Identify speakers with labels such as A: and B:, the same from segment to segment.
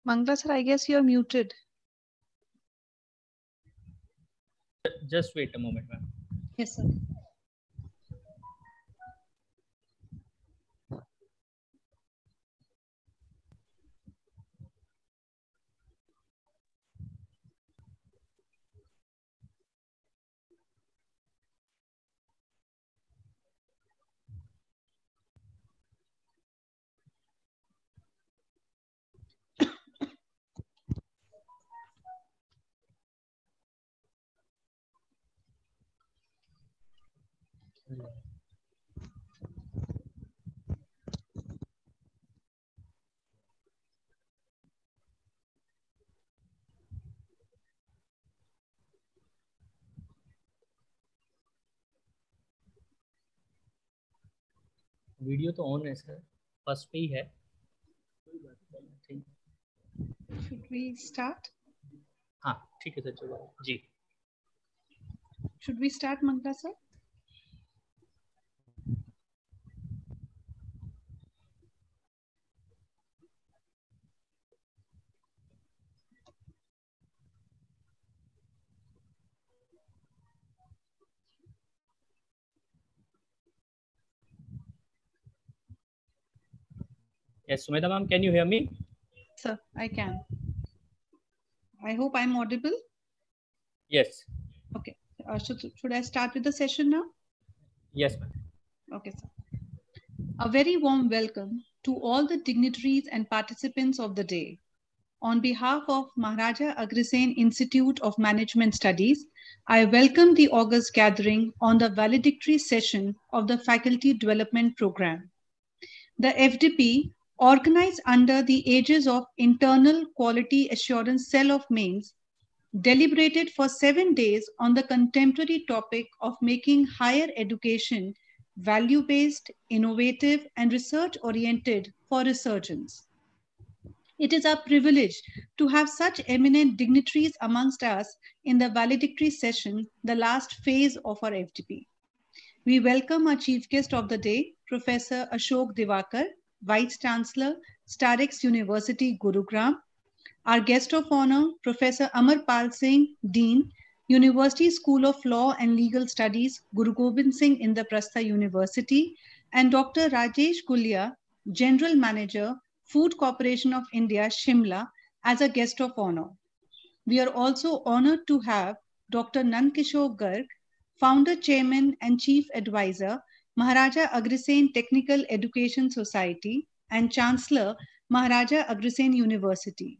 A: Mangla sir, I guess you're muted.
B: Just wait a moment, ma'am.
A: Yes, sir.
B: Video तो on है sir, first पे ही है.
A: Should we start?
B: हाँ ठीक है सर, चलो जी.
A: Should we start, Mangla sir?
B: Yes, Sumedha ma'am, can you hear me?
A: Sir, I can. I hope I'm audible.
B: Yes.
A: Okay. Should I start with the session now?
B: Yes, ma'am.
A: Okay, sir. A very warm welcome to all the dignitaries and participants of the day. On behalf of Maharaja Agrisane Institute of Management Studies, I welcome the August gathering on the valedictory session of the Faculty Development Program. The FDP, organized under the aegis of Internal Quality Assurance Cell of MAIMS, deliberated for 7 days on the contemporary topic of making higher education value-based, innovative, and research-oriented for resurgence. It is our privilege to have such eminent dignitaries amongst us in the valedictory session, the last phase of our FDP. We welcome our chief guest of the day, Professor Ashok Divakar, Vice Chancellor, Starex University, Gurugram. Our guest of honor, Professor Amar Pal Singh, Dean, University School of Law and Legal Studies, Guru Gobind Singh Indraprastha University, and Dr. Rajesh Gulia, General Manager, Food Corporation of India, Shimla, as a guest of honor. We are also honored to have Dr. Nandkishore Garg, Founder, Chairman, and Chief Advisor, Maharaja Agrisane Technical Education Society, and Chancellor, Maharaja Agrisane University.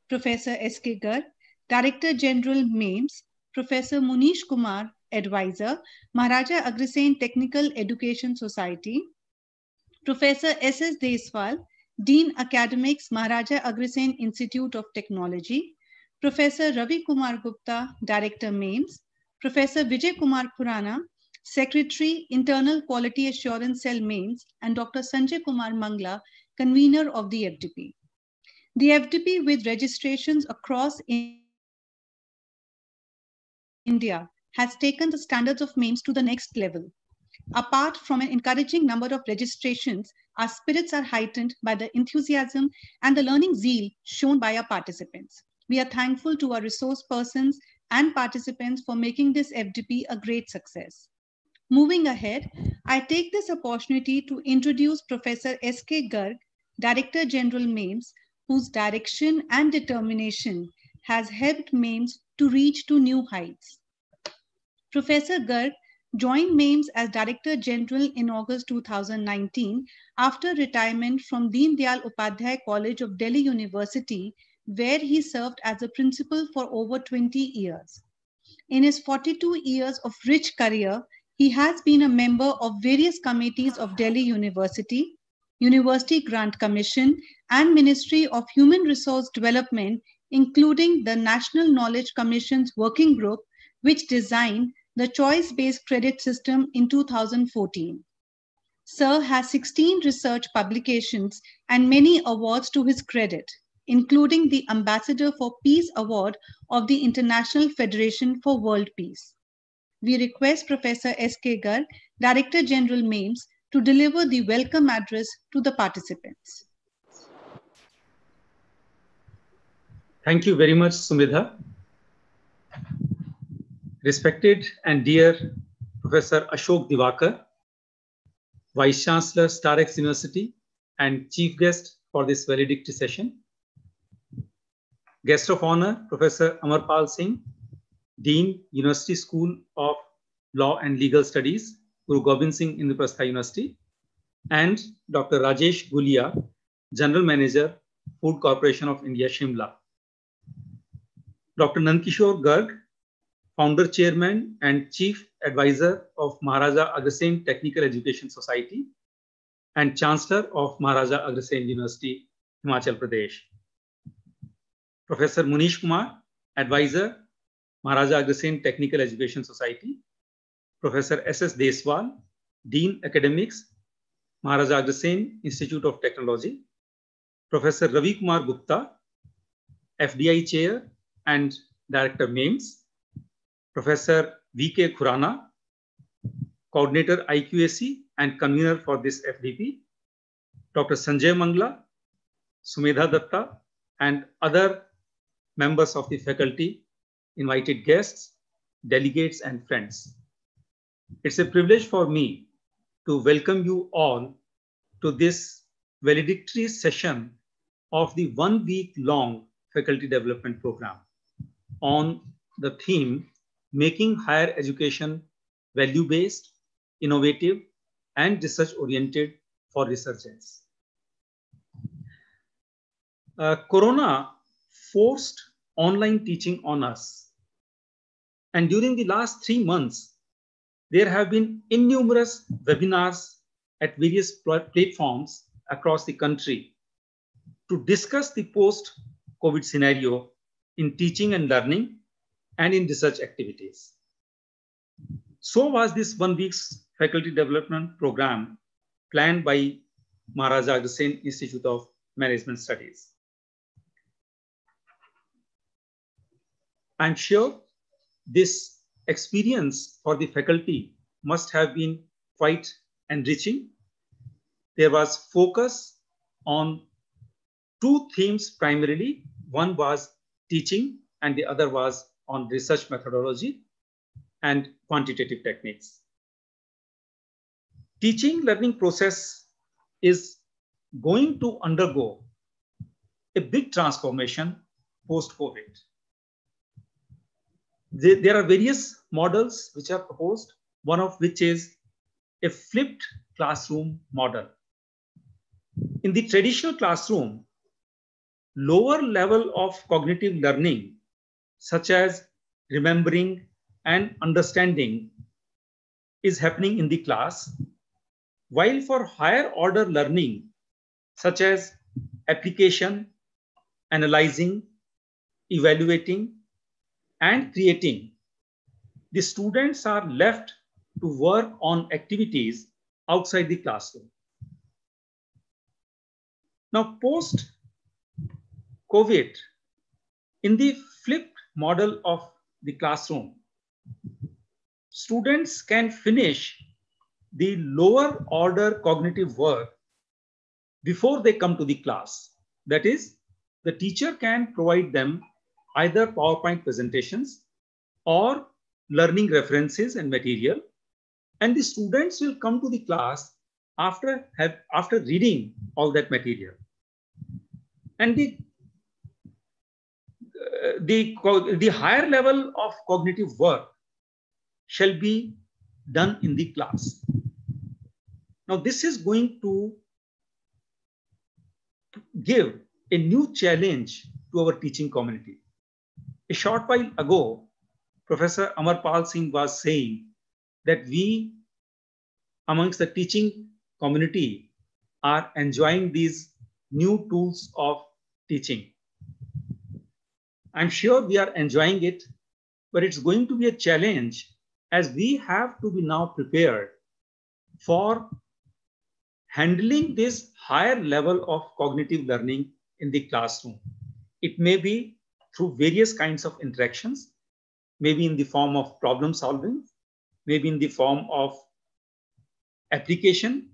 A: Professor S.K. Garg, Director General MAIMS, Professor Munish Kumar, Advisor, Maharaja Agrisane Technical Education Society, Professor S.S. Deswal, Dean Academics, Maharaja Agrisane Institute of Technology, Professor Ravi Kumar Gupta, Director MAIMS, Professor Vijay Kumar Khurana, Secretary, Internal Quality Assurance Cell MAIMS, and Dr. Sanjay Kumar Mangla, Convener of the FDP. The FDP, with registrations across India, has taken the standards of MAIMS to the next level. Apart from an encouraging number of registrations, our spirits are heightened by the enthusiasm and the learning zeal shown by our participants. We are thankful to our resource persons and participants for making this FDP a great success. Moving ahead, I take this opportunity to introduce Professor S.K. Garg, Director General MAIMS, whose direction and determination has helped MAIMS to reach to new heights. Professor Garg joined MAIMS as Director General in August 2019 after retirement from Deen Dayal Upadhyay College of Delhi University, where he served as a principal for over 20 years. In his 42 years of rich career, he has been a member of various committees of Delhi University, University Grant Commission, and Ministry of Human Resource Development, including the National Knowledge Commission's working group, which designed the choice-based credit system in 2014. Sir has 16 research publications and many awards to his credit, including the Ambassador for Peace Award of the International Federation for World Peace. We request Professor S.K. Garg, Director General MAIMS, to deliver the welcome address to the participants.
C: Thank you very much, Sumedha. Respected and dear Professor Ashok Divakar, Vice Chancellor, StarX University, and Chief Guest for this valedictory session. Guest of Honor, Professor Amarpal Singh, Dean, University School of Law and Legal Studies, Guru Gobind Singh Indraprastha University, and Dr. Rajesh Gulia, General Manager, Food Corporation of India, Shimla. Dr. Nandkishore Garg, Founder Chairman and Chief Advisor of Maharaja Agrasen Technical Education Society and Chancellor of Maharaja Agrasen University, Himachal Pradesh. Professor Munish Kumar, Advisor, Maharaja Agrasen Technical Education Society. Professor S.S. Deswal, Dean Academics, Maharaja Agrasen Institute of Technology. Professor Ravi Kumar Gupta, FDI Chair and Director MAIMS. Professor V.K. Khurana, Coordinator IQAC and Convener for this FDP. Dr. Sanjay Mangla, Sumedha Datta, and other members of the faculty, invited guests, delegates, and friends. It's a privilege for me to welcome you all to this valedictory session of the 1 week long faculty development program on the theme, Making Higher Education Value-Based, Innovative, and Research-Oriented for Resurgence. Corona forced online teaching on us. And during the last 3 months, there have been innumerous webinars at various platforms across the country to discuss the post-COVID scenario in teaching and learning and in research activities. So was this 1 week's faculty development program planned by Maharaja Agrasen Institute of Management Studies. I'm sure this experience for the faculty must have been quite enriching. There was focus on 2 themes primarily. One was teaching and the other was on research methodology and quantitative techniques. Teaching learning process is going to undergo a big transformation post-COVID. There are various models which are proposed, one of which is a flipped classroom model. In the traditional classroom, lower level of cognitive learning, such as remembering and understanding, is happening in the class, while for higher order learning, such as application, analyzing, evaluating, and creating, the students are left to work on activities outside the classroom. Now, post-COVID, in the flipped model of the classroom, students can finish the lower order cognitive work before they come to the class. That is, the teacher can provide them either PowerPoint presentations or learning references and material, and the students will come to the class after reading all that material. And the higher level of cognitive work shall be done in the class. Now, this is going to give a new challenge to our teaching community. A short while ago, Professor Amarpal Singh was saying that we, amongst the teaching community, are enjoying these new tools of teaching. I'm sure we are enjoying it, but it's going to be a challenge as we have to be now prepared for handling this higher level of cognitive learning in the classroom. It may be through various kinds of interactions, maybe in the form of problem solving, maybe in the form of application,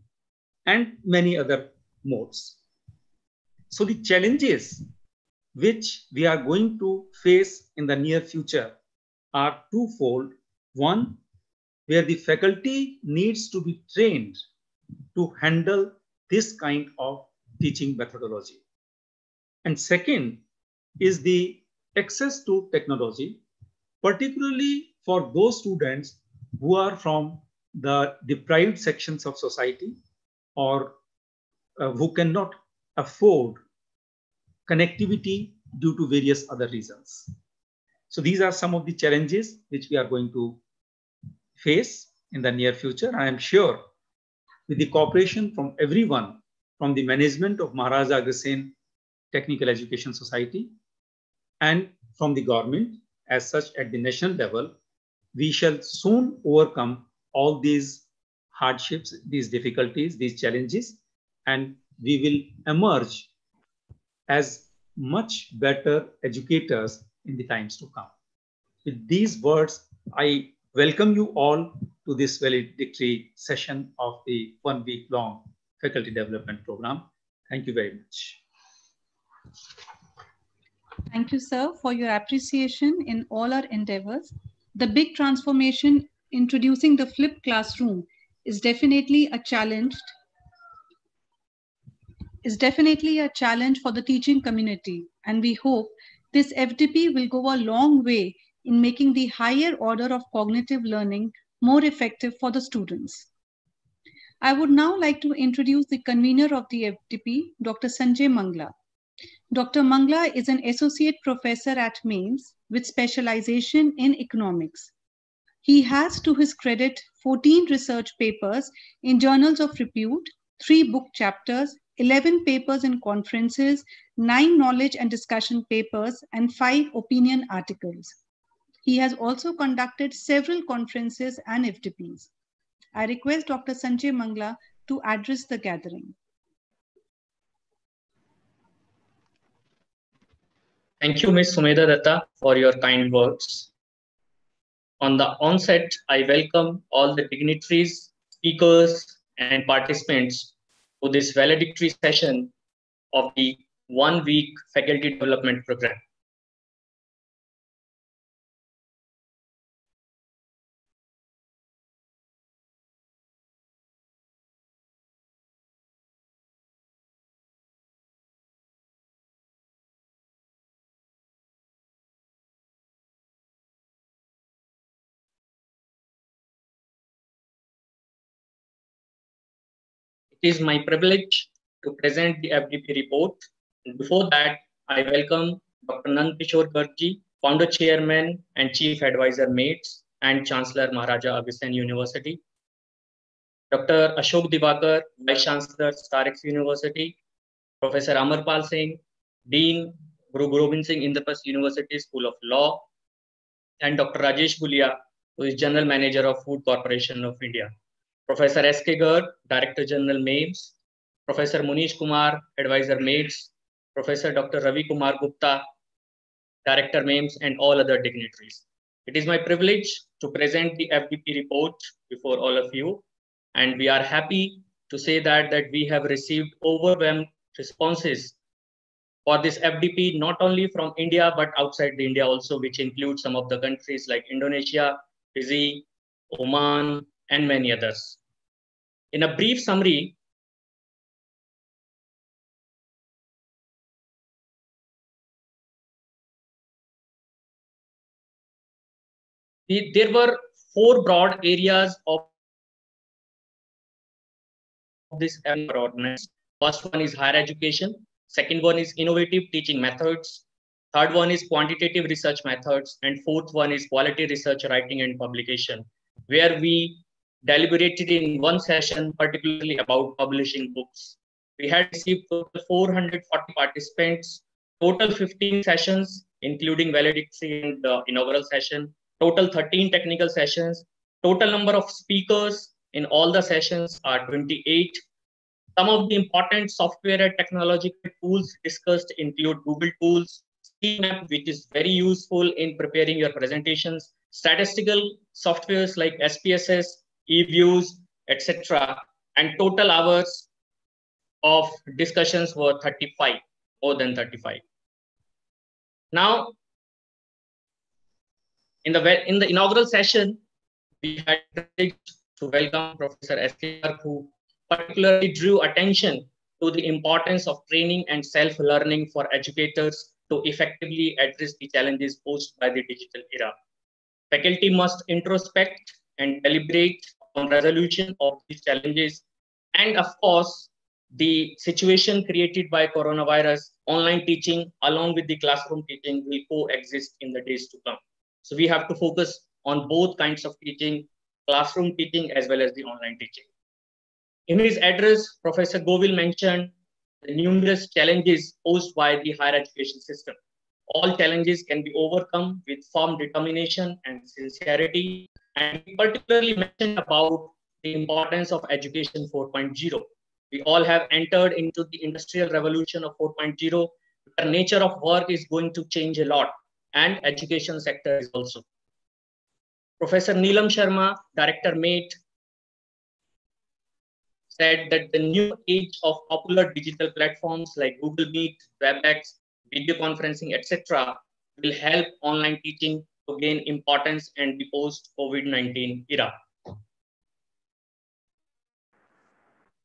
C: and many other modes. So the challenges which we are going to face in the near future are twofold. One, where the faculty needs to be trained to handle this kind of teaching methodology. And second is the access to technology, particularly for those students who are from the deprived sections of society or who cannot afford connectivity due to various other reasons. So these are some of the challenges which we are going to face in the near future. I am sure with the cooperation from everyone, from the management of Maharaja Agrasen Technical Education Society and from the government as such at the national level, we shall soon overcome all these hardships, these difficulties, these challenges, and we will emerge as much better educators in the times to come. With these words, I welcome you all to this valedictory session of the 1 week long faculty development program. Thank you very much.
A: Thank you, sir, for your appreciation in all our endeavors. The big transformation introducing the flipped classroom is definitely a challenge for the teaching community, and we hope this FDP will go a long way in making the higher order of cognitive learning more effective for the students. I would now like to introduce the convener of the FDP, Dr. Sanjay Mangla. Dr. Mangla is an associate professor at MAIMS with specialization in economics. He has to his credit 14 research papers in journals of repute, 3 book chapters, 11 papers in conferences, 9 knowledge and discussion papers, and 5 opinion articles. He has also conducted several conferences and FDPs. I request Dr. Sanjay Mangla to address the gathering.
B: Thank you, Ms. Sumedha Datta, for your kind words. On the onset, I welcome all the dignitaries, speakers, and participants to this valedictory session of the 1 week faculty development program. It is my privilege to present the FDP report. Before that, I welcome Dr. Nand Kishore Gargji, Founder Chairman and Chief Advisor MAIMS and Chancellor Maharaja Agrasen University. Dr. Ashok Divakar, Vice Chancellor, StarX University. Professor Amarpal Singh, Dean, Guru Gobind Singh Indraprasth University School of Law. And Dr. Rajesh Gulia, who is General Manager of Food Corporation of India. Professor S.K. Garg, Director General MAIMS, Professor Munish Kumar, Advisor MAIMS, Professor Dr. Ravi Kumar Gupta, Director MAIMS, and all other dignitaries. It is my privilege to present the FDP report before all of you, and we are happy to say that we have received overwhelming responses for this FDP, not only from India, but outside the India also, which includes some of the countries like Indonesia, Fiji, Oman, and many others. In a brief summary, there were 4 broad areas of this ordinance. First one is higher education. Second one is innovative teaching methods. Third one is quantitative research methods. And fourth one is quality research, writing and publication, where we deliberated in one session, particularly about publishing books. We had received total 440 participants, total 15 sessions, including valedictory and the inaugural session, total 13 technical sessions, total number of speakers in all the sessions are 28. Some of the important software and technological tools discussed include Google Tools, CMap, which is very useful in preparing your presentations, statistical softwares like SPSS, eViews, etc. And total hours of discussions were 35, more than 35. Now, in the inaugural session, we had the privilege to welcome Professor S.K. Garg, who particularly drew attention to the importance of training and self-learning for educators to effectively address the challenges posed by the digital era. Faculty must introspect and deliberate on resolution of these challenges. And of course, the situation created by coronavirus, online teaching along with the classroom teaching will coexist in the days to come. So we have to focus on both kinds of teaching, classroom teaching as well as the online teaching. In his address, Professor Govil mentioned the numerous challenges posed by the higher education system. All challenges can be overcome with firm determination and sincerity. And he particularly mentioned about the importance of education 4.0. We all have entered into the industrial revolution of 4.0. The nature of work is going to change a lot, and education sector is also. Professor Neelam Sharma, Director MAIT, said that the new age of popular digital platforms like Google Meet, WebEx, video conferencing, etc., will help online teaching to gain importance in the post-COVID-19 era.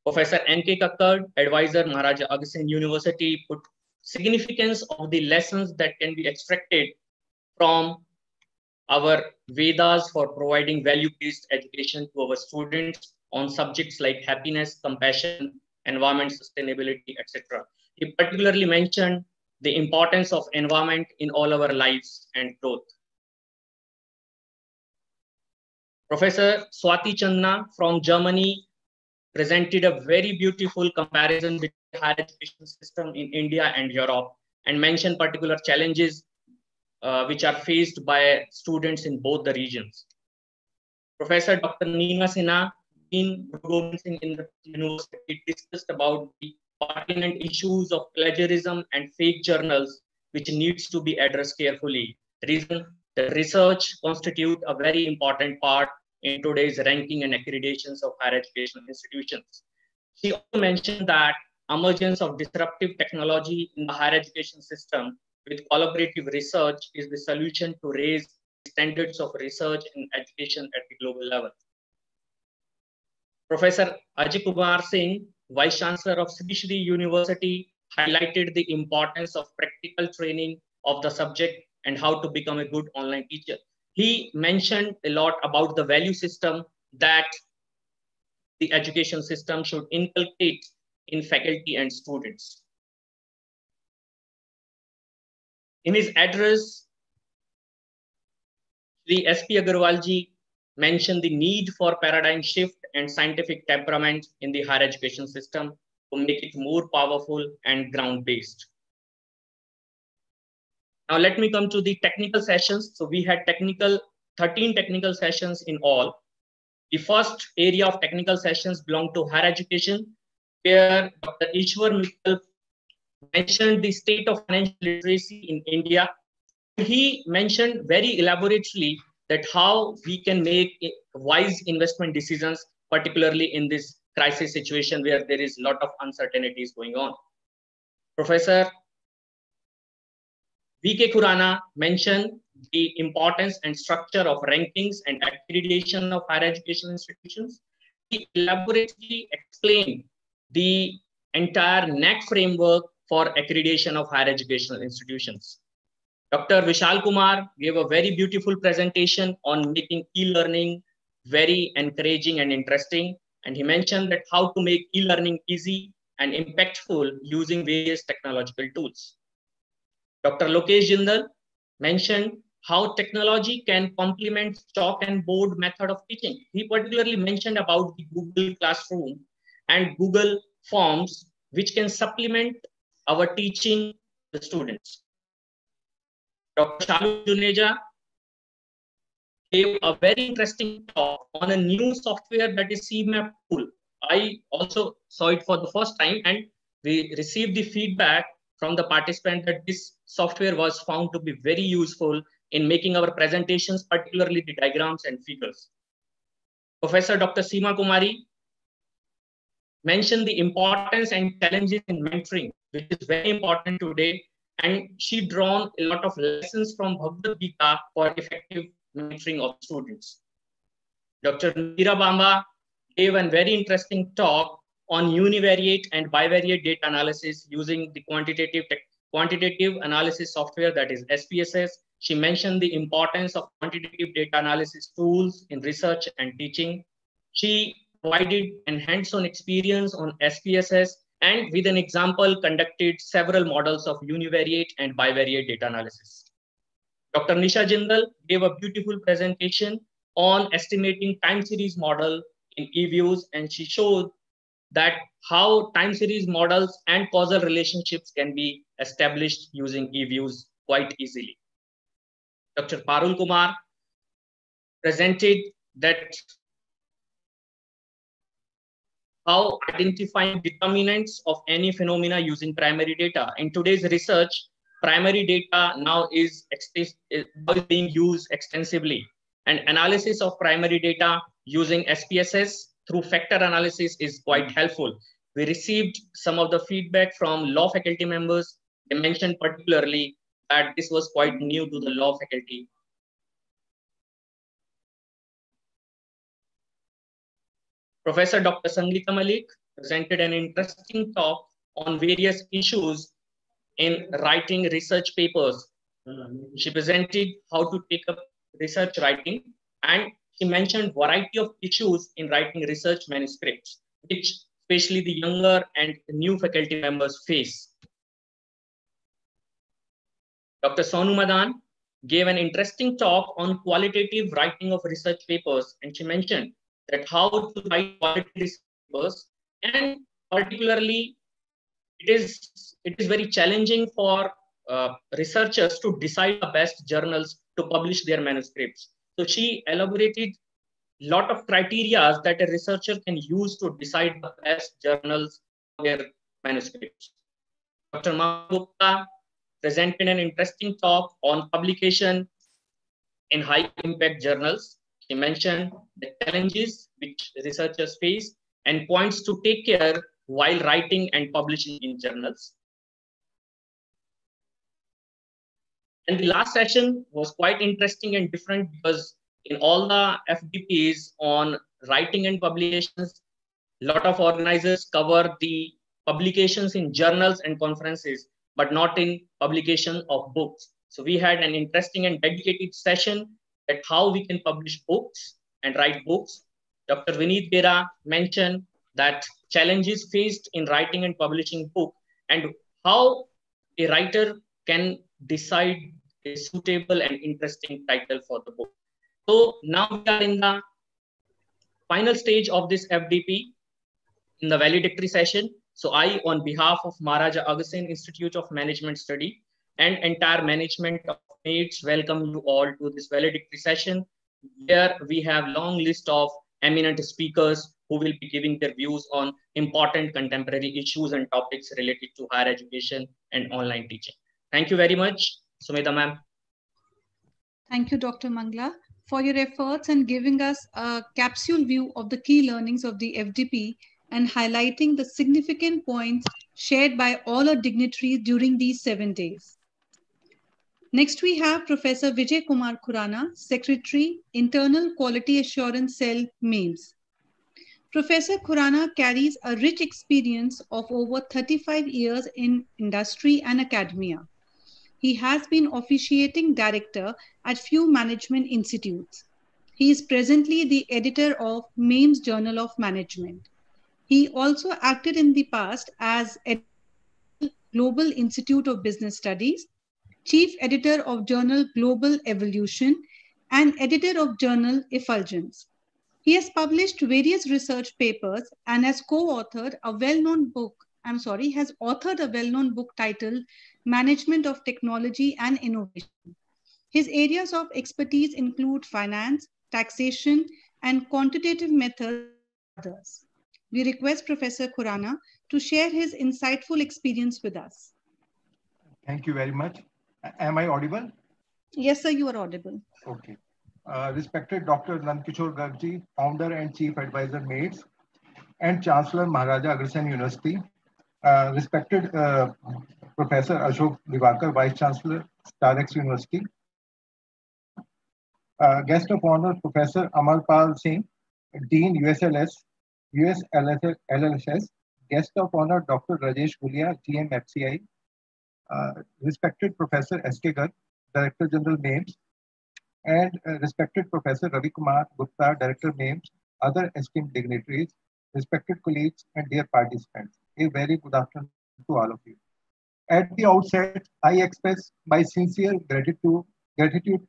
B: Professor N.K. Kakkad, advisor, Maharaja Aghasen University, put significance of the lessons that can be extracted from our Vedas for providing value-based education to our students on subjects like happiness, compassion, environment, sustainability, etc. He particularly mentioned the importance of environment in all our lives and growth. Professor Swati Chandna from Germany presented a very beautiful comparison between the higher education system in India and Europe and mentioned particular challenges which are faced by students in both the regions. Professor Dr. Neena Sinha, Dean Guru Gobind Singh University, discussed about the pertinent issues of plagiarism and fake journals, which needs to be addressed carefully. The reason that research constitutes a very important part in today's ranking and accreditations of higher education institutions. She also mentioned that emergence of disruptive technology in the higher education system with collaborative research is the solution to raise standards of research and education at the global level. Professor Ajay Kumar Singh, Vice Chancellor of Sri Sri University, highlighted the importance of practical training of the subject and how to become a good online teacher. He mentioned a lot about the value system that the education system should inculcate in faculty and students. In his address, Sri S.P. Agarwalji mentioned the need for paradigm shift and scientific temperament in the higher education system to make it more powerful and ground-based. Now let me come to the technical sessions. So we had 13 technical sessions in all. The first area of technical sessions belonged to higher education, where Dr. Ishwar Mittal mentioned the state of financial literacy in India. He mentioned very elaborately that how we can make wise investment decisions, particularly in this crisis situation where there is a lot of uncertainties going on. Professor V.K. Khurana mentioned the importance and structure of rankings and accreditation of higher education institutions. He elaborately explained the entire NAC framework for accreditation of higher educational institutions. Dr. Vishal Kumar gave a very beautiful presentation on making e-learning very encouraging and interesting. And he mentioned that how to make e-learning easy and impactful using various technological tools. Dr. Lokesh Jindal mentioned how technology can complement chalk and board method of teaching. He particularly mentioned about the Google Classroom and Google Forms which can supplement our teaching to the students. Dr. Shalu Juneja gave a very interesting talk on a new software that is CMAP tool. I also saw it for the first time, and we received the feedback from the participant that this software was found to be very useful in making our presentations, particularly the diagrams and figures. Professor Dr. Seema Kumari mentioned the importance and challenges in mentoring, which is very important today. And she drawn a lot of lessons from Bhagavad Gita for effective mentoring of students. Dr. Meera Bamba gave a very interesting talk on univariate and bivariate data analysis using the quantitative analysis software, that is SPSS. She mentioned the importance of quantitative data analysis tools in research and teaching. She provided an hands-on experience on SPSS and with an example conducted several models of univariate and bivariate data analysis. Dr. Nisha Jindal gave a beautiful presentation on estimating time series model in eViews, and she showed that how time series models and causal relationships can be established using eViews quite easily. Dr. Parul Kumar presented that how identifying determinants of any phenomena using primary data. In today's research, primary data now is being used extensively, and analysis of primary data using SPSS through factor analysis is quite helpful. We received some of the feedback from law faculty members. They mentioned particularly that this was quite new to the law faculty. Professor Dr. Sangeeta Malik presented an interesting talk on various issues in writing research papers. She presented how to take up research writing, and she mentioned variety of issues in writing research manuscripts, which especially the younger and new faculty members face. Dr. Sonu Madan gave an interesting talk on qualitative writing of research papers, and she mentioned that how to write quality research papers, and particularly it is very challenging for researchers to decide the best journals to publish their manuscripts. So she elaborated a lot of criteria that a researcher can use to decide the best journals for their manuscripts. Dr. Mahagupta presented an interesting talk on publication in high impact journals. He mentioned the challenges which researchers face and points to take care while writing and publishing in journals. And the last session was quite interesting and different because in all the FDPs on writing and publications, a lot of organizers cover the publications in journals and conferences, but not in publication of books. So we had an interesting and dedicated session at how we can publish books and write books. Dr. Vineet Bera mentioned that challenges faced in writing and publishing book and how a writer can decide a suitable and interesting title for the book. So now we are in the final stage of this FDP in the valedictory session. So I, on behalf of Maharaja Aghasen Institute of Management Study and entire management of MAIMS, welcome you all to this valedictory session, where we have long list of eminent speakers who will be giving their views on important contemporary issues and topics related to higher education and online teaching. Thank you very much, Sumedha ma'am.
A: Thank you, Dr. Mangla, for your efforts and giving us a capsule view of the key learnings of the FDP and highlighting the significant points shared by all our dignitaries during these 7 days. Next, we have Professor Vijay Kumar Khurana, Secretary, Internal Quality Assurance Cell, MAIMS. Professor Khurana carries a rich experience of over 35 years in industry and academia. He has been officiating director at few management institutes. He is presently the editor of MAIMS Journal of Management. He also acted in the past as Global Institute of Business Studies, Chief Editor of Journal Global Evolution, and Editor of Journal Effulgence. He has published various research papers and has co-authored a well-known book has authored a well-known book titled Management of Technology and Innovation. His areas of expertise include finance, taxation, and quantitative methods, among others. We request Professor Khurana to share his insightful experience with us.
D: Thank you very much. Am I audible?
A: Yes, sir, you are audible.
D: Okay. Respected Dr. Nandkishore Gargji, Founder and Chief Advisor MAIMS, and Chancellor Maharaja Agrasen University. Respected Professor Ashok Divakar, Vice Chancellor, StarX University. Guest of Honor, Professor Amarpal Singh, Dean USLSS. Guest of Honor, Dr. Rajesh Gulia, GM FCI. Respected Professor S.K. Garg, Director General MAIMS, and respected Professor Ravi Kumar Gupta, Director MAIMS, other esteemed dignitaries, respected colleagues, and dear participants. A very good afternoon to all of you. At the outset, I express my sincere gratitude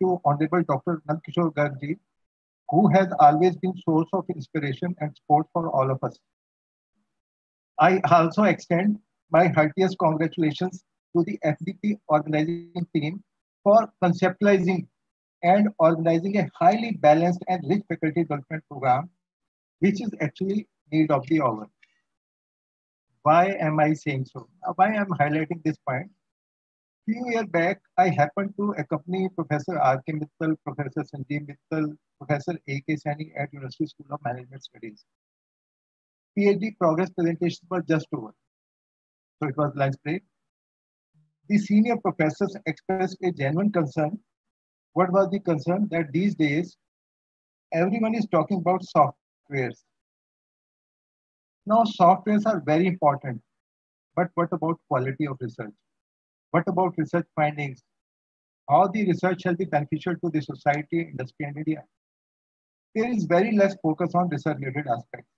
D: to Honorable Dr. Nandkishore Gargji, who has always been source of inspiration and support for all of us. I also extend my heartiest congratulations to the FDP organizing team for conceptualizing and organizing a highly balanced and rich faculty development program, which is actually need of the hour. Why am I saying so? Why am I highlighting this point? Few years back, I happened to accompany Professor R.K. Mittal, Professor Sanjeev Mittal, Professor A.K. Saini at University School of Management Studies. PhD progress presentations were just over. So it was lunch break. The senior professors expressed a genuine concern. What was the concern? That these days, everyone is talking about softwares. Now, softwares are very important, but what about quality of research? What about research findings? How the research shall be beneficial to the society, industry, and India? There is very less focus on research-related aspects.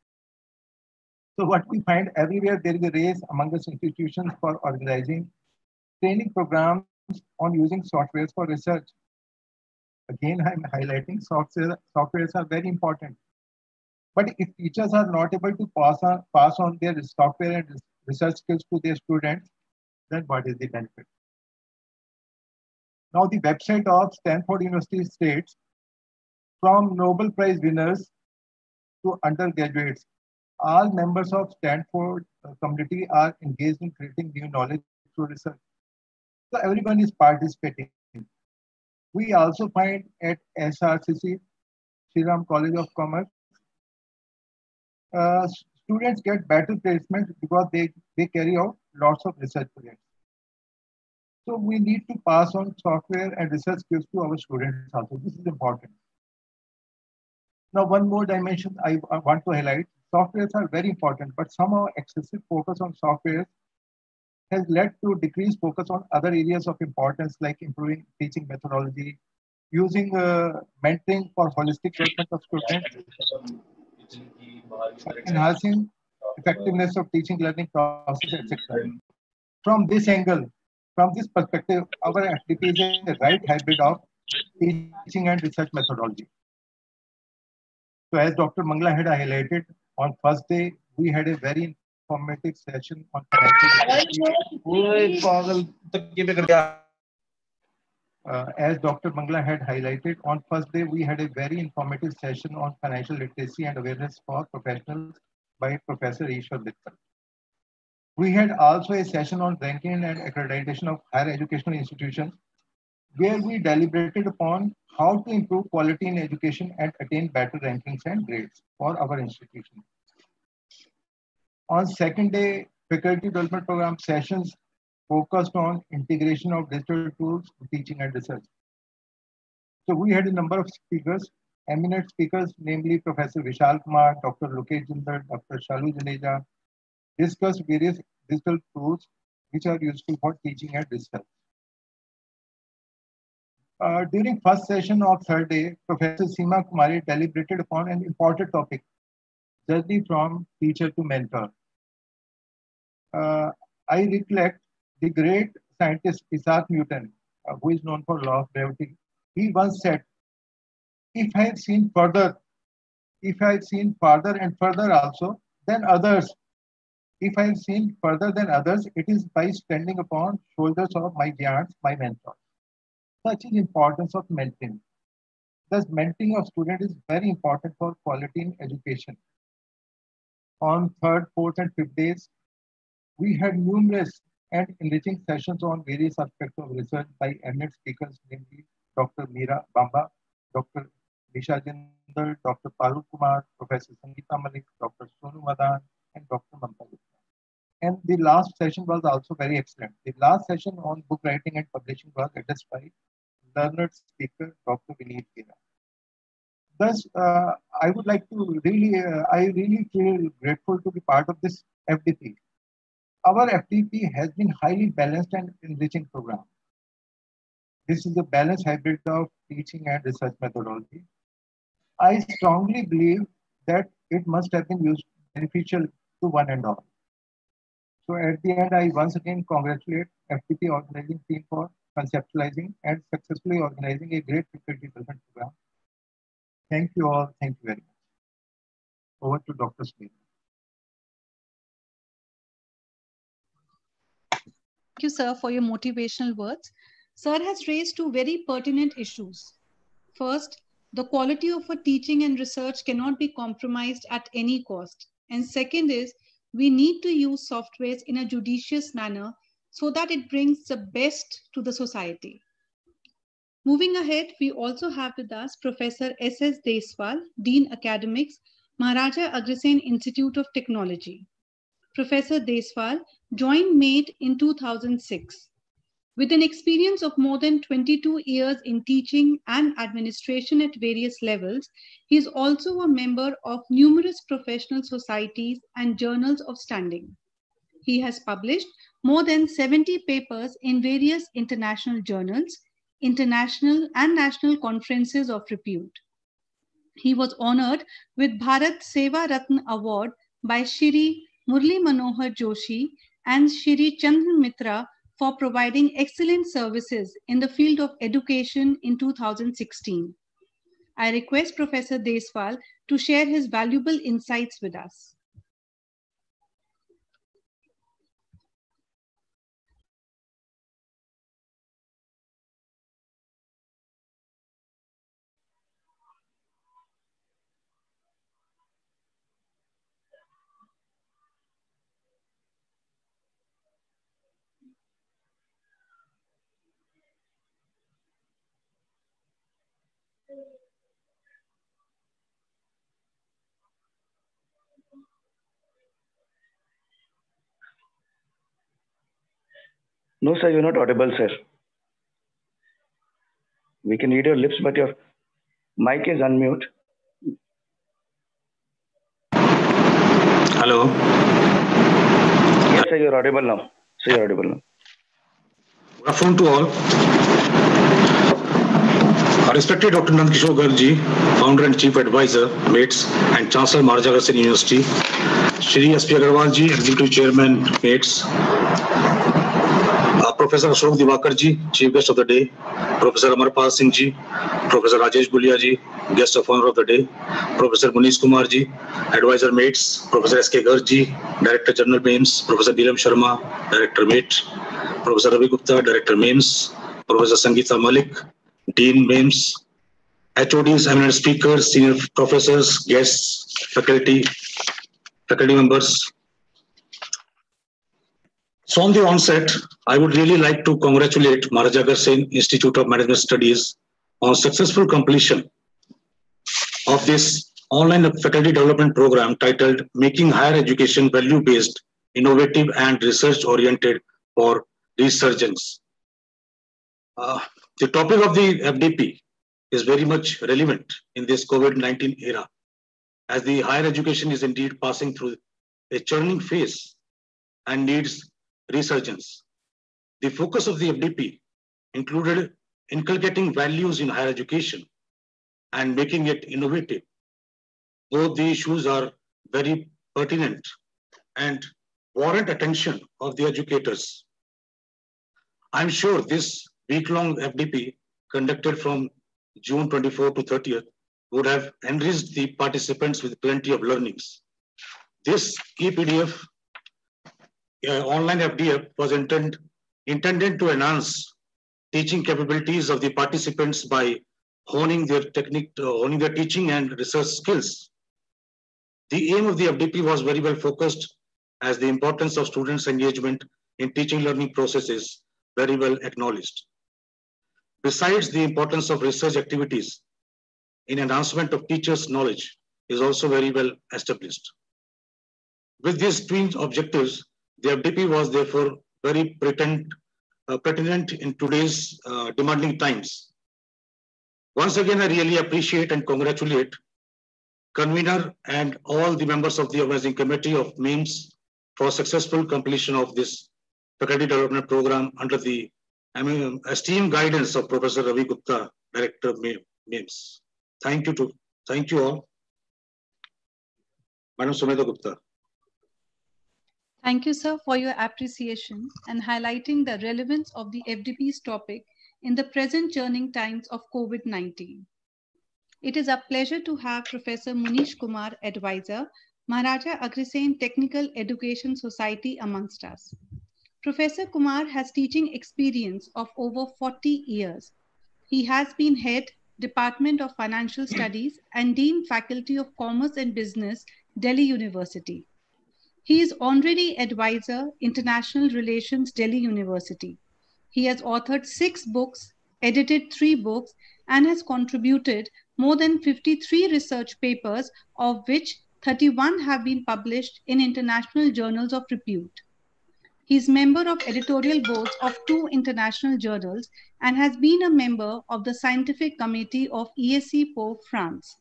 D: So what we find everywhere, there is a race among us institutions for organizing training programs on using softwares for research. Again, I'm highlighting softwares are very important. But if teachers are not able to pass on their software and research skills to their students, then what is the benefit? Now, the website of Stanford University states, from Nobel Prize winners to undergraduates, all members of Stanford community are engaged in creating new knowledge through research. So everyone is participating. We also find at SRCC, Shriram College of Commerce, students get better placement because they carry out lots of research projects. So we need to pass on software and research skills to our students also. This is important. Now, one more dimension I want to highlight. Softwares are very important, but somehow excessive focus on software has led to decreased focus on other areas of importance like improving teaching methodology, using mentoring for holistic development of students, enhancing effectiveness of teaching learning process, etc. From this angle, from this perspective, our FDP is a right hybrid of teaching and research methodology. So as Dr. Mangla had highlighted, on first day, we had a very informative session on as Dr. Mangla had highlighted, on first day, we had a very informative session on financial literacy and awareness for professionals by Professor Ishwar Mittal. We had also a session on ranking and accreditation of higher educational institutions, where we deliberated upon how to improve quality in education and attain better rankings and grades for our institution. On second day, faculty development program sessions focused on integration of digital tools to teaching and research. So we had a number of speakers, eminent speakers, namely Professor Vishal Kumar, Dr. Lokesh Jindal, Dr. Shalu Janeja, discussed various digital tools which are useful for teaching and research. During first session of third day, Professor Seema Kumari deliberated upon an important topic, journey from teacher to mentor. I recollect the great scientist Isaac Newton, who is known for law of gravity. He once said, if I have seen farther and further also than others, if I've seen further than others, it is by standing upon shoulders of my giants, my mentors. Such is the importance of mentoring. Thus, mentoring of students is very important for quality in education. On third, fourth, and fifth days, we had numerous and enriching sessions on various aspects of research by eminent speakers, namely Dr. Meera Bamba, Dr. Nisha Jindal, Dr. Parul Kumar, Professor Sangeeta Malik, Dr. Sonu Madan, and Dr. Mamta Gupta. And the last session was also very excellent. The last session on book writing and publishing was addressed by learned speaker, Dr. Vineet Kira. Thus, I would like to I really feel grateful to be part of this FDP. Our FDP has been highly balanced and enriching program. This is a balanced hybrid of teaching and research methodology. I strongly believe that it must have been used beneficial to one and all. So at the end, I once again congratulate FDP organizing team for conceptualizing and successfully organizing a great faculty development program. Thank you all. Thank you very much. Over to Dr. Smith.
A: Thank you, sir, for your motivational words. Sir has raised two very pertinent issues. First, the quality of our teaching and research cannot be compromised at any cost. And second is, we need to use softwares in a judicious manner so that it brings the best to the society. Moving ahead, we also have with us Professor S.S. Deswal, Dean Academics, Maharaja Agrasen Institute of Technology. Professor Deswal joined MAIT in 2006. With an experience of more than 22 years in teaching and administration at various levels, he is also a member of numerous professional societies and journals of standing. He has published more than 70 papers in various international journals, international and national conferences of repute. He was honored with Bharat Seva Ratna Award by Shri Murli Manohar Joshi and Shri Chandran Mitra for providing excellent services in the field of education in 2016. I request Professor Deswal to share his valuable insights with us.
E: No, sir, you're not audible, sir. We can read your lips, but your mic is unmute.
C: Hello.
E: Yes, sir, you're audible now. Sir, you're audible now.
C: Good afternoon to all. Our respected Dr. Nandkishore Garg, Founder and Chief Advisor, MAITS, and Chancellor Maharaja Agrasen University, Shri S.P. Agarwal ji, Executive Chairman, MAITS, Professor Ashok Divakar ji, Chief Guest of the Day, Professor Amarpal Singh ji, Professor Rajesh Bulia ji, Guest of Honor of the Day, Professor Munish Kumar ji, Advisor MAITS, Professor S.K. Garg ji, Director General MAIMS, Professor Neelam Sharma, Director MAIT, Professor Ravi Gupta, Director MAIMS, Professor Sangeeta Malik, Dean MAIMS, HODs, eminent speakers, senior professors, guests, faculty members. So on the onset, I would really like to congratulate Maharaja Agrasen Institute of Management Studies on successful completion of this online faculty development program titled Making Higher Education Value-Based, Innovative and Research-Oriented for Resurgence. The topic of the FDP is very much relevant in this COVID-19 era, as the higher education is indeed passing through a churning phase and needs resurgence. The focus of the FDP included inculcating values in higher education and making it innovative. Both the issues are very pertinent and warrant attention of the educators. I'm sure this week-long FDP conducted from June 24 to 30th would have enriched the participants with plenty of learnings. This key PDF
F: online FDF was intended to enhance teaching capabilities of the participants by honing their teaching and research skills. The aim of the FDP was very well focused, as the importance of students' engagement in teaching learning process is very well acknowledged. Besides, the importance of research activities in enhancement of teachers' knowledge is also very well established. With these twin objectives, the FDP was therefore very pertinent in today's demanding times. Once again, I really appreciate and congratulate convener and all the members of the organizing committee of MAIMS for successful completion of this faculty development program under the esteemed guidance of Professor Ravi Gupta, Director of MAIMS. Thank you all. Madam Sumedha Gupta.
A: Thank you, sir, for your appreciation and highlighting the relevance of the FDP's topic in the present churning times of COVID-19. It is a pleasure to have Professor Munish Kumar, Advisor, Maharaja Agrisane Technical Education Society amongst us. Professor Kumar has teaching experience of over 40 years. He has been head, Department of Financial Studies and Dean Faculty of Commerce and Business, Delhi University. He is Honorary Advisor, International Relations, Delhi University. He has authored 6 books, edited 3 books, and has contributed more than 53 research papers, of which 31 have been published in international journals of repute. He is member of editorial boards of 2 international journals and has been a member of the Scientific Committee of ESC Po, France.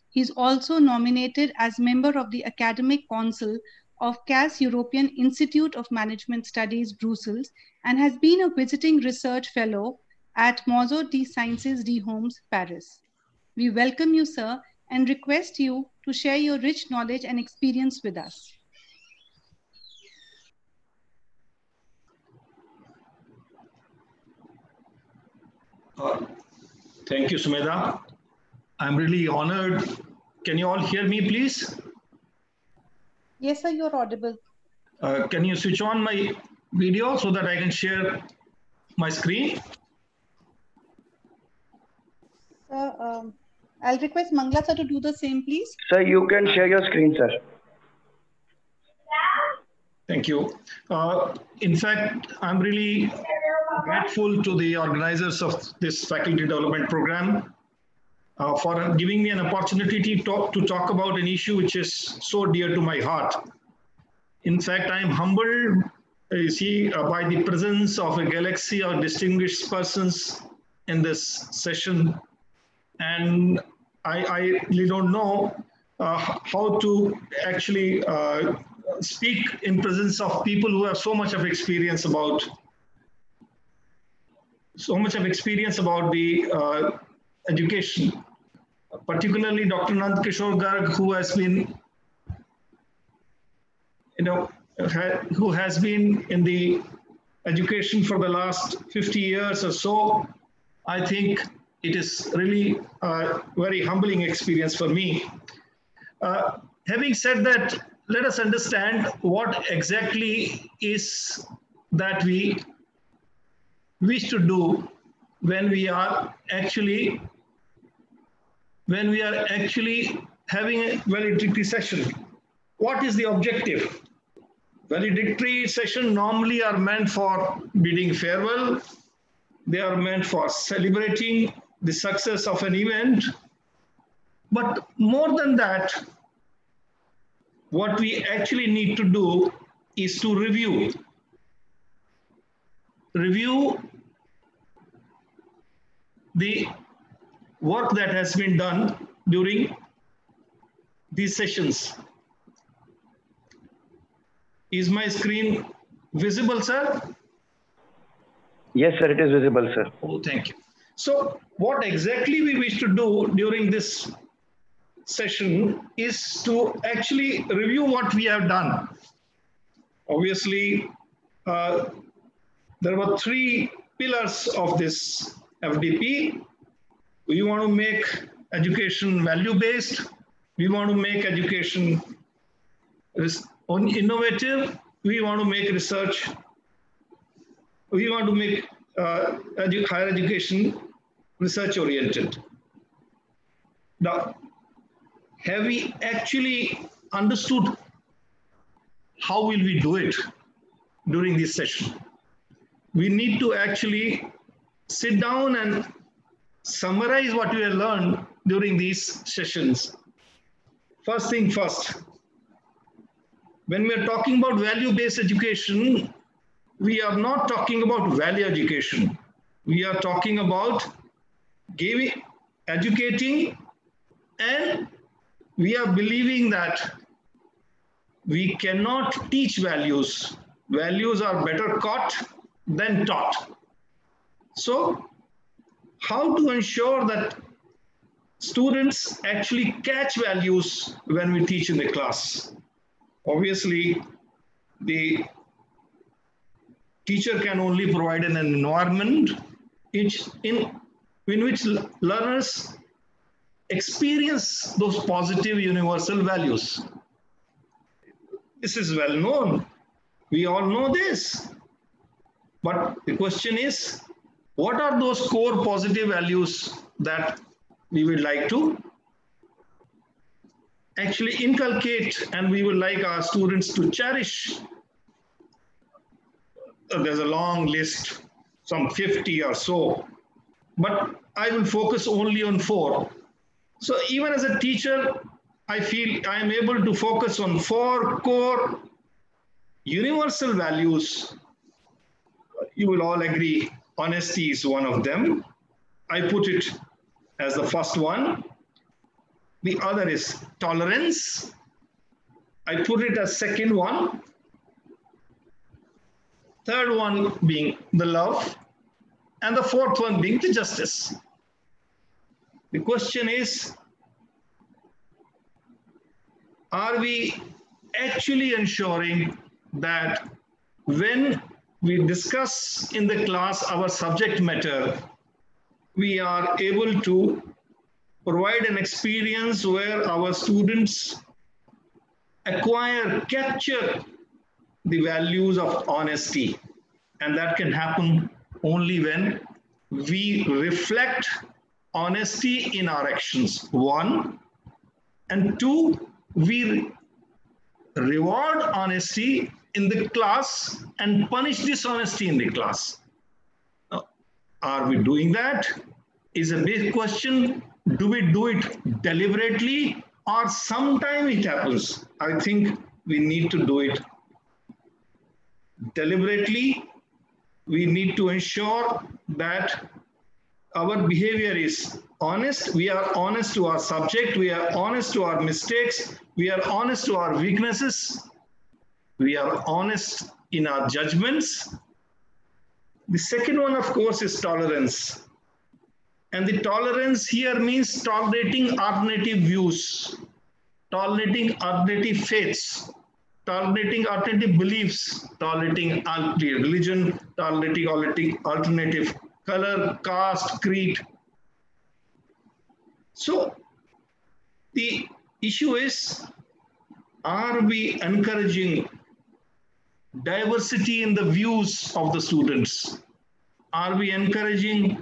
A: He is also nominated as member of the Academic Council of CAS European Institute of Management Studies, Brussels, and has been a visiting research fellow at Musée des Sciences de Homs, Paris. We welcome you, sir, and request you to share your rich knowledge and experience with us.
G: Thank you, Sumedha. I'm really honored. Can you all hear me, please?
A: Yes, sir, you're audible.
G: Can you switch on my video so that I can share my screen?
A: Sir, I'll request Mangla sir to do the same, please.
E: Sir, you can share your screen, sir.
G: Thank you. In fact, I'm really grateful to the organizers of this faculty development program for giving me an opportunity to talk about an issue which is so dear to my heart. In fact, I am humbled, by the presence of a galaxy of distinguished persons in this session. And I really don't know how to actually speak in presence of people who have so much of experience about the education, particularly Dr. Nand Kishore Garg, who has been, who has been in the education for the last 50 years or so. I think it is really a very humbling experience for me. Having said that, let us understand what exactly is that we wish to do when we are actually having a valedictory session. What is the objective? Valedictory session normally are meant for bidding farewell. They are meant for celebrating the success of an event. But more than that, what we actually need to do is to review the work that has been done during these sessions. Is my screen visible, sir?
E: Yes, sir, it is visible, sir.
G: Oh, thank you. So what exactly we wish to do during this session is to actually review what we have done. Obviously, there were 3 pillars of this FDP. We want to make education value-based. We want to make education innovative. we want to make research, we want to make higher education research oriented. Now, have we actually understood how will we do it during this session? We need to actually sit down and summarize what we have learned during these sessions. First thing first, when we are talking about value-based education, we are not talking about value education. We are talking about educating, and we are believing that we cannot teach values. Values are better caught than taught. So, how to ensure that students actually catch values when we teach in the class? Obviously, the teacher can only provide an environment in which learners experience those positive universal values. This is well known. We all know this. But the question is, what are those core positive values that we would like to actually inculcate and we would like our students to cherish? There's a long list, some 50 or so, but I will focus only on 4. So even as a teacher, I feel I am able to focus on 4 core universal values. You will all agree, honesty is one of them. I put it as the first one. The other is tolerance. I put it as second one. Third one being the love, and the fourth one being the justice. The question is, are we actually ensuring that when we discuss in the class our subject matter, we are able to provide an experience where our students capture the values of honesty. And that can happen only when we reflect honesty in our actions, 1. And 2, we reward honesty in the class and punish dishonesty in the class. Now, are we doing that? Is a big question. Do we do it deliberately, or sometimes it happens? I think we need to do it deliberately. We need to ensure that our behavior is honest. We are honest to our subject. We are honest to our mistakes. We are honest to our weaknesses. We are honest in our judgments. The second one, of course, is tolerance. And the tolerance here means tolerating alternative views, tolerating alternative faiths, tolerating alternative beliefs, tolerating alternative religion, tolerating alternative color, caste, creed. So the issue is, are we encouraging diversity in the views of the students? Are we ensuring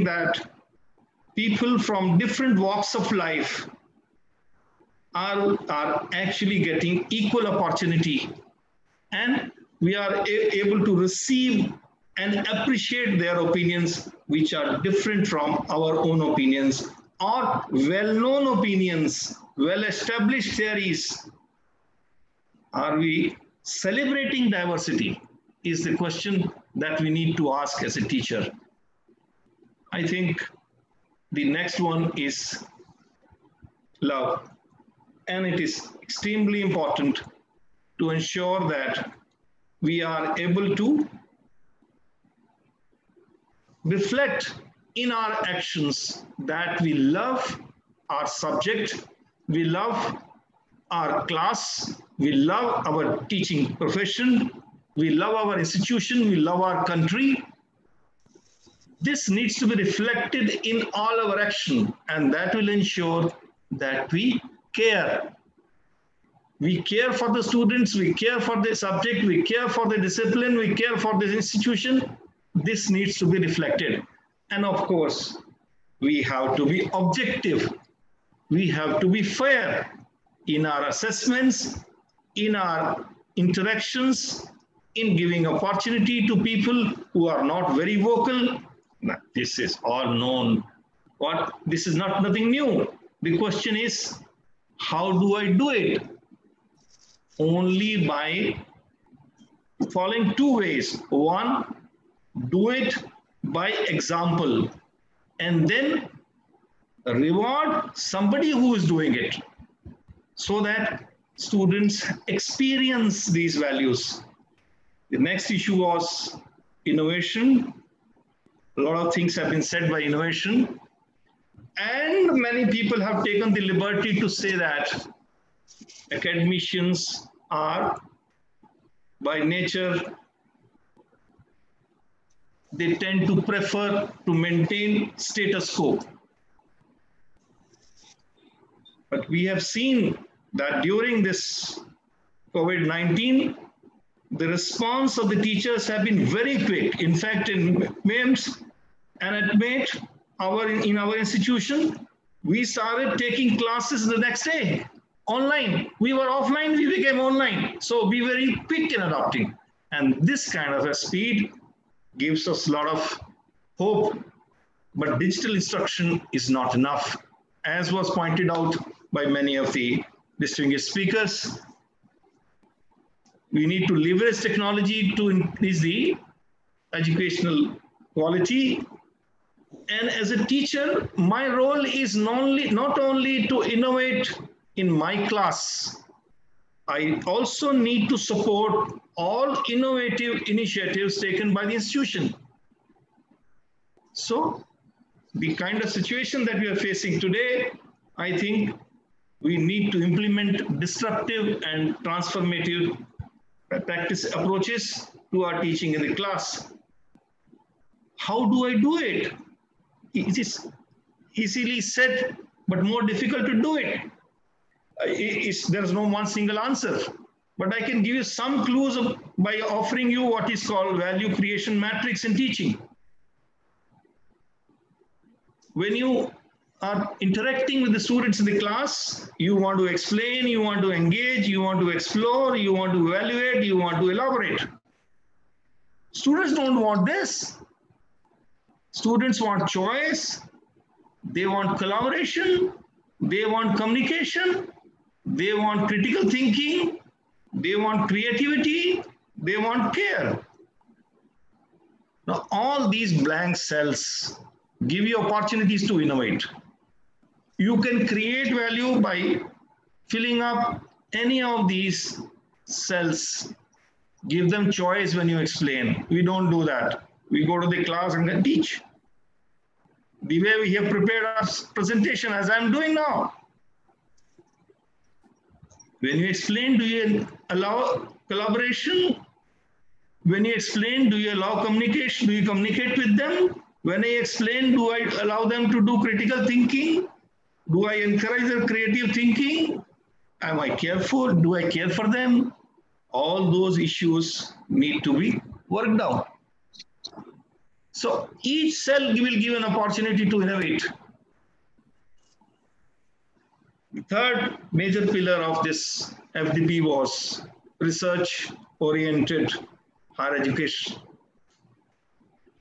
G: that people from different walks of life are actually getting equal opportunity, and we are able to receive and appreciate their opinions which are different from our own opinions, or well-known opinions, well-established theories? Are we celebrating diversity is the question that we need to ask as a teacher. I think the next one is love. And it is extremely important to ensure that we are able to reflect in our actions that we love our subject, we love our class, we love our teaching profession, we love our institution, we love our country. This needs to be reflected in all our action, and that will ensure that we care. We care for the students, we care for the subject, we care for the discipline, we care for the institution. This needs to be reflected. And of course, we have to be objective. We have to be fair in our assessments, in our interactions, in giving opportunity to people who are not very vocal. This is all known. This is nothing new. The question is, how do I do it? Only by following two ways. One, do it by example, and then reward somebody who is doing it so that students experience these values. The next issue was innovation. A lot of things have been said by innovation, and many people have taken the liberty to say that academicians are by nature, they tend to prefer to maintain status quo. But we have seen that during this COVID-19, the response of the teachers have been very quick. In fact, in MAIMS and at MATE, in our institution, we started taking classes the next day, online. We were offline, we became online. So be very quick in adopting. And this kind of a speed gives us a lot of hope. But digital instruction is not enough. As was pointed out by many of the distinguished speakers, we need to leverage technology to increase the educational quality. And as a teacher, my role is not only to innovate in my class, I also need to support all innovative initiatives taken by the institution. So the kind of situation that we are facing today, I think we need to implement disruptive and transformative practice approaches to our teaching in the class. How do I do it? It is easily said, but more difficult to do it. There's no one single answer, but I can give you some clues by offering you what is called value creation matrix in teaching. When you are interacting with the students in the class, you want to explain, you want to engage, you want to explore, you want to evaluate, you want to elaborate. Students don't want this. Students want choice, they want collaboration, they want communication, they want critical thinking, they want creativity, they want care. Now, all these blank cells give you opportunities to innovate. You can create value by filling up any of these cells. Give them choice when you explain. We don't do that. We go to the class and then teach. The way we have prepared our presentation, as I'm doing now. When you explain, do you allow collaboration? When you explain, do you allow communication? Do you communicate with them? When I explain, do I allow them to do critical thinking? Do I encourage their creative thinking? Am I careful? Do I care for them? All those issues need to be worked out. So each cell will give an opportunity to innovate. The third major pillar of this FDP was research-oriented higher education.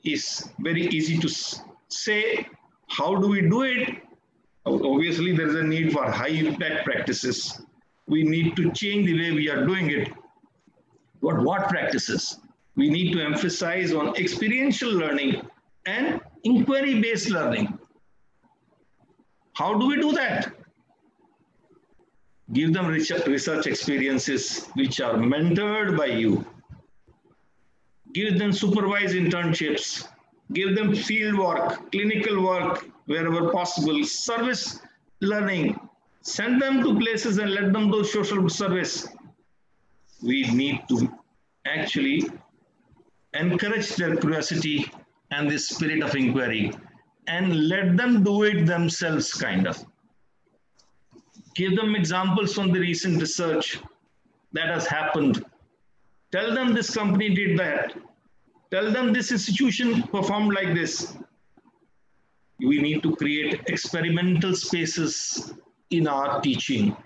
G: Is very easy to say. How do we do it? Obviously, there is a need for high impact practices. We need to change the way we are doing it. But what practices? We need to emphasize on experiential learning and inquiry-based learning. How do we do that? Give them research experiences which are mentored by you. Give them supervised internships. Give them field work, clinical work, wherever possible, service learning. Send them to places and let them do social service. We need to actually encourage their curiosity and the spirit of inquiry and let them do it themselves, kind of. Give them examples from the recent research that has happened. Tell them this company did that. Tell them this institution performed like this. We need to create experimental spaces in our teaching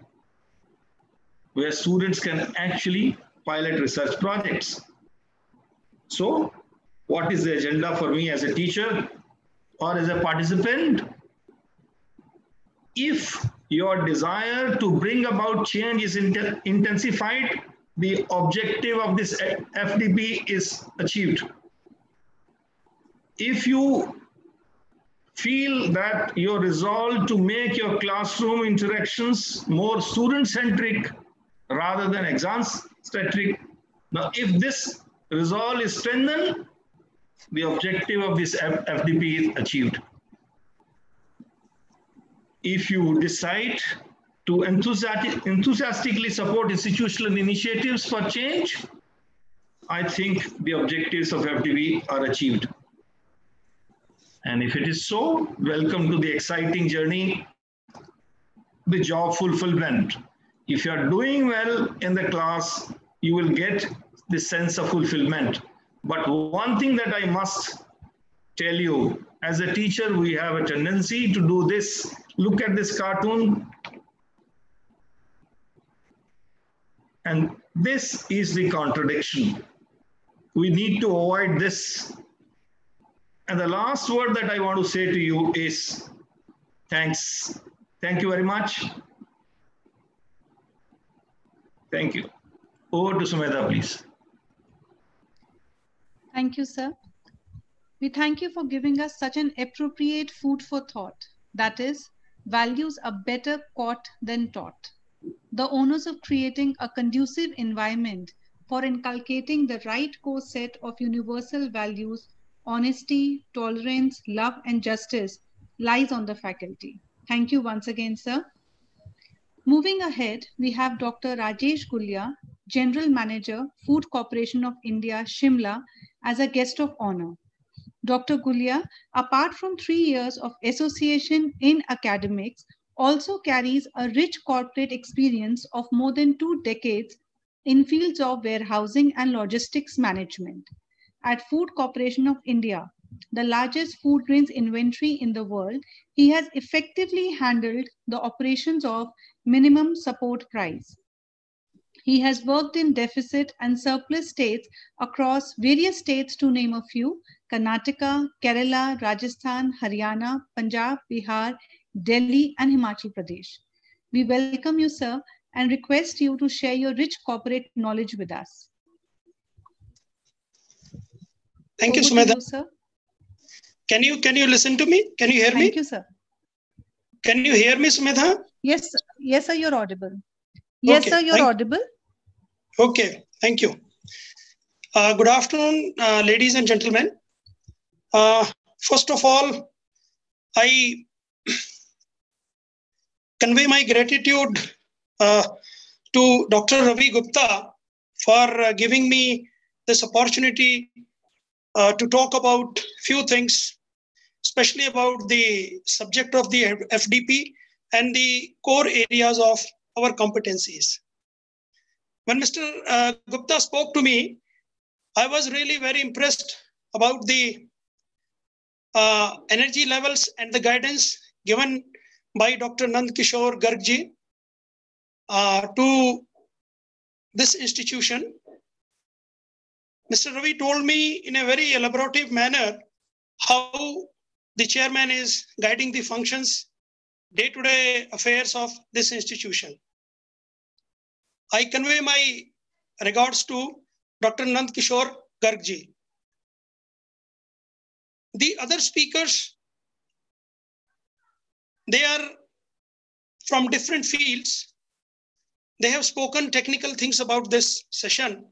G: where students can actually pilot research projects. So, what is the agenda for me as a teacher or as a participant? If your desire to bring about change is intensified, the objective of this FDP is achieved. If you feel that your resolve to make your classroom interactions more student-centric rather than exam-centric, now if this resolve is strengthened, the objective of this FDP is achieved. If you decide to enthusiastically support institutional initiatives for change, I think the objectives of FDP are achieved. And if it is so, welcome to the exciting journey, the job fulfillment. If you are doing well in the class, you will get the sense of fulfillment. But one thing that I must tell you, as a teacher, we have a tendency to do this. Look at this cartoon. And this is the contradiction. We need to avoid this. And the last word that I want to say to you is thanks. Thank you very much. Thank you. Over to Sumedha, please.
A: Thank you, sir. We thank you for giving us such an appropriate food for thought. That is, values are better caught than taught. The onus of creating a conducive environment for inculcating the right core set of universal values, honesty, tolerance, love, and justice lies on the faculty. Thank you once again, sir. Moving ahead, we have Dr. Rajesh Gulia, General Manager, Food Corporation of India, Shimla, as a guest of honor. Dr. Gulia, apart from 3 years of association in academics, also carries a rich corporate experience of more than 2 decades in fields of warehousing and logistics management. At Food Corporation of India, the largest food grains inventory in the world, he has effectively handled the operations of minimum support price. He has worked in deficit and surplus states across various states, to name a few: Karnataka, Kerala, Rajasthan, Haryana, Punjab, Bihar, Delhi, and Himachal Pradesh. We welcome you, sir, and request you to share your rich corporate knowledge with us.
H: Thank you,
A: Over
H: Sumedha.
A: to you, sir.
H: Can you listen to me? Can you hear me?
A: Thank you, sir.
H: Can you hear me, Sumedha?
A: Yes, yes, sir, you're audible. Yes,
H: Okay,
A: sir, you're audible.
H: Okay, thank you. Good afternoon, ladies and gentlemen. First of all, I convey my gratitude to Dr. Ravi Gupta for giving me this opportunity to talk about few things, especially about the subject of the FDP and the core areas of our competencies. When Mr. Gupta spoke to me, I was really very impressed about the energy levels and the guidance given by Dr. Nand Kishore Garg to this institution. Mr. Ravi told me in a very elaborative manner how the chairman is guiding the functions, day-to-day affairs of this institution. I convey my regards to Dr. Nand Kishore Garg. The other speakers, they are from different fields. They have spoken technical things about this session.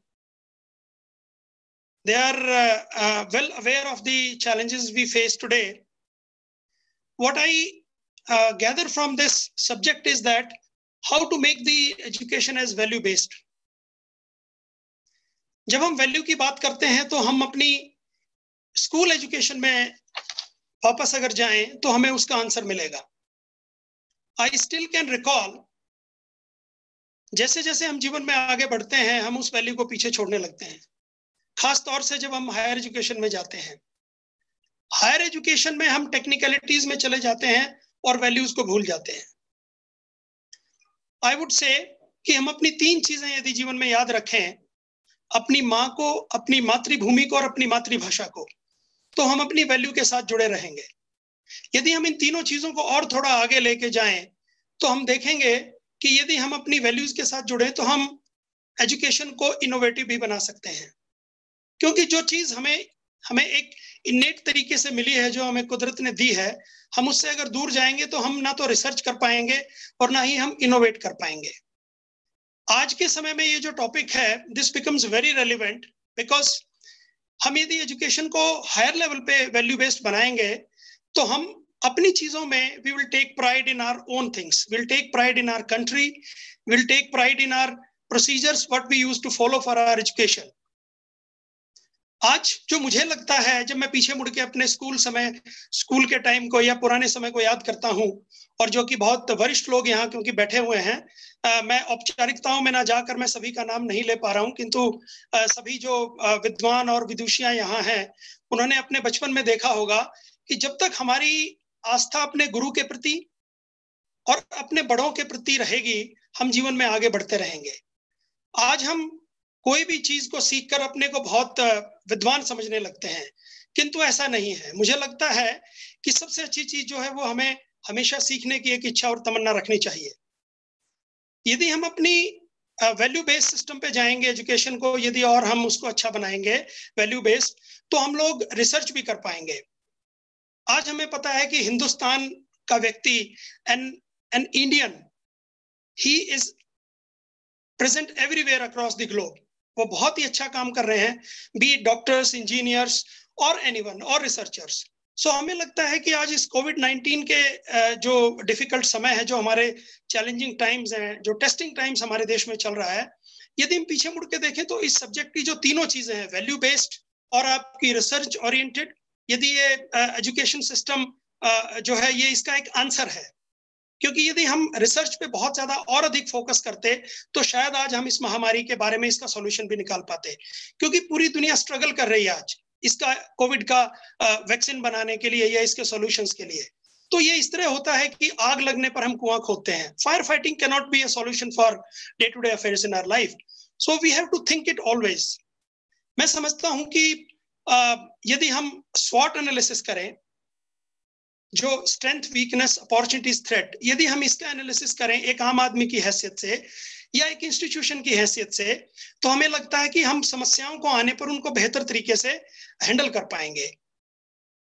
H: They are well aware of the challenges we face today. What I gather from this subject is that how to make the education as value based. जब हम value की बात करते हैं तो हम अपनी school education में वापस अगर जाएं तो हमें उसका आंसर मिलेगा. I still can recall जैसे जैसे हम जीवन में आगे बढ़ते हैं हम उस वैल्यू को पीछे छोड़ने लगते हैं, खास तौर से जब हम हायर एजुकेशन में जाते हैं। हायर एजुकेशन में हम टेक्निकलिटीज में चले जाते हैं और वैल्यूज को भूल जाते हैं। आई वुड से कि हम अपनी 3 चीजें यदि जीवन में याद रखें, अपनी माँ को, अपनी मातृभूमि को और अपनी मातृभाषा को, तो हम अपनी वैल्यू के साथ जुड़े रहेंगे। यदि हम इन तीनों चीजों को और थोड़ा आगे लेके जाएं तो हम देखेंगे कि यदि हम अपनी वैल्यूज के साथ जुड़े तो हम एजुकेशन को इनोवेटिव भी बना सकते हैं। क्योंकि जो चीज हमें एक इनेट तरीके से मिली है, जो हमें कुदरत ने दी है, हम उससे अगर दूर जाएंगे तो हम ना तो रिसर्च कर पाएंगे और ना ही हम इनोवेट कर पाएंगे। आज के समय में ये जो टॉपिक है, this becomes very relevant because हम यदि एजुकेशन को हायर लेवल पे वैल्यू बेस्ड बनाएंगे तो हम अपनी चीजों में we will take pride in our own things, will take pride in our country, will take pride in our procedures what we use to follow for our education. आज जो मुझे लगता है, जब मैं पीछे मुड़ के अपने स्कूल के टाइम को या पुराने समय को याद करता हूं, और जो कि बहुत वरिष्ठ लोग यहाँ क्योंकि बैठे हुए हैं, मैं औपचारिकताओं में ना जाकर मैं सभी का नाम नहीं ले पा रहा हूं, किंतु सभी जो विद्वान और विदुषियां यहाँ हैं, उन्होंने अपने बचपन में देखा होगा कि जब तक हमारी आस्था अपने गुरु के प्रति और अपने बड़ों के प्रति रहेगी, हम जीवन में आगे बढ़ते रहेंगे। आज हम कोई भी चीज को सीखकर अपने को बहुत विद्वान समझने लगते हैं, किंतु ऐसा नहीं है। मुझे लगता है कि सबसे अच्छी चीज जो है वो हमें हमेशा सीखने की एक इच्छा और तमन्ना रखनी चाहिए। यदि हम अपनी वैल्यू बेस्ड सिस्टम पे जाएंगे एजुकेशन को, यदि और हम उसको अच्छा बनाएंगे वैल्यू बेस्ड, तो हम लोग रिसर्च भी कर पाएंगे। आज हमें पता है कि हिंदुस्तान का व्यक्ति an Indian, he is present everywhere across the globe. वो बहुत ही अच्छा काम कर रहे हैं, बी डॉक्टर्स, इंजीनियर्स और एनीवन और रिसर्चर्स। सो हमें लगता है कि आज इस कोविड-19 के जो डिफिकल्ट समय है, जो हमारे चैलेंजिंग टाइम्स हैं, जो टेस्टिंग टाइम्स हमारे देश में चल रहा है, यदि हम पीछे मुड़ के देखें तो इस सब्जेक्ट की जो तीनों चीजें हैं, वैल्यू बेस्ड और आपकी रिसर्च ओरिएंटेड, यदि ये एजुकेशन सिस्टम जो है ये इसका एक आंसर है। क्योंकि यदि हम रिसर्च पे बहुत ज्यादा और अधिक फोकस करते तो शायद आज हम इस महामारी के बारे में इसका सॉल्यूशन भी निकाल पाते। क्योंकि पूरी दुनिया स्ट्रगल कर रही है आज इसका, कोविड का वैक्सीन बनाने के लिए या इसके सॉल्यूशंस के लिए। तो ये इस तरह होता है कि आग लगने पर हम कुआं खोदते हैं। Fire fighting can not be a solution for day to day affairs in our life, so we have to think it always. मैं समझता हूं कि यदि हम स्वॉट एनालिसिस करें, जो स्ट्रेंथ, वीकनेस, अपॉर्चुनिटीज, थ्रेट, यदि हम इसका एनालिसिस करें एक आम आदमी की हैसियत से या एक इंस्टीट्यूशन की हैसियत से, तो हमें लगता है कि हम समस्याओं को आने पर उनको बेहतर तरीके से हैंडल कर पाएंगे।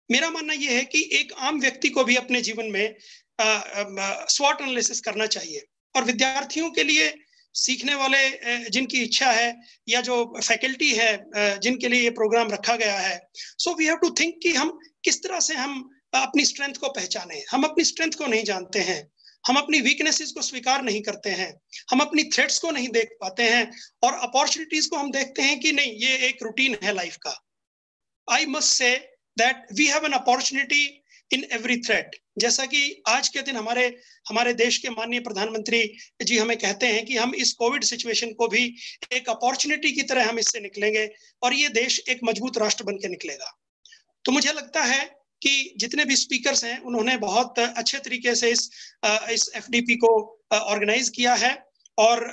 H: मेरा मानना यह है कि एक आम व्यक्ति को भी अपने जीवन में स्वॉट एनालिसिस करना चाहिए। और विद्यार्थियों के लिए, सीखने वाले जिनकी इच्छा है या जो फैकल्टी है जिनके लिए ये प्रोग्राम रखा गया है, so we have to think कि हम किस तरह से हम अपनी स्ट्रेंथ को पहचाने। हम अपनी स्ट्रेंथ को नहीं जानते हैं, हम अपनी वीकनेसेस को स्वीकार नहीं करते हैं, हम अपनी थ्रेट्स को नहीं देख पाते हैं, और अपॉर्चुनिटीज को हम देखते हैं कि नहीं ये एक रूटीन है लाइफ का। I must say that we have an opportunity in every threat. जैसा कि आज के दिन हमारे देश के माननीय प्रधानमंत्री जी हमें कहते हैं कि हम इस कोविड सिचुएशन को भी एक अपॉर्चुनिटी की तरह हम इससे निकलेंगे और ये देश एक मजबूत राष्ट्र बन के निकलेगा। तो मुझे लगता है कि जितने भी स्पीकर्स हैं उन्होंने बहुत अच्छे तरीके से इस एफडीपी को ऑर्गेनाइज किया है, और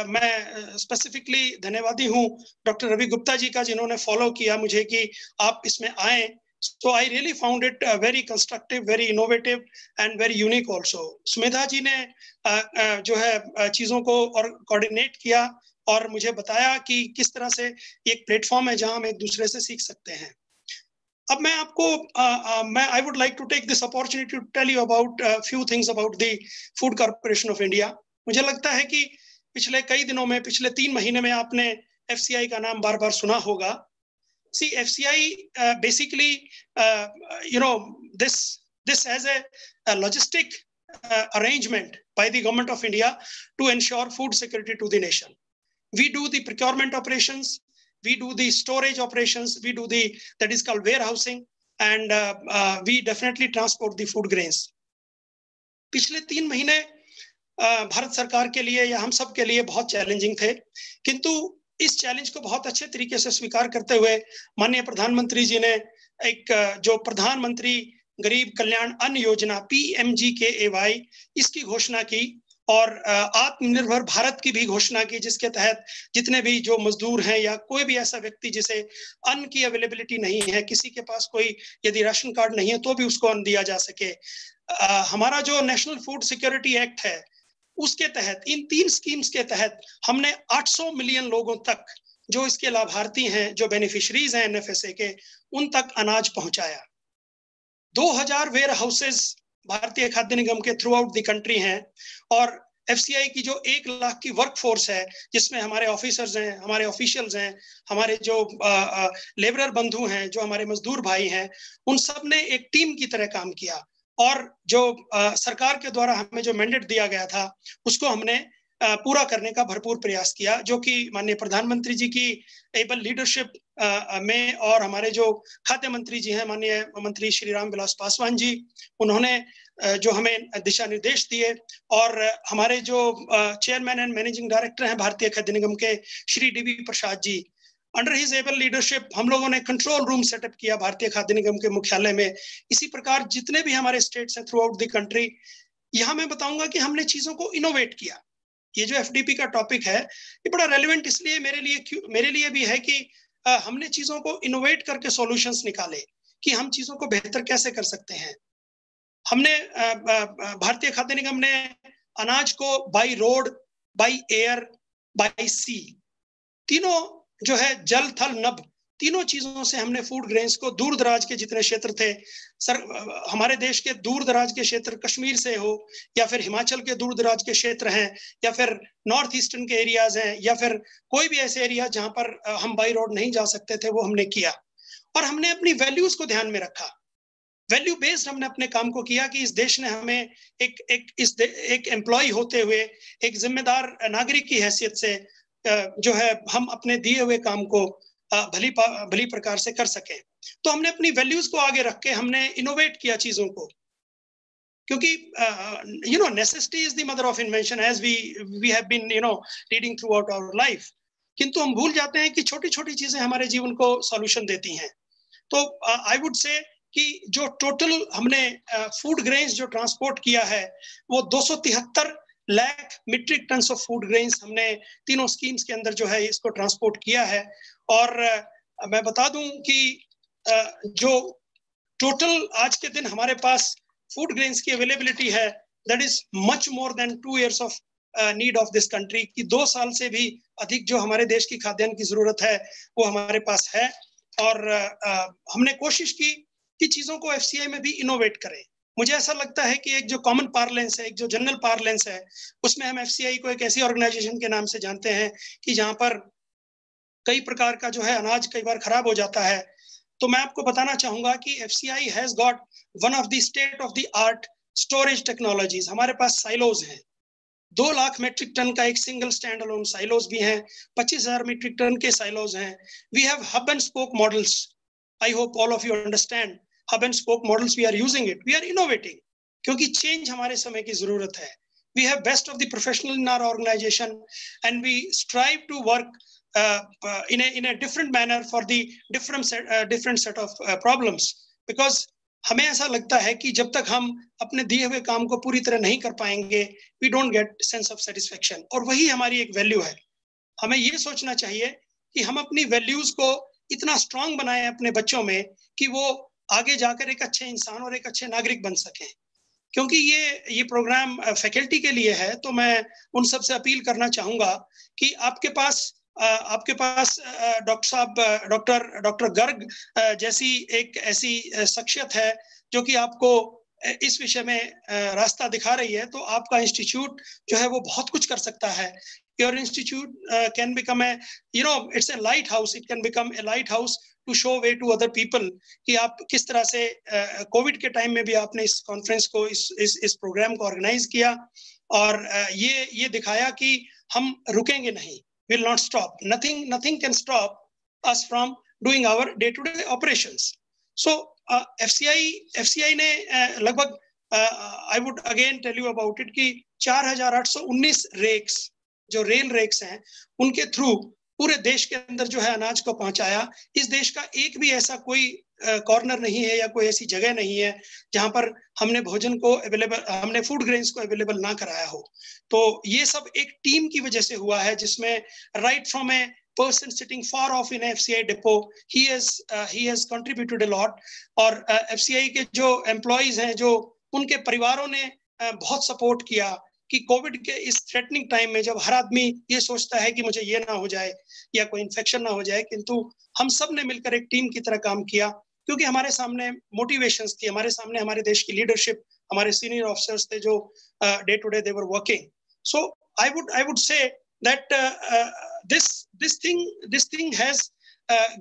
H: मैं स्पेसिफिकली धन्यवादी हूं डॉक्टर रवि गुप्ता जी का, जिन्होंने फॉलो किया मुझे कि आप इसमें आए। So I really found it very constructive, very innovative and very unique also. Sumedha जी ने जो है चीजों को और कोऑर्डिनेट किया और मुझे बताया कि किस तरह से एक प्लेटफॉर्म है जहां हम एक दूसरे से सीख सकते हैं। अब मैं आपको I would like to take this opportunity to tell you about few things about the Food Corporation of India. मुझे लगता है कि पिछले कई दिनों में, पिछले 3 महीने में आपने FCI का नाम बार-बार सुना होगा। See, FCI basically, this has a logistic arrangement by the government of India to ensure food security to the nation. We do the procurement operations, we do the storage operations, we do that is called warehousing, and we definitely transport the food grains. पिछले 3 महीने भारत सरकार के लिए या हम सब के लिए बहुत चैलेंजिंग थे, किंतु इस चैलेंज को बहुत अच्छे तरीके से स्वीकार करते हुए माननीय प्रधानमंत्री जी ने एक जो प्रधानमंत्री गरीब कल्याण अन्न योजना PMGKAY इसकी घोषणा की और आत्मनिर्भर भारत की भी घोषणा की, जिसके तहत जितने भी जो मजदूर हैं या कोई भी ऐसा व्यक्ति जिसे अन्न की अवेलेबिलिटी नहीं है, किसी के पास कोई यदि राशन कार्ड नहीं है तो भी उसको अन्न दिया जा सके। हमारा जो नेशनल फूड सिक्योरिटी एक्ट है उसके तहत इन 3 स्कीम्स के तहत हमने 800 मिलियन लोगों तक जो इसके लाभार्थी हैं, जो बेनिफिशरीज हैं NFSA के, उन तक अनाज पहुंचाया। 2000 वेयर हाउसेस भारतीय खाद्य निगम के थ्रू आउट द कंट्री हैं और FCI की जो 1 लाख की वर्क फोर्स है, जिसमें हमारे ऑफिसर्स हैं, हमारे ऑफिशियल्स हैं, हमारे जो लेबरर बंधु हैं, जो हमारे मजदूर भाई हैं, उन सब ने एक टीम की तरह काम किया और जो सरकार के द्वारा हमें जो मैंडेट दिया गया था उसको हमने पूरा करने का भरपूर प्रयास किया, जो कि माननीय प्रधानमंत्री जी की एबल लीडरशिप में और हमारे जो खाद्य मंत्री जी हैं, माननीय मंत्री श्री रामविलास पासवान जी, उन्होंने जो हमें दिशा निर्देश दिए और हमारे जो चेयरमैन एंड मैनेजिंग डायरेक्टर हैं भारतीय खाद्य निगम के Shri DB Prasad ji, under his able leadership हम लोगों ने कंट्रोल रूम सेटअप किया भारतीय खाद्य निगम के मुख्यालय में। इसी प्रकार जितने भी हमारे स्टेट्स हैं थ्रू आउट द कंट्री, यहाँ मैं बताऊंगा कि हमने चीजों को इनोवेट किया। ये जो FDP का टॉपिक है ये बड़ा रेलिवेंट इसलिए मेरे लिए भी है कि हमने चीजों को इनोवेट करके सॉल्यूशंस निकाले कि हम चीजों को बेहतर कैसे कर सकते हैं। हमने भारतीय खाद्य निगम ने अनाज को by road, by air, by sea, तीनों जो है जल थल नभ, तीनों चीजों से हमने फूड ग्रेन्स को दूर दराज के जितने क्षेत्र थे, हमारे देश के दूर दराज के क्षेत्र कश्मीर से हो या फिर हिमाचल के दूर दराज के क्षेत्र हैं या फिर नॉर्थ ईस्टर्न के एरियाज हैं या फिर कोई भी ऐसे एरिया जहां पर हम बाई रोड नहीं जा सकते थे, वो हमने किया और हमने अपनी वैल्यूज को ध्यान में रखा। वैल्यू बेस्ड हमने अपने काम को किया कि इस देश ने हमें एक एम्प्लॉय होते हुए एक जिम्मेदार नागरिक की हैसियत से जो है हम अपने दिए हुए काम को भली प्रकार से कर सकें। तो हमने अपनी वैल्यूज को आगे रख के हमने इनोवेट किया चीजों को, क्योंकि necessity is the mother of invention as we have been reading throughout our life. किंतु हम भूल जाते हैं कि छोटी छोटी चीजें हमारे जीवन को सॉल्यूशन देती हैं। तो आई वुड से कि जो टोटल हमने फूड ग्रेन्स जो ट्रांसपोर्ट किया है वो 273 lakh metric ton of food grains हमने तीनों स्कीम्स के अंदर जो है इसको ट्रांसपोर्ट किया है। और मैं बता दूं कि जो टोटल आज के दिन हमारे पास फूड ग्रेन्स की अवेलेबिलिटी है, that is much more than 2 years of need of this country, कि 2 साल से भी अधिक जो हमारे देश की खाद्यान्न की जरूरत है वो हमारे पास है। और हमने कोशिश की कि चीजों को FCI में भी इनोवेट करें। मुझे ऐसा लगता है कि एक जो कॉमन पार्लेंस है, एक जो जनरल पार्लेंस है, उसमें हम FCI को एक ऐसी ऑर्गेनाइजेशन के नाम से जानते हैं कि जहां पर कई प्रकार का जो है अनाज कई बार खराब हो जाता है। तो मैं आपको बताना चाहूंगा कि FCI has got one of the state of the art storage technologies. हमारे पास साइलोज हैं, 2 लाख मीट्रिक टन का एक सिंगल स्टैंड अलोन साइलोज भी हैं, 25,000 मीट्रिक टन के साइलोज हैं। We have hub and spoke models. I hope all of you understand hub and spoke models. We are using it, we are innovating, क्योंकि change हमारे समय की जरूरत है। We have best of the professional in our organisation and we strive to work in a different manner for the different set of problems, because हमें ऐसा लगता है कि जब तक हम अपने दिए हुए काम को पूरी तरह नहीं कर पाएंगे, we don't get sense of satisfaction। और वही हमारी एक वैल्यू है। हमें ये सोचना चाहिए कि हम अपनी वैल्यूज को इतना स्ट्रांग बनाएं अपने बच्चों में कि वो आगे जाकर एक अच्छे इंसान और एक अच्छे नागरिक बन सकें। क्योंकि ये प्रोग्राम फैकल्टी के लिए है, तो मैं उन सब से अपील करना चाहूंगा कि आपके पास डॉक्टर साहब डॉक्टर गर्ग जैसी एक ऐसी शख्सियत है जो कि आपको इस विषय में रास्ता दिखा रही है। तो आपका इंस्टीट्यूट जो है वो बहुत कुछ कर सकता है। Your institute can become it's a lighthouse. It can become a lighthouse to show way to other people कि आप किस तरह से कोविड के टाइम में भी आपने इस कॉन्फ्रेंस को इस प्रोग्राम को ऑर्गेनाइज किया और ये दिखाया कि हम रुकेंगे नहीं। Will not stop. Nothing can stop us from doing our day-to-day operations. So FCI ने लगभग I would again tell you about it कि 4,819 रेक्स जो रेल रेक्स हैं उनके थ्रू पूरे देश के अंदर जो है अनाज को पहुंचाया। इस देश का एक भी ऐसा कोई कॉर्नर नहीं है या कोई ऐसी जगह नहीं है जहां पर हमने भोजन को अवेलेबल, हमने फूड ग्रेन्स को अवेलेबल ना कराया हो। तो ये सब एक टीम की वजह से हुआ है जिसमें right from A person sitting far off in FCI depot, he has contributed a lot। और FCI के जो एम्प्लॉइज हैं, जो उनके परिवारों ने बहुत सपोर्ट किया कि कोविड के इस थ्रेटनिंग टाइम में जब हर आदमी ये सोचता है कि मुझे ये ना हो जाए या कोई इन्फेक्शन ना हो जाए, किंतु हम सब ने मिलकर एक टीम की तरह काम किया क्योंकि हमारे सामने मोटिवेशंस थी, हमारे सामने हमारे देश की लीडरशिप, हमारे सीनियर ऑफिसर्स थे जो day to day they were working. So I would say that this thing has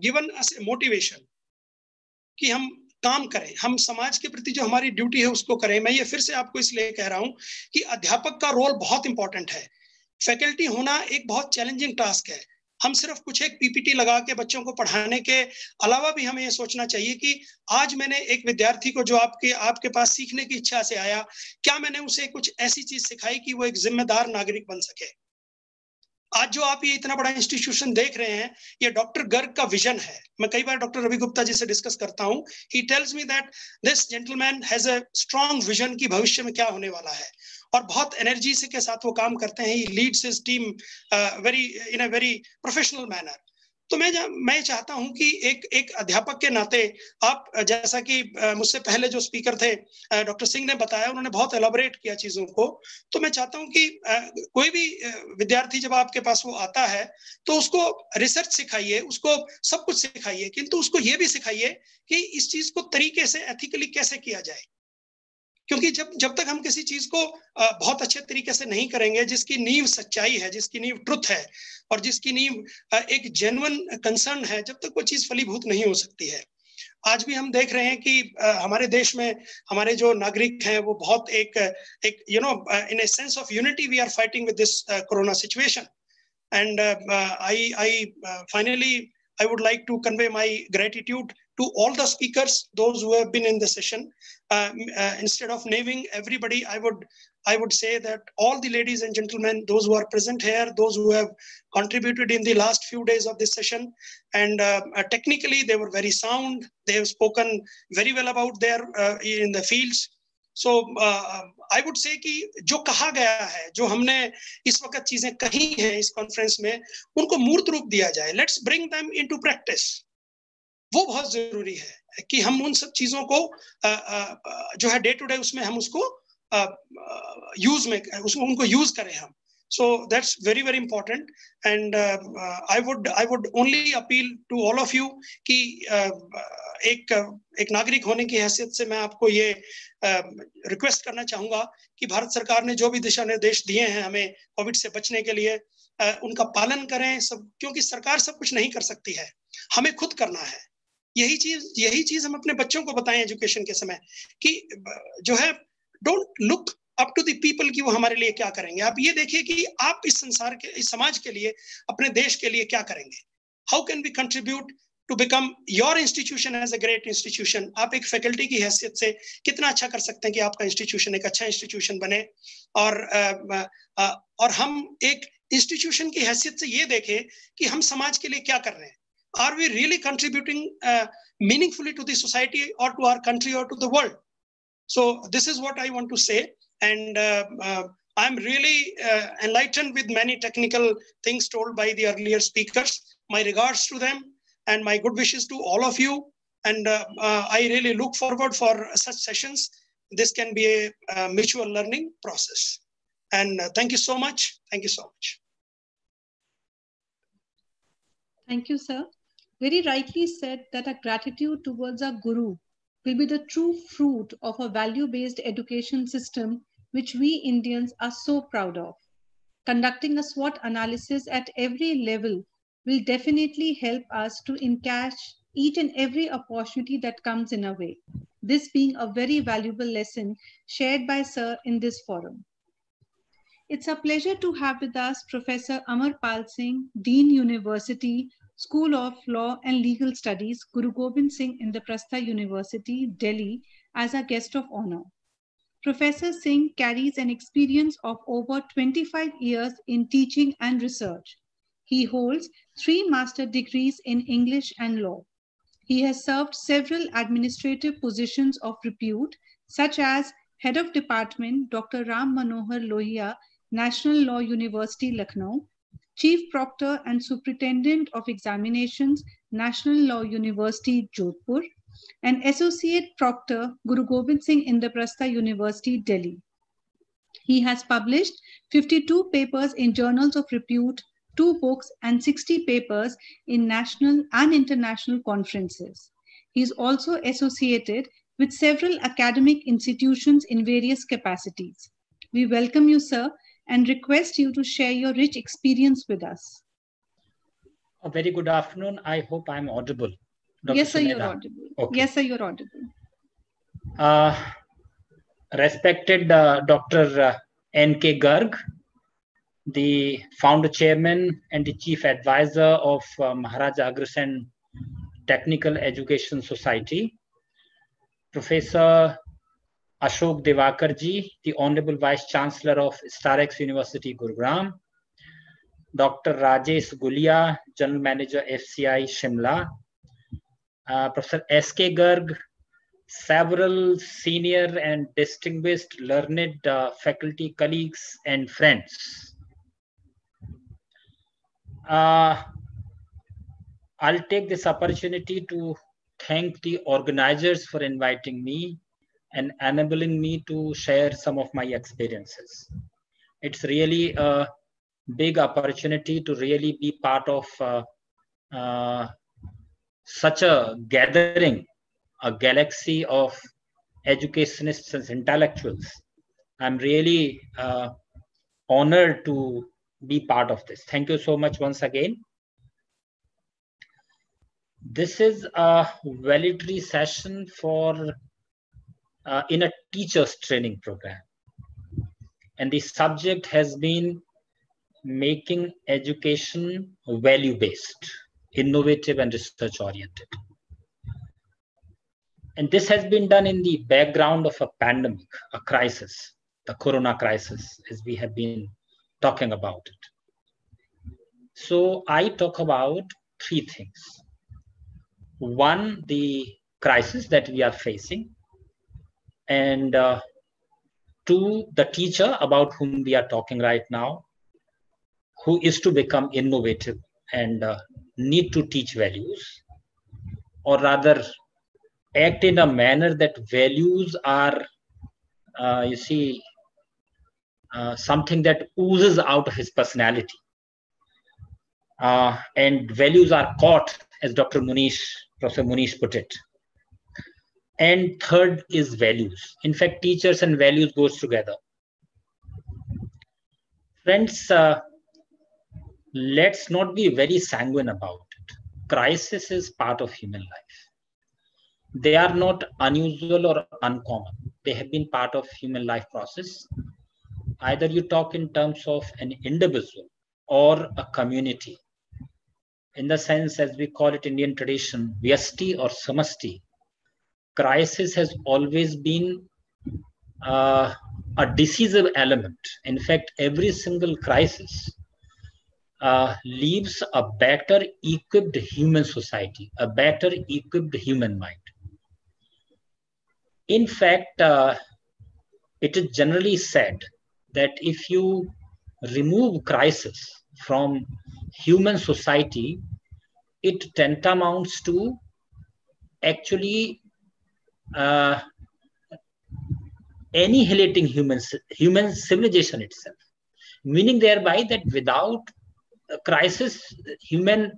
H: given us a motivation कि हम काम करें, हम समाज के प्रति जो हमारी ड्यूटी है उसको करें। मैं ये फिर से आपको इसलिए कह रहा हूं कि अध्यापक का रोल बहुत इंपॉर्टेंट है। फैकल्टी होना एक बहुत चैलेंजिंग टास्क है। हम सिर्फ कुछ एक पीपीटी लगा के बच्चों को पढ़ाने के अलावा भी हमें ये सोचना चाहिए कि आज मैंने एक विद्यार्थी को जो आपके पास सीखने की इच्छा से आया, क्या मैंने उसे कुछ ऐसी चीज सिखाई कि वो एक जिम्मेदार नागरिक बन सके। आज जो आप ये इतना बड़ा इंस्टीट्यूशन देख रहे हैं, ये डॉक्टर गर्ग का विजन है। मैं कई बार डॉक्टर रवि गुप्ता जी से डिस्कस करता हूं। He tells me that this gentleman has a strong vision कि भविष्य में क्या होने वाला है, और बहुत एनर्जी से के साथ वो काम करते हैं। He leads his team in a very professional manner. तो मैं चाहता हूं कि एक अध्यापक के नाते आप, जैसा कि मुझसे पहले जो स्पीकर थे डॉक्टर सिंह ने बताया, उन्होंने बहुत एलाबोरेट किया चीजों को। तो मैं चाहता हूं कि कोई भी विद्यार्थी जब आपके पास वो आता है तो उसको रिसर्च सिखाइए, उसको सब कुछ सिखाइए, किंतु उसको ये भी सिखाइए कि इस चीज को तरीके से एथिकली कैसे किया जाए। क्योंकि जब तक हम किसी चीज को बहुत अच्छे तरीके से नहीं करेंगे, जिसकी नींव सच्चाई है, जिसकी नींव ट्रुथ है, और जिसकी नींव एक जेन्युइन कंसर्न है, जब तक वो चीज फलीभूत नहीं हो सकती है। आज भी हम देख रहे हैं कि हमारे देश में हमारे जो नागरिक हैं वो बहुत एक in a sense of unity we are fighting with this corona situation. And I finally I would like to convey my gratitude to all the speakers, those who have been in the session. Instead of naming everybody, I would say that all the ladies and gentlemen, those who are present here, those who have contributed in the last few days of this session, and technically they were very sound. They have spoken very well about their in the fields. So I would say कि जो कहा गया है, जो हमने इस वक्त चीजें कही हैं इस कॉन्फ्रेंस में, उनको मूर्त रूप दिया जाए। Let's bring them into practice. वो बहुत जरूरी है कि हम उन सब चीजों को जो है डे टू डे उसमें हम उसको उनको यूज करें हम। So that's very very important, and I would only appeal to all of you कि एक नागरिक होने की हैसियत से मैं आपको ये रिक्वेस्ट करना चाहूंगा कि भारत सरकार ने जो भी दिशा निर्देश दिए हैं हमें कोविड से बचने के लिए, उनका पालन करें सब, क्योंकि सरकार सब कुछ नहीं कर सकती है, हमें खुद करना है। यही चीज हम अपने बच्चों को बताएं एजुकेशन के समय कि जो है don't look up to the people कि वो हमारे लिए क्या करेंगे। आप ये देखिए कि आप इस संसार के, इस समाज के लिए, अपने देश के लिए क्या करेंगे। How can we contribute to become your institution as a great institution. आप एक फैकल्टी की हैसियत से कितना अच्छा कर सकते हैं कि आपका इंस्टीट्यूशन एक अच्छा इंस्टीट्यूशन बने, और हम एक इंस्टीट्यूशन की हैसियत से ये देखें कि हम समाज के लिए क्या कर रहे हैं। Are we really contributing meaningfully to the society और टू आवर कंट्री और to the world. So this is what I want to say, and I'm really enlightened with many technical things told by the earlier speakers. My regards to them and my good wishes to all of you, and I really look forward for such sessions. This can be a mutual learning process, and thank you so much. Thank you so much.
A: Thank you, sir. Very rightly said that our gratitude towards our guru will be the true fruit of a value-based education system which we Indians are so proud of. Conducting a SWOT analysis at every level will definitely help us to encash each and every opportunity that comes in our way. This being a very valuable lesson shared by sir in this forum. It's a pleasure to have with us Professor Amar Pal Singh, Dean University, School of Law and Legal Studies, Guru Gobind Singh Indraprastha University, Delhi, as our guest of honor. Professor Singh carries an experience of over 25 years in teaching and research. He holds 3 master's degrees in English and law. He has served several administrative positions of repute, such as Head of Department, Dr. Ram Manohar Lohia, National Law University, Lucknow, Chief Proctor and Superintendent of Examinations, National Law University, Jodhpur, and Associate Proctor, Guru Gobind Singh Indraprastha University, Delhi. He has published 52 papers in journals of repute, 2 books, and 60 papers in national and international conferences. He is also associated with several academic institutions in various capacities. We welcome you, sir, and request you to share your rich experience with us.
I: A very good afternoon. I hope I'm audible. Dr.
A: Yes, sir,
I: Suneda.
A: you're audible.
I: Okay.
A: Yes, sir, you're audible.
I: Respected Dr. N.K. Garg, the founder chairman and the chief advisor of Maharaja Agrasen Technical Education Society, Professor Ashok Devakarji, the Honorable Vice Chancellor of StarX University, Gurugram, Dr. Rajesh Gulia, General Manager, FCI, Shimla, Professor S.K. Garg, several senior and distinguished learned faculty colleagues and friends. I'll take this opportunity to thank the organizers for inviting me and enabling me to share some of my experiences. It's really a big opportunity to really be part of such a gathering, a galaxy of educationists and intellectuals. I'm really honored to be part of this. Thank you so much once again. This is a valedictory session for in a teacher's training program. And the subject has been making education value-based, innovative and research-oriented. And this has been done in the background of a pandemic, a crisis, the corona crisis, as we have been talking about it. So I talk about 3 things. 1, the crisis that we are facing, and 2, the teacher about whom we are talking right now, who is to become innovative and need to teach values, or rather act in a manner that values are, something that oozes out of his personality. And values are caught, as Dr. Professor Munish put it. And 3rd is values. In fact, teachers and values goes together. Friends, let's not be very sanguine about it. Crisis is part of human life. They are not unusual or uncommon. They have been part of human life process. Either you talk in terms of an individual or a community. In the sense, as we call it in Indian tradition, vyasti or samasti. Crisis has always been a decisive element. In fact, every single crisis leaves a better equipped human society, a better equipped human mind. In fact, it is generally said that if you remove crisis from human society, it tantamounts to actually annihilating human civilization itself. Meaning thereby that without a crisis, human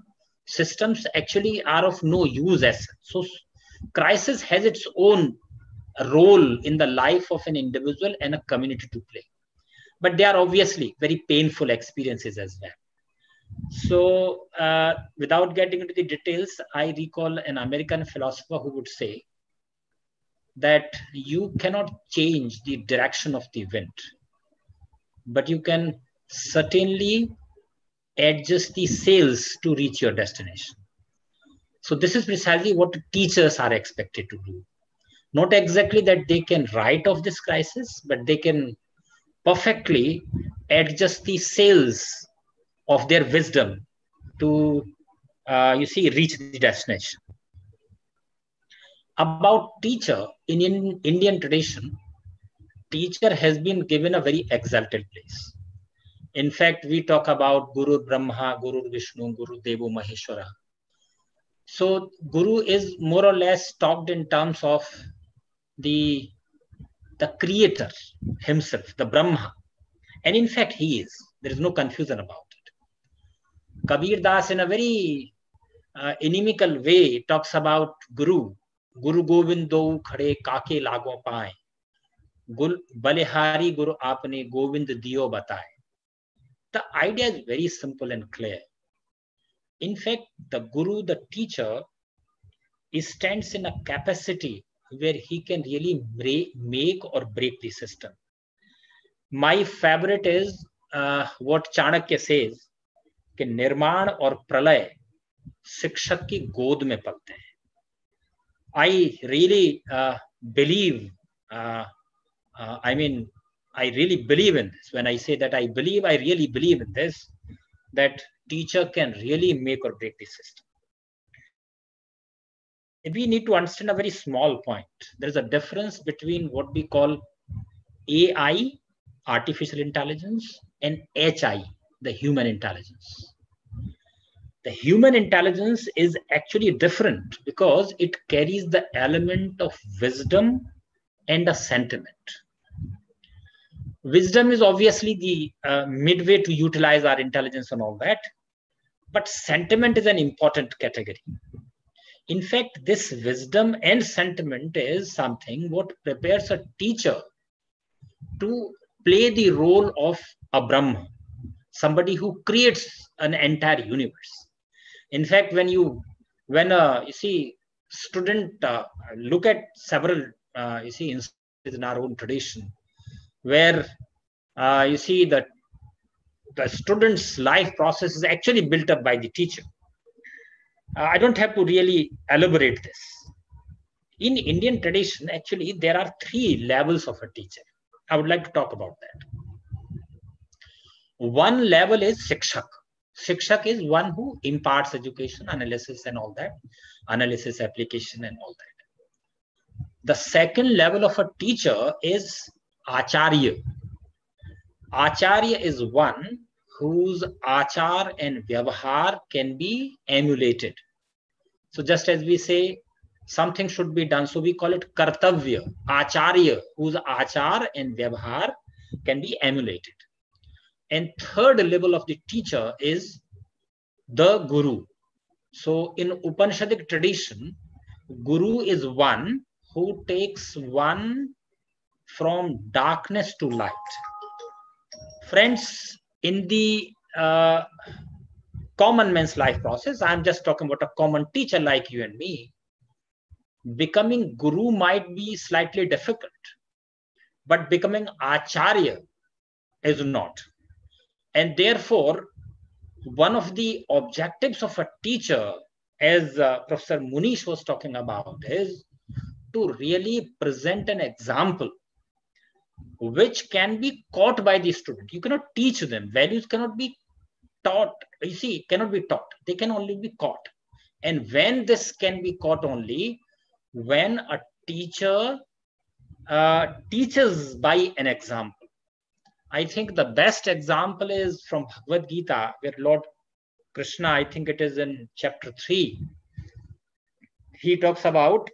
I: systems actually are of no use as such. So crisis has its own role in the life of an individual and a community to play. But they are obviously very painful experiences as well. So without getting into the details, I recall an American philosopher who would say that you cannot change the direction of the wind, but you can certainly adjust the sails to reach your destination. So this is precisely what teachers are expected to do. Not exactly that they can write off this crisis, but they can perfectly adjust the sails of their wisdom to, reach the destination. About teacher, in Indian tradition, teacher has been given a very exalted place. In fact, we talk about Guru Brahma, Guru Vishnu, Guru Devo Maheshwara. So Guru is more or less talked in terms of the creator himself, the Brahma. And in fact, he is. There is no confusion about it. Kabir Das, in a very inimical way, talks about Guru. Guru Govindo khade kake lago paaye. Balihari Guru aapne Govind diyo bataye. The idea is very simple and clear. In fact, the Guru, the teacher, stands in a capacity where he can really make or break the system. My favorite is what Chanakya says, कि निर्माण और प्रलय शिक्षक की गोद में पलते हैं. I really believe, I really believe in this. When I say that I really believe in this, that teacher can really make or break the system. We need to understand a very small point. There is a difference between what we call AI, artificial intelligence, and HI, the human intelligence. The human intelligence is actually different because it carries the element of wisdom and a sentiment. Wisdom is obviously the midway to utilize our intelligence and all that, but sentiment is an important category. In fact, this wisdom and sentiment is something what prepares a teacher to play the role of a Brahma, somebody who creates an entire universe. In fact, when you see student look at several instances in our own tradition, where you see that the student's life process is actually built up by the teacher. I don't have to really elaborate this. In Indian tradition, actually, there are 3 levels of a teacher. I would like to talk about that. One level is Shikshak. Shikshak is one who imparts education, analysis and all that, analysis, application and all that. The second level of a teacher is Acharya. Acharya is one whose achar and vyavahar can be emulated. So just as we say, something should be done, so we call it kartavya, acharya, whose achar and vyavahar can be emulated. And third level of the teacher is the guru. So in Upanishadic tradition, guru is one who takes one from darkness to light. Friends, in the common man's life process, I'm just talking about a common teacher like you and me, becoming guru might be slightly difficult, but becoming acharya is not. And therefore, one of the objectives of a teacher, as Professor Munish was talking about, is to really present an example which can be caught by the student. You cannot teach them. Values cannot be taught. You see, cannot be taught. They can only be caught. And when this can be caught only, when a teacher teaches by an example. I think the best example is from Bhagavad Gita, where Lord Krishna, I think it is in chapter 3, he talks about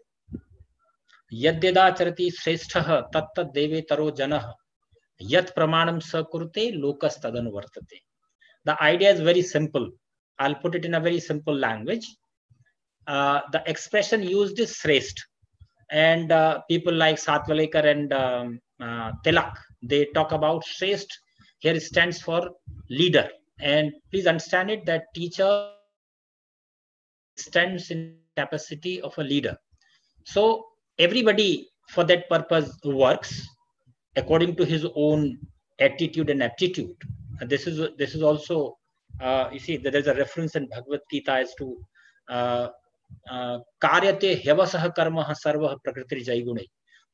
I: Yadyada charati shresthaha tattat deve taro janah yat pramanam sakurte lokas tadan vartate. The idea is very simple. I'll put it in a very simple language. The expression used is shrestha. And people like Satwalekar and Tilak, they talk about shrestha. Here it stands for leader. And please understand it that teacher stands in capacity of a leader. So everybody for that purpose works according to his own attitude and aptitude. And this is also, you see, there is a reference in Bhagavad Gita as to karyate hyavasah karmah sarvah prakriti jaigune.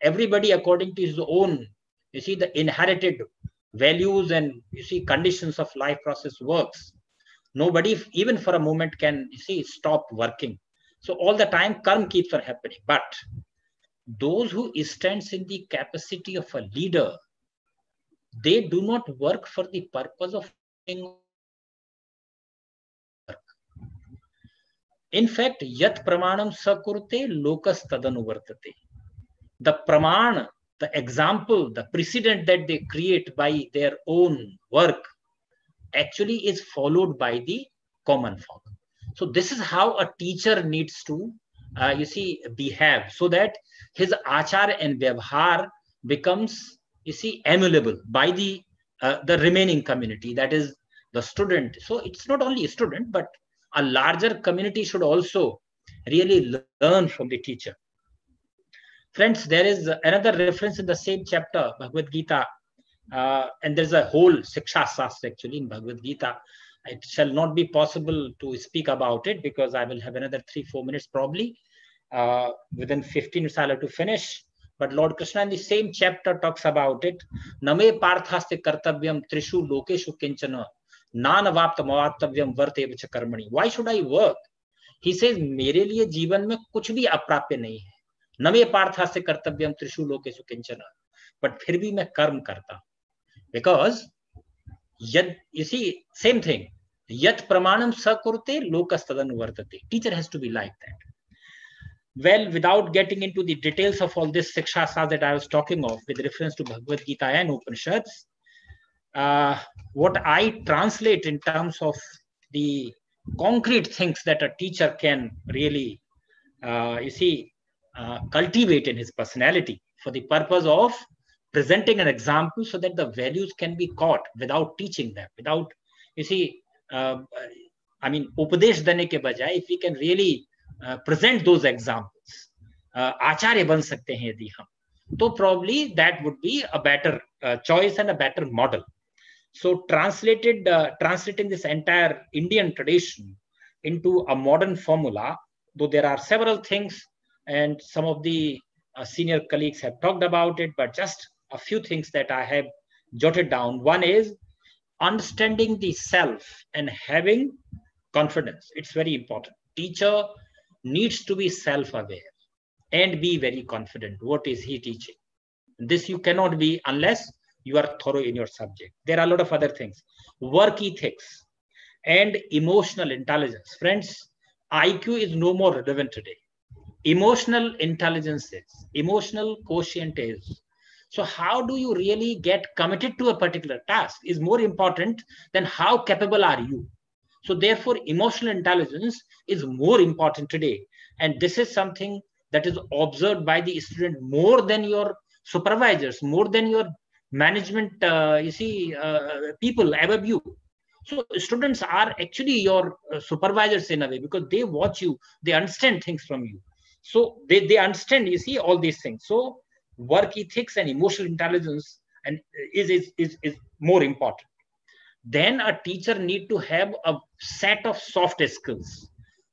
I: Everybody according to his own, you see, the inherited values and, you see, conditions of life process works. Nobody, even for a moment, can, you see, stop working. So all the time, karma keeps on happening. But those who stands in the capacity of a leader, they do not work for the purpose of work. In fact, yat pramanam sakurte lokas tadanuvartate. The praman, the example, the precedent that they create by their own work actually is followed by the common folk. So this is how a teacher needs to, you see, behave, so that his achar and vyavhar becomes, you see, emulable by the remaining community, that is the student. So it's not only a student, but a larger community should also really learn from the teacher. Friends, there is another reference in the same chapter, Bhagavad Gita, and there's a whole Siksha Sastra actually in Bhagavad Gita. It shall not be possible to speak about it because I will have another 3-4 minutes probably. Within 15 minutes I'll have to finish. But Lord Krishna in the same chapter talks about it. Name parthaste kartavyam trishu lokeshu kinchana nanavaptam avaptavyam vartevacha karmani. Why should I work? He says, मेरे लिए जीवन में कुछ भी अप्राप्य नहीं है. नमे पार्थास्य कर्तव्यम त्रिषु लोकेषु किंचन. But फिर भी मैं कर्म करता. Because yad, you see, same thing. Yat pramanam sakurte lokas tadanuvartate. Teacher has to be like that. Well, without getting into the details of all this Sikshasas that I was talking of with reference to Bhagavad Gita and Upanishads, what I translate in terms of the concrete things that a teacher can really, you see, cultivate in his personality for the purpose of presenting an example so that the values can be caught without teaching them, without, you see, I mean, upadesh dane ke bajay, if we can really present those examples, acharya ban sakte hain yadi hum, so probably that would be a better choice and a better model. So translating this entire Indian tradition into a modern formula, though there are several things and some of the senior colleagues have talked about it, but just a few things that I have jotted down. One is understanding the self and having confidence. It's very important. Teacher needs to be self-aware and be very confident. What is he teaching? This you cannot be unless you are thorough in your subject. There are a lot of other things. Work ethics and emotional intelligence. Friends, IQ is no more relevant today. Emotional intelligence is, emotional quotient is. So how do you really get committed to a particular task is more important than how capable are you. So therefore, emotional intelligence is more important today. And this is something that is observed by the student more than your supervisors, more than your management, you see, people above you. So students are actually your supervisors in a way because they watch you, they understand things from you. So they understand, you see, all these things. So work ethics and emotional intelligence and is more important. Then a teacher need to have a set of soft skills.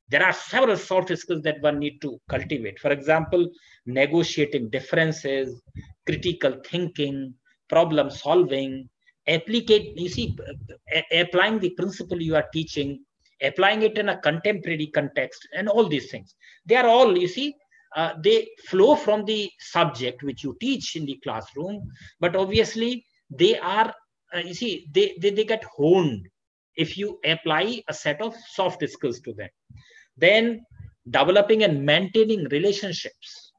I: There are several soft skills that one need to cultivate. For example, negotiating differences, critical thinking, problem solving, applying the principle you are teaching, applying it in a contemporary context, and all these things. They are all, you see, they flow from the subject which you teach in the classroom, but obviously they are, you see, they get honed if you apply a set of soft skills to them. Then developing and maintaining relationships.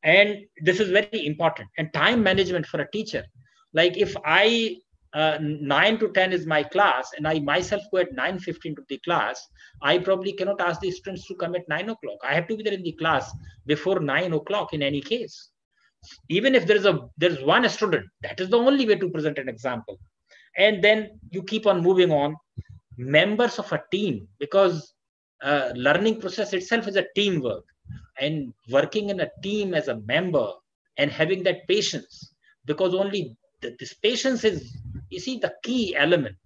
I: And this is very important. And time management for a teacher. Like if I 9 to 10 is my class and I myself go at 9:15 to the class, I probably cannot ask the students to come at 9 o'clock. I have to be there in the class before 9 o'clock in any case. Even if there's one student, that is the only way to present an example. And then you keep on moving on. Members of a team, because learning process itself is a teamwork, and working in a team as a member and having that patience, because only this patience is, you see, the key element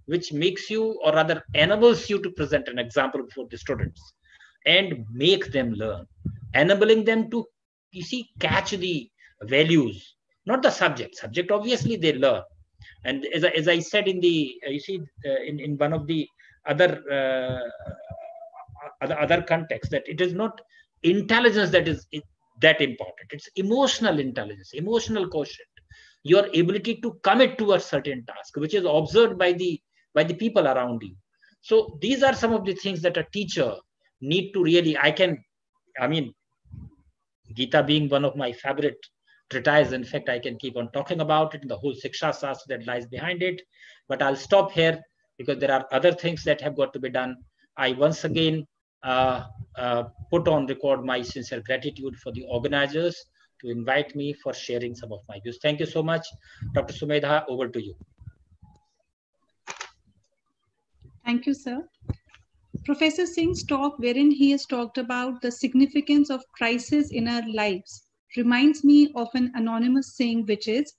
I: which makes you, or rather enables you to present an example before the students. and make them learn, enabling them to, you see, catch the values, not the subject. Subject, obviously, they learn. And as I said in the, you see, in one of the other context, that it is not intelligence that is that important. It's emotional intelligence, emotional quotient, your ability to commit to a certain task, which is observed by the people around you. So these are some of the things that a teacher need to really, I mean, Gita being one of my favorite treatises, in fact, I can keep on talking about it, the whole Siksha Shastra that lies behind it. But I'll stop here because there are other things that have got to be done. I once again put on record my sincere gratitude for the organizers to invite me for sharing some of my views. Thank you so much. Dr. Sumedha, over to you.
A: Thank you, sir. Professor Singh's talk, wherein he has talked about the significance of crisis in our lives, reminds me of an anonymous saying, which is,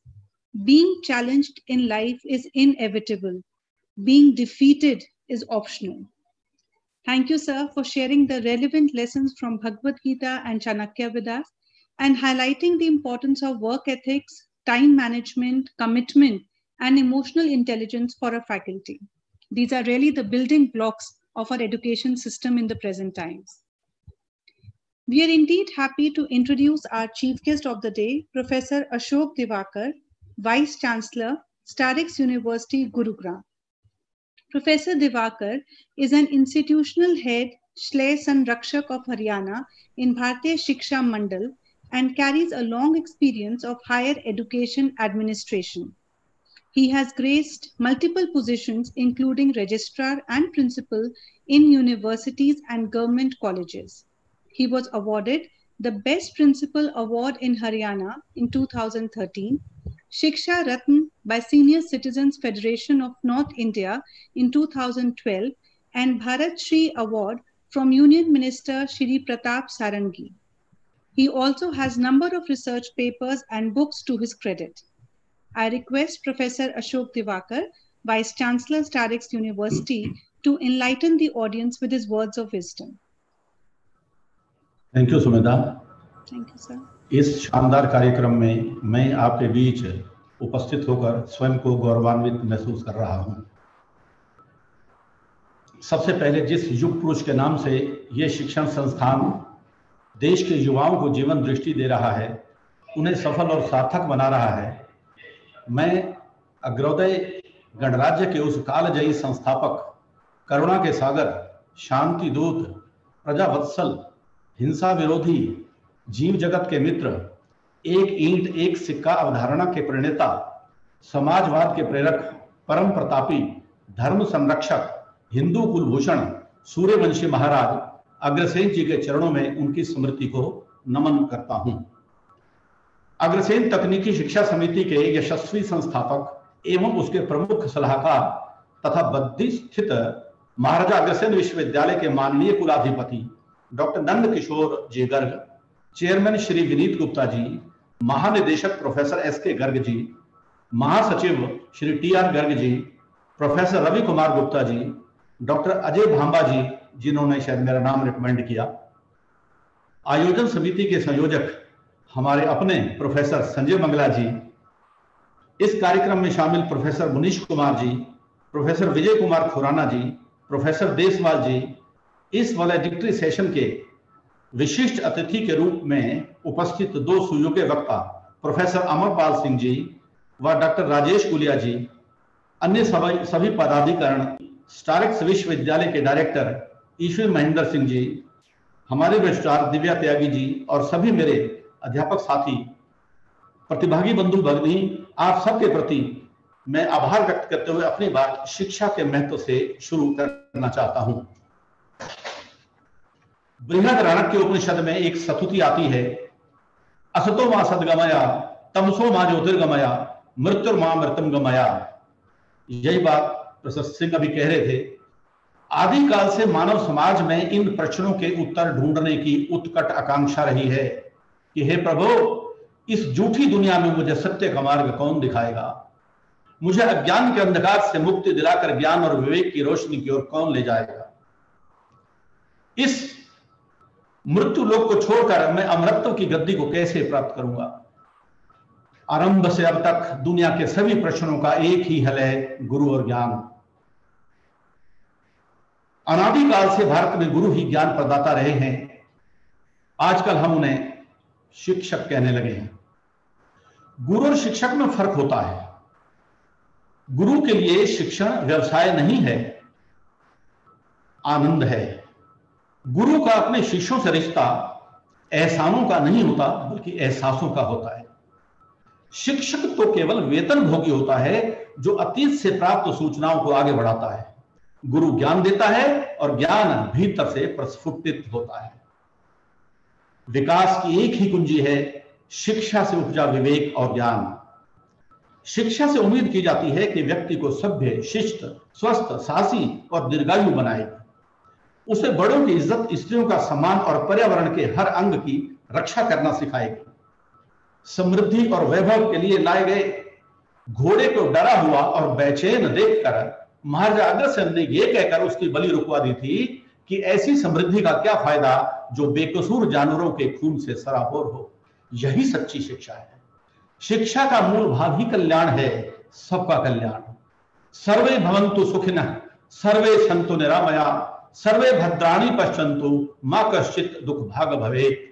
A: being challenged in life is inevitable. Being defeated is optional. Thank you, sir, for sharing the relevant lessons from Bhagavad Gita and Chanakya with us and highlighting the importance of work ethics, time management, commitment, and emotional intelligence for a faculty. These are really the building blocks of our education system in the present times. We are indeed happy to introduce our chief guest of the day, Professor Ashok Divakar, Vice Chancellor, Starix University, Gurugram. Professor Divakar is an institutional head, Shlay Sanrakshak of Haryana in Bharatiya Shiksha Mandal and carries a long experience of higher education administration. He has graced multiple positions, including registrar and principal in universities and government colleges. He was awarded the Best Principal Award in Haryana in 2013, Shiksha Ratna by Senior Citizens Federation of North India in 2012, and Bharat Shri Award from Union Minister Shri Pratap Sarangi. He also has a number of research papers and books to his credit. I request Professor Ashok Divakar, Vice Chancellor, Starix University, to enlighten the audience with his words of wisdom.
J: Thank you, Sumedha.
A: Thank you, sir.
J: इस शानदार कार्यक्रम में मैं आपके बीच उपस्थित होकर स्वयं को गौरवान्वित महसूस कर रहा हूं। सबसे पहले जिस युग पुरुष के नाम से ये शिक्षण संस्थान देश के युवाओं को जीवन दृष्टि दे रहा है, उन्हें सफल और सार्थक बना रहा है, मैं अग्रोदय गणराज्य के उस कालजयी संस्थापक, करुणा के सागर, शांति दूत, प्रजावत्सल, हिंसा विरोधी, जीव जगत के मित्र, एक ईंट एक सिक्का अवधारणा के प्रणेता, समाजवाद के प्रेरक, परम प्रतापी, धर्म संरक्षक, हिंदू कुलभूषण, सूर्यवंशी महाराज अग्रसेन जी के चरणों में उनकी स्मृति को नमन करता हूं। अग्रसेन तकनीकी शिक्षा समिति के यशस्वी संस्थापक एवं उसके प्रमुख सलाहकार तथा बद्दी स्थित महाराजा अग्रसेन विश्वविद्यालय के माननीय कुलाधिपति डॉक्टर नंद किशोर जी गर्ग, चेयरमैन श्री विनीत गुप्ता जी, महानिदेशक प्रोफेसर एस.के. गर्ग जी, महासचिव Shri TR. Garg ji, professor Ravi Kumar Gupta ji, doctor Ajay भांबा जी, जिन्होंने शायद मेरा नाम रिकमेंड किया, आयोजन समिति के संयोजक हमारे अपने प्रोफेसर संजय मंगला जी, इस कार्यक्रम में शामिल प्रोफेसर मुनीश कुमार जी, प्रोफेसर विजय कुमार खुराना जी, प्रोफेसर देसवाल जी, इस वैलेडिक्टरी सेशन के विशिष्ट अतिथि के रूप में उपस्थित दो सुयोग्य वक्ता प्रोफेसर अमरपाल सिंह जी व डॉक्टर राजेश गुलिया जी, अन्य सभी पदाधिकारी, स्टारिक्स विश्वविद्यालय के डायरेक्टर ईश्वर महेंद्र सिंह जी, हमारे रजिस्ट्रार दिव्या त्यागी जी और सभी मेरे अध्यापक साथी, प्रतिभागी बंधु भगिनी, आप सबके प्रति मैं आभार व्यक्त करते हुए अपनी बात शिक्षा के महत्व से शुरू करना चाहता हूं। बृहदारण्यक उपनिषद में एक स्तुति आती है, असतो मा सद्गमया तमसो मा ज्योतिर्गमया मृत्युर्मा मृतम गमया। यही बात प्रोफेसर सिंह अभी कह रहे थे। आदि काल से मानव समाज में इन प्रश्नों के उत्तर ढूंढने की उत्कट आकांक्षा रही है कि हे प्रभु, इस झूठी दुनिया में मुझे सत्य का मार्ग कौन दिखाएगा, मुझे अज्ञान के अंधकार से मुक्ति दिलाकर ज्ञान और विवेक की रोशनी की ओर कौन ले जाएगा। इस मृत्यु लोक को छोड़कर मैं अमरत्व की गद्दी को कैसे प्राप्त करूंगा? आरंभ से अब तक दुनिया के सभी प्रश्नों का एक ही हल है, गुरु और ज्ञान। अनादिकाल से भारत में गुरु ही ज्ञान प्रदाता रहे हैं। आजकल हम उन्हें शिक्षक कहने लगे हैं। गुरु और शिक्षक में फर्क होता है। गुरु के लिए शिक्षण व्यवसाय नहीं है, आनंद है। गुरु का अपने शिष्यों से रिश्ता एहसानों का नहीं होता, बल्कि एहसासों का होता है। शिक्षक तो केवल वेतन भोगी होता है, जो अतीत से प्राप्त सूचनाओं को आगे बढ़ाता है। गुरु ज्ञान देता है और ज्ञान भीतर से प्रस्फुटित होता है। विकास की एक ही कुंजी है, शिक्षा से उपजा विवेक और ज्ञान। शिक्षा से उम्मीद की जाती है कि व्यक्ति को सभ्य, शिष्ट, स्वस्थ, साहसी और दीर्घायु बनाएगी। उसे बड़ों की इज्जत, स्त्रियों का सम्मान और पर्यावरण के हर अंग की रक्षा करना सिखाएगी। समृद्धि और वैभव के लिए लाए गए घोड़े को डरा हुआ और बेचैन देखकर महाराजा अग्रसेन ने यह कहकर उसकी बलि रुकवा दी थी कि ऐसी समृद्धि का क्या फायदा जो बेकसूर जानवरों के खून से सराबोर हो। यही सच्ची शिक्षा है। शिक्षा का मूल भाव ही कल्याण है, सबका कल्याण। सर्वे भवन्तु सुखिनः, सर्वे सन्तु निरामया, सर्वे भद्राणि पश्यन्तु, मा कश्चित् दुख भाग भवेत्।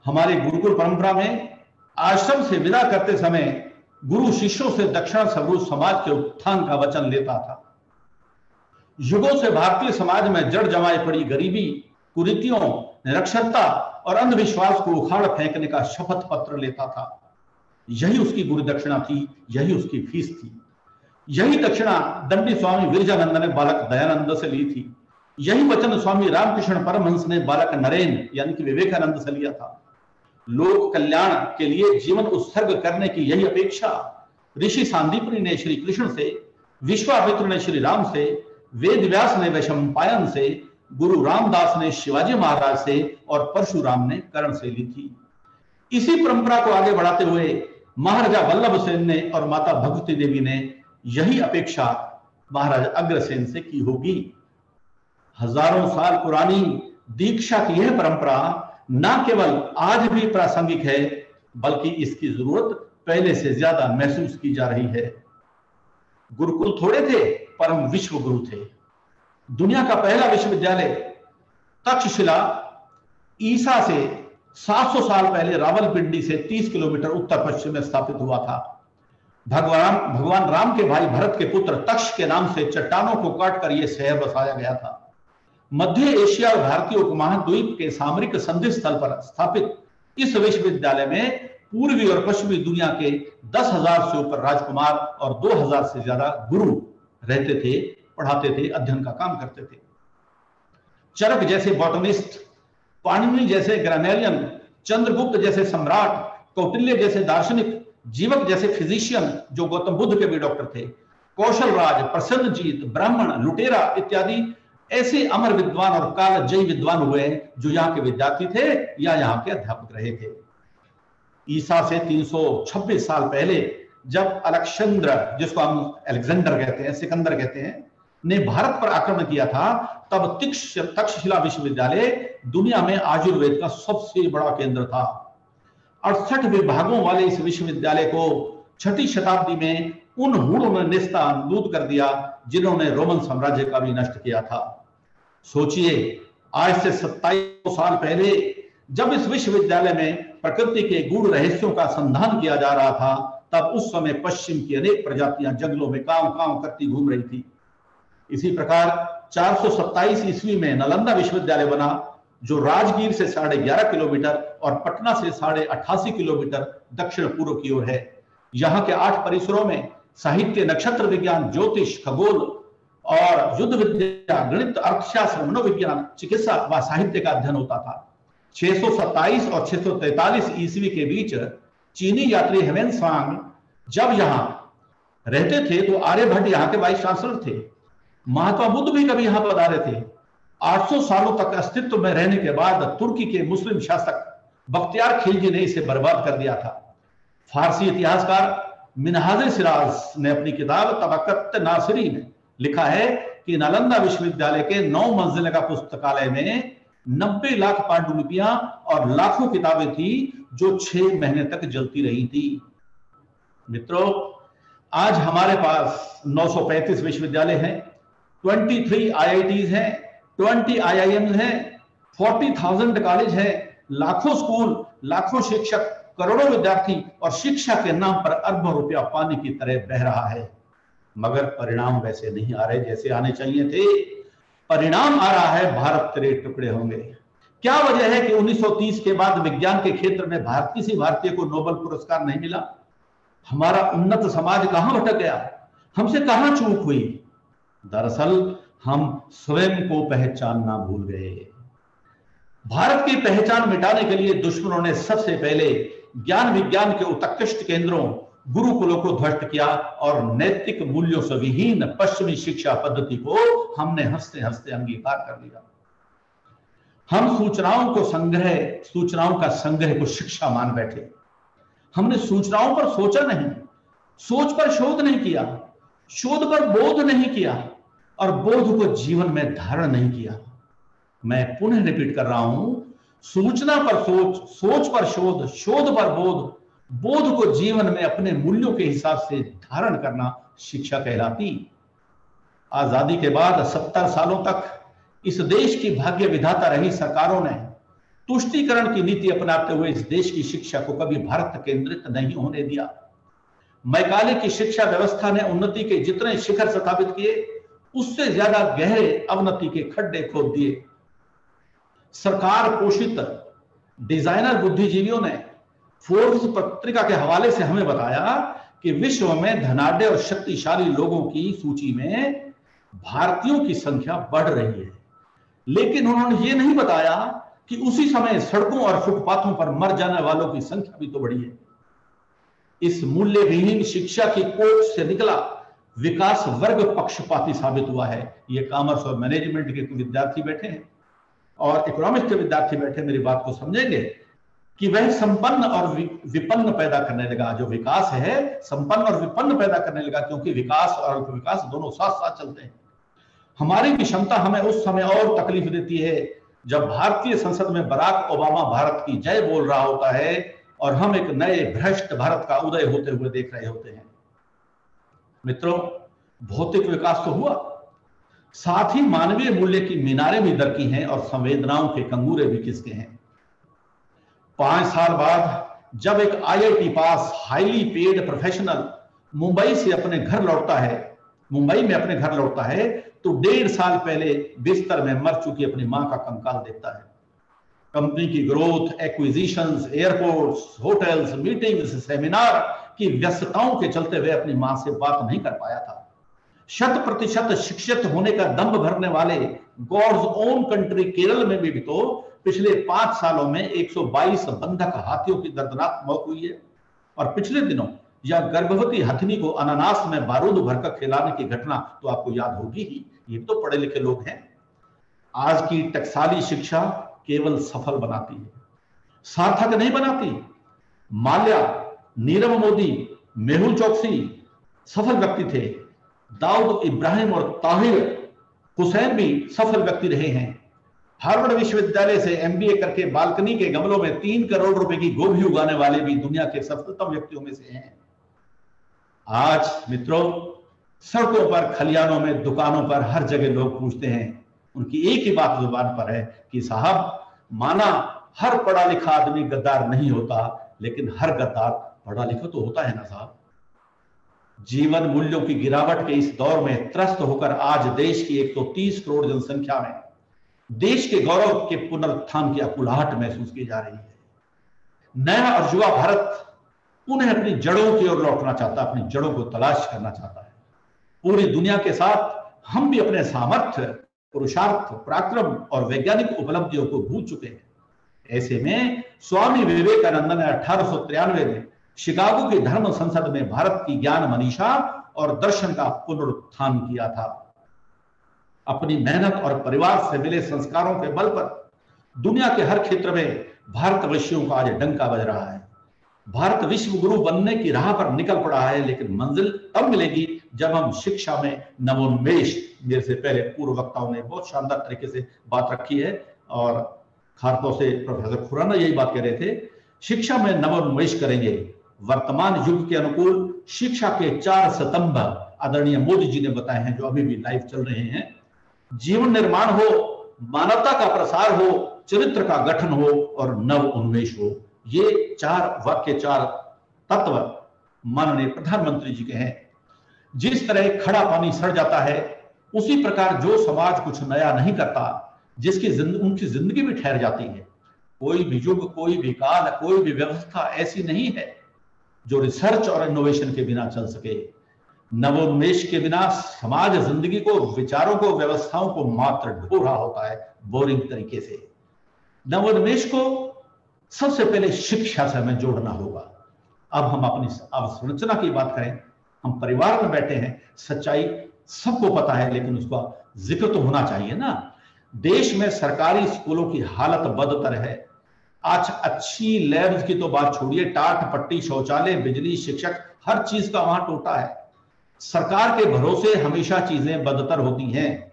J: हमारे गुरुकुल परंपरा में आश्रम से विदा करते समय गुरु शिष्यों से दक्षिणा स्वरूप समाज के उत्थान का वचन लेता था। युगों से भारतीय समाज में जड़ जमाई पड़ी गरीबी, कुरीतियों, निरक्षरता और अंधविश्वास को उखाड़ फेंकने का शपथ पत्र लेता था। यही उसकी गुरु दक्षिणा थी, यही उसकी फीस थी। यही दक्षिणा दंडी स्वामी विरजानंद ने बालक दयानंद से ली थी। यही वचन स्वामी रामकृष्ण परमहंस ने बालक नरेन यानी कि विवेकानंद से लिया था। लोक कल्याण के लिए जीवन उत्सर्ग करने की यही अपेक्षा ऋषि सांदीपनि ने श्री कृष्ण से, विश्वामित्र ने श्री राम से, वेद व्यास ने वैशंपायन से, गुरु रामदास ने शिवाजी महाराज से और परशुराम ने कर्ण से ली थी। इसी परंपरा को आगे बढ़ाते हुए महाराजा वल्लभ सेन ने और माता भगवती देवी ने यही अपेक्षा महाराजा अग्रसेन से की होगी। हजारों साल पुरानी दीक्षा की यह परंपरा न केवल आज भी प्रासंगिक है, बल्कि इसकी जरूरत पहले से ज्यादा महसूस की जा रही है। गुरुकुल थोड़े थे, परम विश्व गुरु थे। दुनिया का पहला विश्वविद्यालय तक्षशिला ईसा से 700 साल पहले रावलपिंडी से 30 किलोमीटर उत्तर पश्चिम में स्थापित हुआ था। भगवान राम के भाई भरत के पुत्र तक्ष के नाम से चट्टानों को काटकर यह शहर बसाया गया था। मध्य एशिया और भारतीय उपमहाद्वीप के सामरिक संधि स्थल पर स्थापित इस विश्वविद्यालय में पूर्वी और पश्चिमी दुनिया के 10,000 से ऊपर राजकुमार और 2,000 से ज्यादा गुरु रहते थे, पढ़ाते थे, अध्ययन का काम करते थे। चरक जैसे बॉटनिस्ट, पाणिनि जैसे ग्रामेलियन, चंद्रगुप्त जैसे सम्राट, कौटिल्य जैसे दार्शनिक, जीवक जैसे फिजिशियन जो गौतम बुद्ध के भी डॉक्टर थे, कौशल राज, प्रसन्नजीत, ब्राह्मण, लुटेरा इत्यादि ऐसे अमर विद्वान और कालजयी विद्वान हुए जो यहाँ के विद्यार्थी थे या यहाँ के अध्यापक रहे थे। ईसा से 326 साल पहले जब अलेक्जेंडर, जिसको हम अलेक्जेंडर कहते हैं, सिकंदर कहते हैं, ने भारत पर आक्रमण किया था, तब तक्षशिला विश्वविद्यालय दुनिया में आयुर्वेद का सबसे बड़ा केंद्र था। 68 विभागों वाले इस विश्वविद्यालय को 6ठी शताब्दी में उन हूणों ने नेस्तनाबूद कर दिया जिन्होंने रोमन साम्राज्य का भी नष्ट किया था। सोचिए, आज से 27 साल पहले जब इस विश्वविद्यालय में प्रकृति के गूढ़ रहस्यों का संधान किया जा रहा था, तब उस समय पश्चिम की अनेक प्रजातियां जंगलों में कांव कांव करती घूम रही थी। इसी प्रकार 427 ईस्वी में नालंदा विश्वविद्यालय बना, जो राजगीर से 11.5 किलोमीटर और पटना से 88 किलोमीटर दक्षिण पूर्व की ओर है। यहाँ के 8 परिसरों में साहित्य, नक्षत्र विज्ञान, ज्योतिष, खगोल और युद्ध विद्या, गणित, अर्थशास्त्र, मनोविज्ञान, चिकित्सा व साहित्य का अध्ययन होता था। 627 और 643 ईस्वी के बीच चीनी यात्री हेवेनसांग जब यहाँ रहते थे तो आर्यभट्ट यहाँ के वाइस चांसलर थे। महात्मा बुद्ध भी कभी यहाँ पधारे थे। 800 सालों तक अस्तित्व में रहने के बाद तुर्की के मुस्लिम शासक बख्तियार खिलजी ने इसे बर्बाद कर दिया था। फारसी इतिहासकार मिनहाज सिराज ने अपनी किताब तबक़त नासिरी में लिखा है कि नालंदा विश्वविद्यालय के 9 मंजिले का पुस्तकालय में 90 लाख पांडुलिपियां और लाखों किताबें थी जो 6 महीने तक जलती रही थी। मित्रों, आज हमारे पास 935 विश्वविद्यालय हैं, 23 IITs हैं, 20 IIMs हैं, 40,000 कॉलेज हैं, लाखों स्कूल, लाखों शिक्षक, करोड़ों विद्यार्थी और शिक्षा के नाम पर अरबों रुपया पानी की तरह बह रहा है, मगर परिणाम वैसे नहीं आ रहे जैसे आने चाहिए थे। परिणाम आ रहा है भारत तेरे टुकड़े होंगे। क्या वजह है कि 1930 के बाद विज्ञान के क्षेत्र में किसी भारतीय को नोबेल पुरस्कार नहीं मिला? हमारा उन्नत समाज कहां भटक गया? हमसे कहां चूक हुई? दरअसल हम स्वयं को पहचानना भूल गए। भारत की पहचान मिटाने के लिए दुश्मनों ने सबसे पहले ज्ञान विज्ञान के उत्कृष्ट केंद्रों, गुरुकुलों को ध्वस्त किया और नैतिक मूल्यों से विहीन पश्चिमी शिक्षा पद्धति को हमने हंसते हंसते अंगीकार कर लिया। हम सूचनाओं का संग्रह को शिक्षा मान बैठे। हमने सूचनाओं पर सोचा नहीं, सोच पर शोध नहीं किया, शोध पर बोध नहीं किया और बोध को जीवन में धारण नहीं किया। मैं पुनः रिपीट कर रहा हूं, सूचना पर सोच, सोच पर शोध, शोध पर बोध, बोध को जीवन में अपने मूल्यों के हिसाब से धारण करना शिक्षा कहलाती। आजादी के बाद 70 सालों तक इस देश की भाग्य विधाता रही सरकारों ने तुष्टीकरण की नीति अपनाते हुए इस देश की शिक्षा को कभी भारत केंद्रित नहीं होने दिया। मैकाले की शिक्षा व्यवस्था ने उन्नति के जितने शिखर स्थापित किए, उससे ज्यादा गहरे अवनति के खड्डे खोद दिए। सरकार पोषित डिजाइनर बुद्धिजीवियों ने फोर्ब्स पत्रिका के हवाले से हमें बताया कि विश्व में धनाढ्य और शक्तिशाली लोगों की सूची में भारतीयों की संख्या बढ़ रही है, लेकिन उन्होंने ये नहीं बताया कि उसी समय सड़कों और फुटपाथों पर मर जाने वालों की संख्या भी तो बढ़ी है। इस मूल्य विहीन शिक्षा की कोख से निकला विकास वर्ग पक्षपाती साबित हुआ है। ये कॉमर्स और मैनेजमेंट के विद्यार्थी बैठे हैं और इकोनॉमिक्स के विद्यार्थी बैठे मेरी बात को समझेंगे कि वह संपन्न और विपन्न पैदा करने लगा। जो विकास है संपन्न और विपन्न पैदा करने लगा, क्योंकि विकास और विकास दोनों साथ साथ चलते हैं। हमारी विषमता हमें उस समय और तकलीफ देती है जब भारतीय संसद में बराक ओबामा भारत की जय बोल रहा होता है और हम एक नए भ्रष्ट भारत का उदय होते हुए देख रहे होते हैं। मित्रों, भौतिक विकास तो हुआ, साथ ही मानवीय मूल्य की मीनारें भी दरकी हैं और संवेदनाओं के कंगूरे भी किसके हैं। 5 साल बाद जब एक IIT पास हाईली पेड प्रोफेशनल मुंबई में अपने घर लौटता है तो 1.5 साल पहले बिस्तर में मर चुकी अपनी मां का कंकाल देखता है। कंपनी की growth, acquisitions, airports, hotels, meetings, seminar की व्यस्तताओं के चलते हुए अपनी मां से बात नहीं कर पाया था। 100% शिक्षित होने का दंभ भरने वाले गॉड्स ओन कंट्री केरल में भी तो पिछले 5 सालों में 122 बंधक हाथियों की दर्दनाक मौत हुई है। और पिछले दिनों या गर्भवती हथनी को अनानास में बारूद भरकर खिलाने की घटना तो आपको याद होगी ही। ये तो पढ़े लिखे लोग हैं। आज की टकसाली शिक्षा केवल सफल बनाती है, सार्थक नहीं बनाती। माल्या, नीरव मोदी, मेहुल चोकसी सफल व्यक्ति थे। दाऊद इब्राहिम और ताहिर हुसैन भी सफल व्यक्ति रहे हैं। हार्वर्ड विश्वविद्यालय से MBA करके बालकनी के गमलों में 3 करोड़ रुपए की गोभी उगाने वाले भी दुनिया के सफलतम व्यक्तियों में से हैं। आज मित्रों, सड़कों पर, खलियानों में, दुकानों पर हर जगह लोग पूछते हैं, उनकी एक ही बात जुबान पर है कि साहब, माना हर पढ़ा लिखा आदमी गद्दार नहीं होता, लेकिन हर गद्दार पढ़ा लिखा तो होता है ना साहब। जीवन मूल्यों की गिरावट के इस दौर में त्रस्त होकर आज देश की 130 करोड़ जनसंख्या में देश के गौरव के पुनरुत्थान की अकुलाहट महसूस की जा रही है। नया और युवा भारत उन्हें अपनी जड़ों की ओर लौटना चाहता है, अपनी जड़ों को तलाश करना चाहता है। पूरी दुनिया के साथ हम भी अपने सामर्थ्य, पुरुषार्थ, पराक्रम और वैज्ञानिक उपलब्धियों को भूल चुके हैं। ऐसे में स्वामी विवेकानंद ने 1893 में शिकागो की धर्म संसद में भारत की ज्ञान मनीषा और दर्शन का पुनरुत्थान किया था। अपनी मेहनत और परिवार से मिले संस्कारों के बल पर दुनिया के हर क्षेत्र में भारतवंशियों का आज डंका बज रहा है। भारत विश्व गुरु बनने की राह पर निकल पड़ा है, लेकिन मंजिल तब मिलेगी जब हम शिक्षा में नवोन्मेष। मेरे से पहले पूर्व वक्ताओं ने बहुत शानदार तरीके से बात रखी है और खासतौर से प्रोफेसर खुराना यही बात कह रहे थे, शिक्षा में नवोन्मेष करेंगे। वर्तमान युग के अनुकूल शिक्षा के 4 स्तंभ आदरणीय मोदी जी ने बताए हैं, जो अभी भी लाइव चल रहे हैं। जीवन निर्माण हो, मानवता का प्रसार हो, चरित्र का गठन हो और नव उन्मेष हो। ये 4 वाक्य, 4 तत्व माननीय प्रधानमंत्री जी के हैं। जिस तरह खड़ा पानी सड़ जाता है, उसी प्रकार जो समाज कुछ नया नहीं करता, जिसकी उनकी जिंदगी भी ठहर जाती है। कोई भी युग, कोई भी काल, कोई भी व्यवस्था ऐसी नहीं है जो रिसर्च और इनोवेशन के बिना चल सके। नवोन्मेष के बिना समाज जिंदगी को, विचारों को, व्यवस्थाओं को मात्र ढो रहा होता है बोरिंग तरीके से। नवोन्मेष को सबसे पहले शिक्षा से हमें जोड़ना होगा। अब हम अपनी अवसंरचना की बात करें, हम परिवार में बैठे हैं, सच्चाई सबको पता है, लेकिन उसका जिक्र तो होना चाहिए ना। देश में सरकारी स्कूलों की हालत बदतर है। आज अच्छी लैब्स की तो बात छोड़िए, टाट पट्टी, शौचालय, बिजली, शिक्षक, हर चीज का वहां टोटा है। सरकार के भरोसे हमेशा चीजें बदतर होती हैं।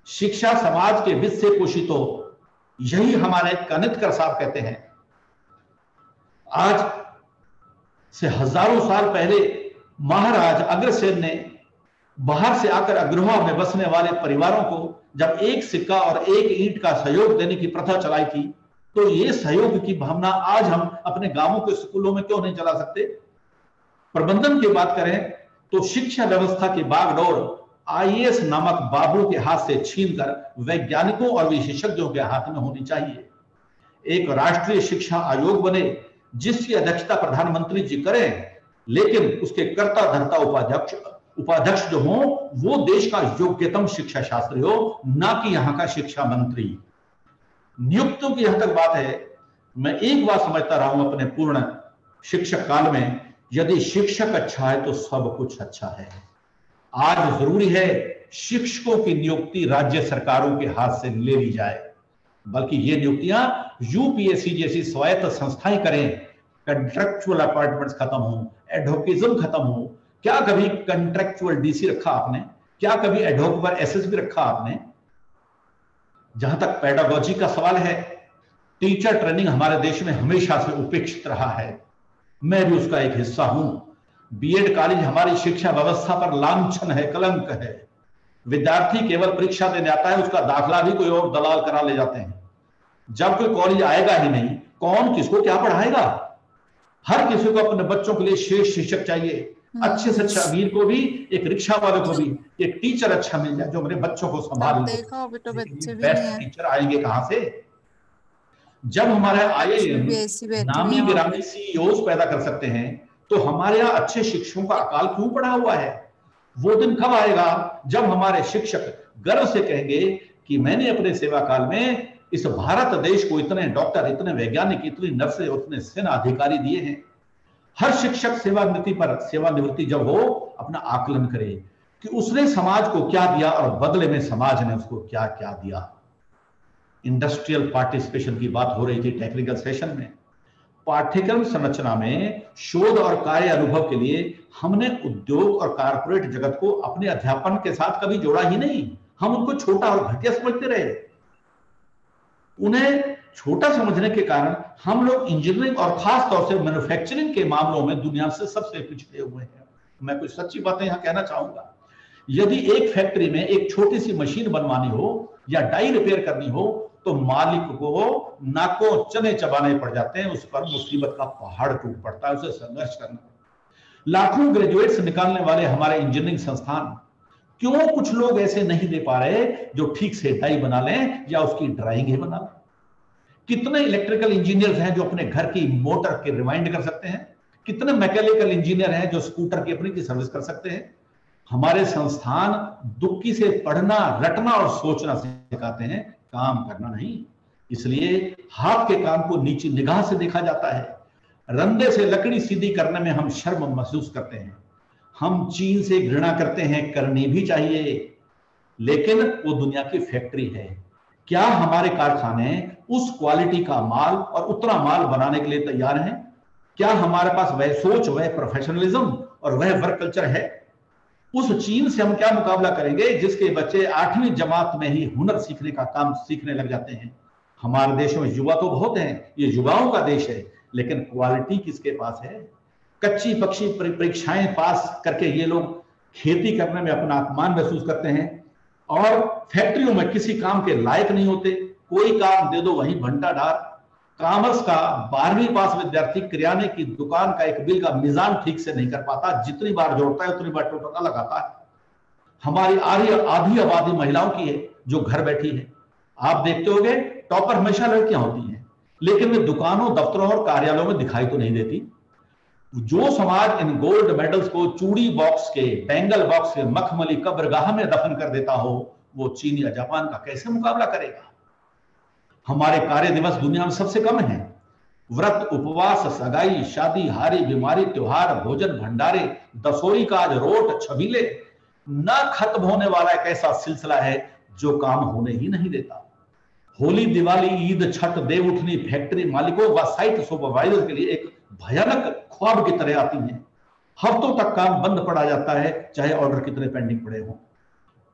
J: शिक्षा समाज के वित्त से पोषित हो, यही हमारे कानितकर साहब कहते हैं। आज से हजारों साल पहले महाराज अग्रसेन ने बाहर से आकर अग्रहा में बसने वाले परिवारों को जब एक सिक्का और एक ईंट का सहयोग देने की प्रथा चलाई थी, तो ये सहयोग की भावना आज हम अपने गांवों के स्कूलों में क्यों नहीं चला सकते? प्रबंधन की बात करें तो शिक्षा व्यवस्था की बागडोर आईएएस नामक बाबू के हाथ से छीनकर वैज्ञानिकों और विशेषज्ञों के हाथ में होनी चाहिए। एक राष्ट्रीय शिक्षा आयोग बने जिसकी अध्यक्षता प्रधानमंत्री जी करें, लेकिन उसके कर्ता धर्ता उपाध्यक्ष जो हो वो देश का योग्यतम शिक्षा शास्त्री हो, ना कि यहाँ का शिक्षा मंत्री। नियुक्तियों की यहां तक बात है, मैं एक बात समझता रहा हूं अपने पूर्ण शिक्षक काल में, यदि शिक्षक अच्छा है तो सब कुछ अच्छा है। आज जरूरी है शिक्षकों की नियुक्ति राज्य सरकारों के हाथ से ले ली जाए, बल्कि ये नियुक्तियां यूपीएससी जैसी स्वायत्त संस्थाएं करें। कंट्रेक्चुअल अपॉइंटमेंट्स खत्म हो, एडहोकिज्म खत्म हो। क्या कभी कंट्रेक्चुअल डीसी रखा आपने? क्या कभी एडहोक पर एसएसपी रखा आपने? जहां तक पेडागोजी का सवाल है, टीचर ट्रेनिंग हमारे देश में हमेशा से उपेक्षित रहा है। मैं भी उसका एक हिस्सा हूं। बीएड कॉलेज हमारी शिक्षा व्यवस्था पर लांछन है, कलंक है। विद्यार्थी केवल परीक्षा देने आता है, उसका दाखला भी कोई और दलाल करा ले जाते हैं। जब कोई कॉलेज आएगा ही नहीं, कौन किसको क्या पढ़ाएगा? हर किसी को अपने बच्चों के लिए श्रेष्ठ शिक्षक चाहिए। अच्छे से अच्छा अमीर को भी, एक रिक्शा वाले को भी एक टीचर अच्छा मिल जाए जो मेरे बच्चों को संभाल ले। बेस्ट टीचर आएंगे कहां से? जब हमारे आईआईएम नामी गिरामी सीईओज पैदा कर सकते हैं, तो हमारे यहाँ अच्छे शिक्षकों का अकाल क्यों पड़ा हुआ है? वो दिन कब आएगा जब हमारे शिक्षक गर्व से कहेंगे कि मैंने अपने सेवा काल में इस भारत देश को इतने डॉक्टर, इतने वैज्ञानिक, इतनी नर्सें, इतने सेना अधिकारी दिए हैं। हर शिक्षक सेवानिवृत्ति जब हो, अपना आकलन करे कि उसने समाज को क्या दिया और बदले में समाज ने उसको क्या क्या दिया। इंडस्ट्रियल पार्टिसिपेशन की बात हो रही थी टेक्निकल सेशन में। पाठ्यक्रम संरचना में शोध और कार्य अनुभव के लिए हमने उद्योग और कारपोरेट जगत को अपने अध्यापन के साथ कभी जोड़ा ही नहीं। हम उनको छोटा और घटिया समझते रहे। उन्हें छोटा समझने के कारण हम लोग इंजीनियरिंग और खास तौर से मैन्युफैक्चरिंग के मामलों में दुनिया से सबसे पिछड़े हुए हैं। मैं कुछ सच्ची बातें यहां कहना चाहूंगा। यदि एक फैक्ट्री में एक छोटी सी मशीन बनवानी हो या डाई रिपेयर करनी हो, तो मालिक को नाकों चने चबाने पड़ जाते हैं, उस पर मुसीबत का पहाड़ टूट पड़ता है, उसे संघर्ष करना। लाखों ग्रेजुएट्स निकालने वाले हमारे इंजीनियरिंग संस्थान, क्यों कुछ लोग ऐसे नहीं दे पा रहे जो ठीक से डाई बना लें या उसकी ड्राइंग ही बना लें? कितने इलेक्ट्रिकल इंजीनियर्स हैं जो अपने घर की मोटर के रिवाइंड कर सकते हैं? कितने मैकेनिकल इंजीनियर हैं जो स्कूटर की अपनी की सर्विस कर सकते हैं? हमारे संस्थान दुक्की से पढ़ना, रटना और सोचना सिखाते हैं, काम करना नहीं। इसलिए हाथ के काम को नीची निगाह से देखा जाता है। रंदे से लकड़ी सीधी करने में हम शर्म महसूस करते हैं। हम चीन से घृणा करते हैं, करनी भी चाहिए, लेकिन वो दुनिया की फैक्ट्री है। क्या हमारे कारखाने उस क्वालिटी का माल और उतना माल बनाने के लिए तैयार हैं? क्या हमारे पास वह सोच, वह प्रोफेशनलिज्म और वह वर्क कल्चर है? उस चीन से हम क्या मुकाबला करेंगे जिसके बच्चे 8वीं जमात में ही हुनर सीखने का काम सीखने लग जाते हैं? हमारे देश में युवा तो बहुत हैं, ये युवाओं का देश है, लेकिन क्वालिटी किसके पास है? कच्ची पक्षी परीक्षाएं पास करके ये लोग खेती करने में अपना अपमान महसूस करते हैं और फैक्ट्रियों में किसी काम के लायक नहीं होते। कोई काम दे दो वहीं घंटा डार। कॉमर्स का 12वीं पास विद्यार्थी किराने की दुकान का एक बिल का मिजान ठीक से नहीं कर पाता, जितनी बार जोड़ता है उतनी बार टोटका लगाता है। हमारी आधी आबादी महिलाओं की है जो घर बैठी है। आप देखते होंगे टॉपर हमेशा लड़कियां होती हैं, लेकिन वे दुकानों, दफ्तरों और कार्यालयों में दिखाई तो नहीं देती। जो समाज इन गोल्ड मेडल्स को चूड़ी बॉक्स के, बैंगल बॉक्स के, मखमली कब्रगाह में दफन कर देता हो, वो चीन या जापान का कैसे मुकाबला करेगा? हमारे कार्य दिवस दुनिया में सबसे कम है। व्रत, उपवास, सगाई, शादी, हारी, बीमारी, त्योहार, भोजन, भंडारे, दसोई काज, रोट, छबीले, न खत्म होने वाला एक ऐसा सिलसिला है जो काम होने ही नहीं देता। होली, दिवाली, ईद, छठ, देवउठनी फैक्ट्री मालिकों व साइट सुपरवाइजर के लिए एक भयानक ख्वाब की तरह आती हैं। हफ्तों तक काम बंद पड़ा जाता है, चाहे ऑर्डर कितने पेंडिंग पड़े हों।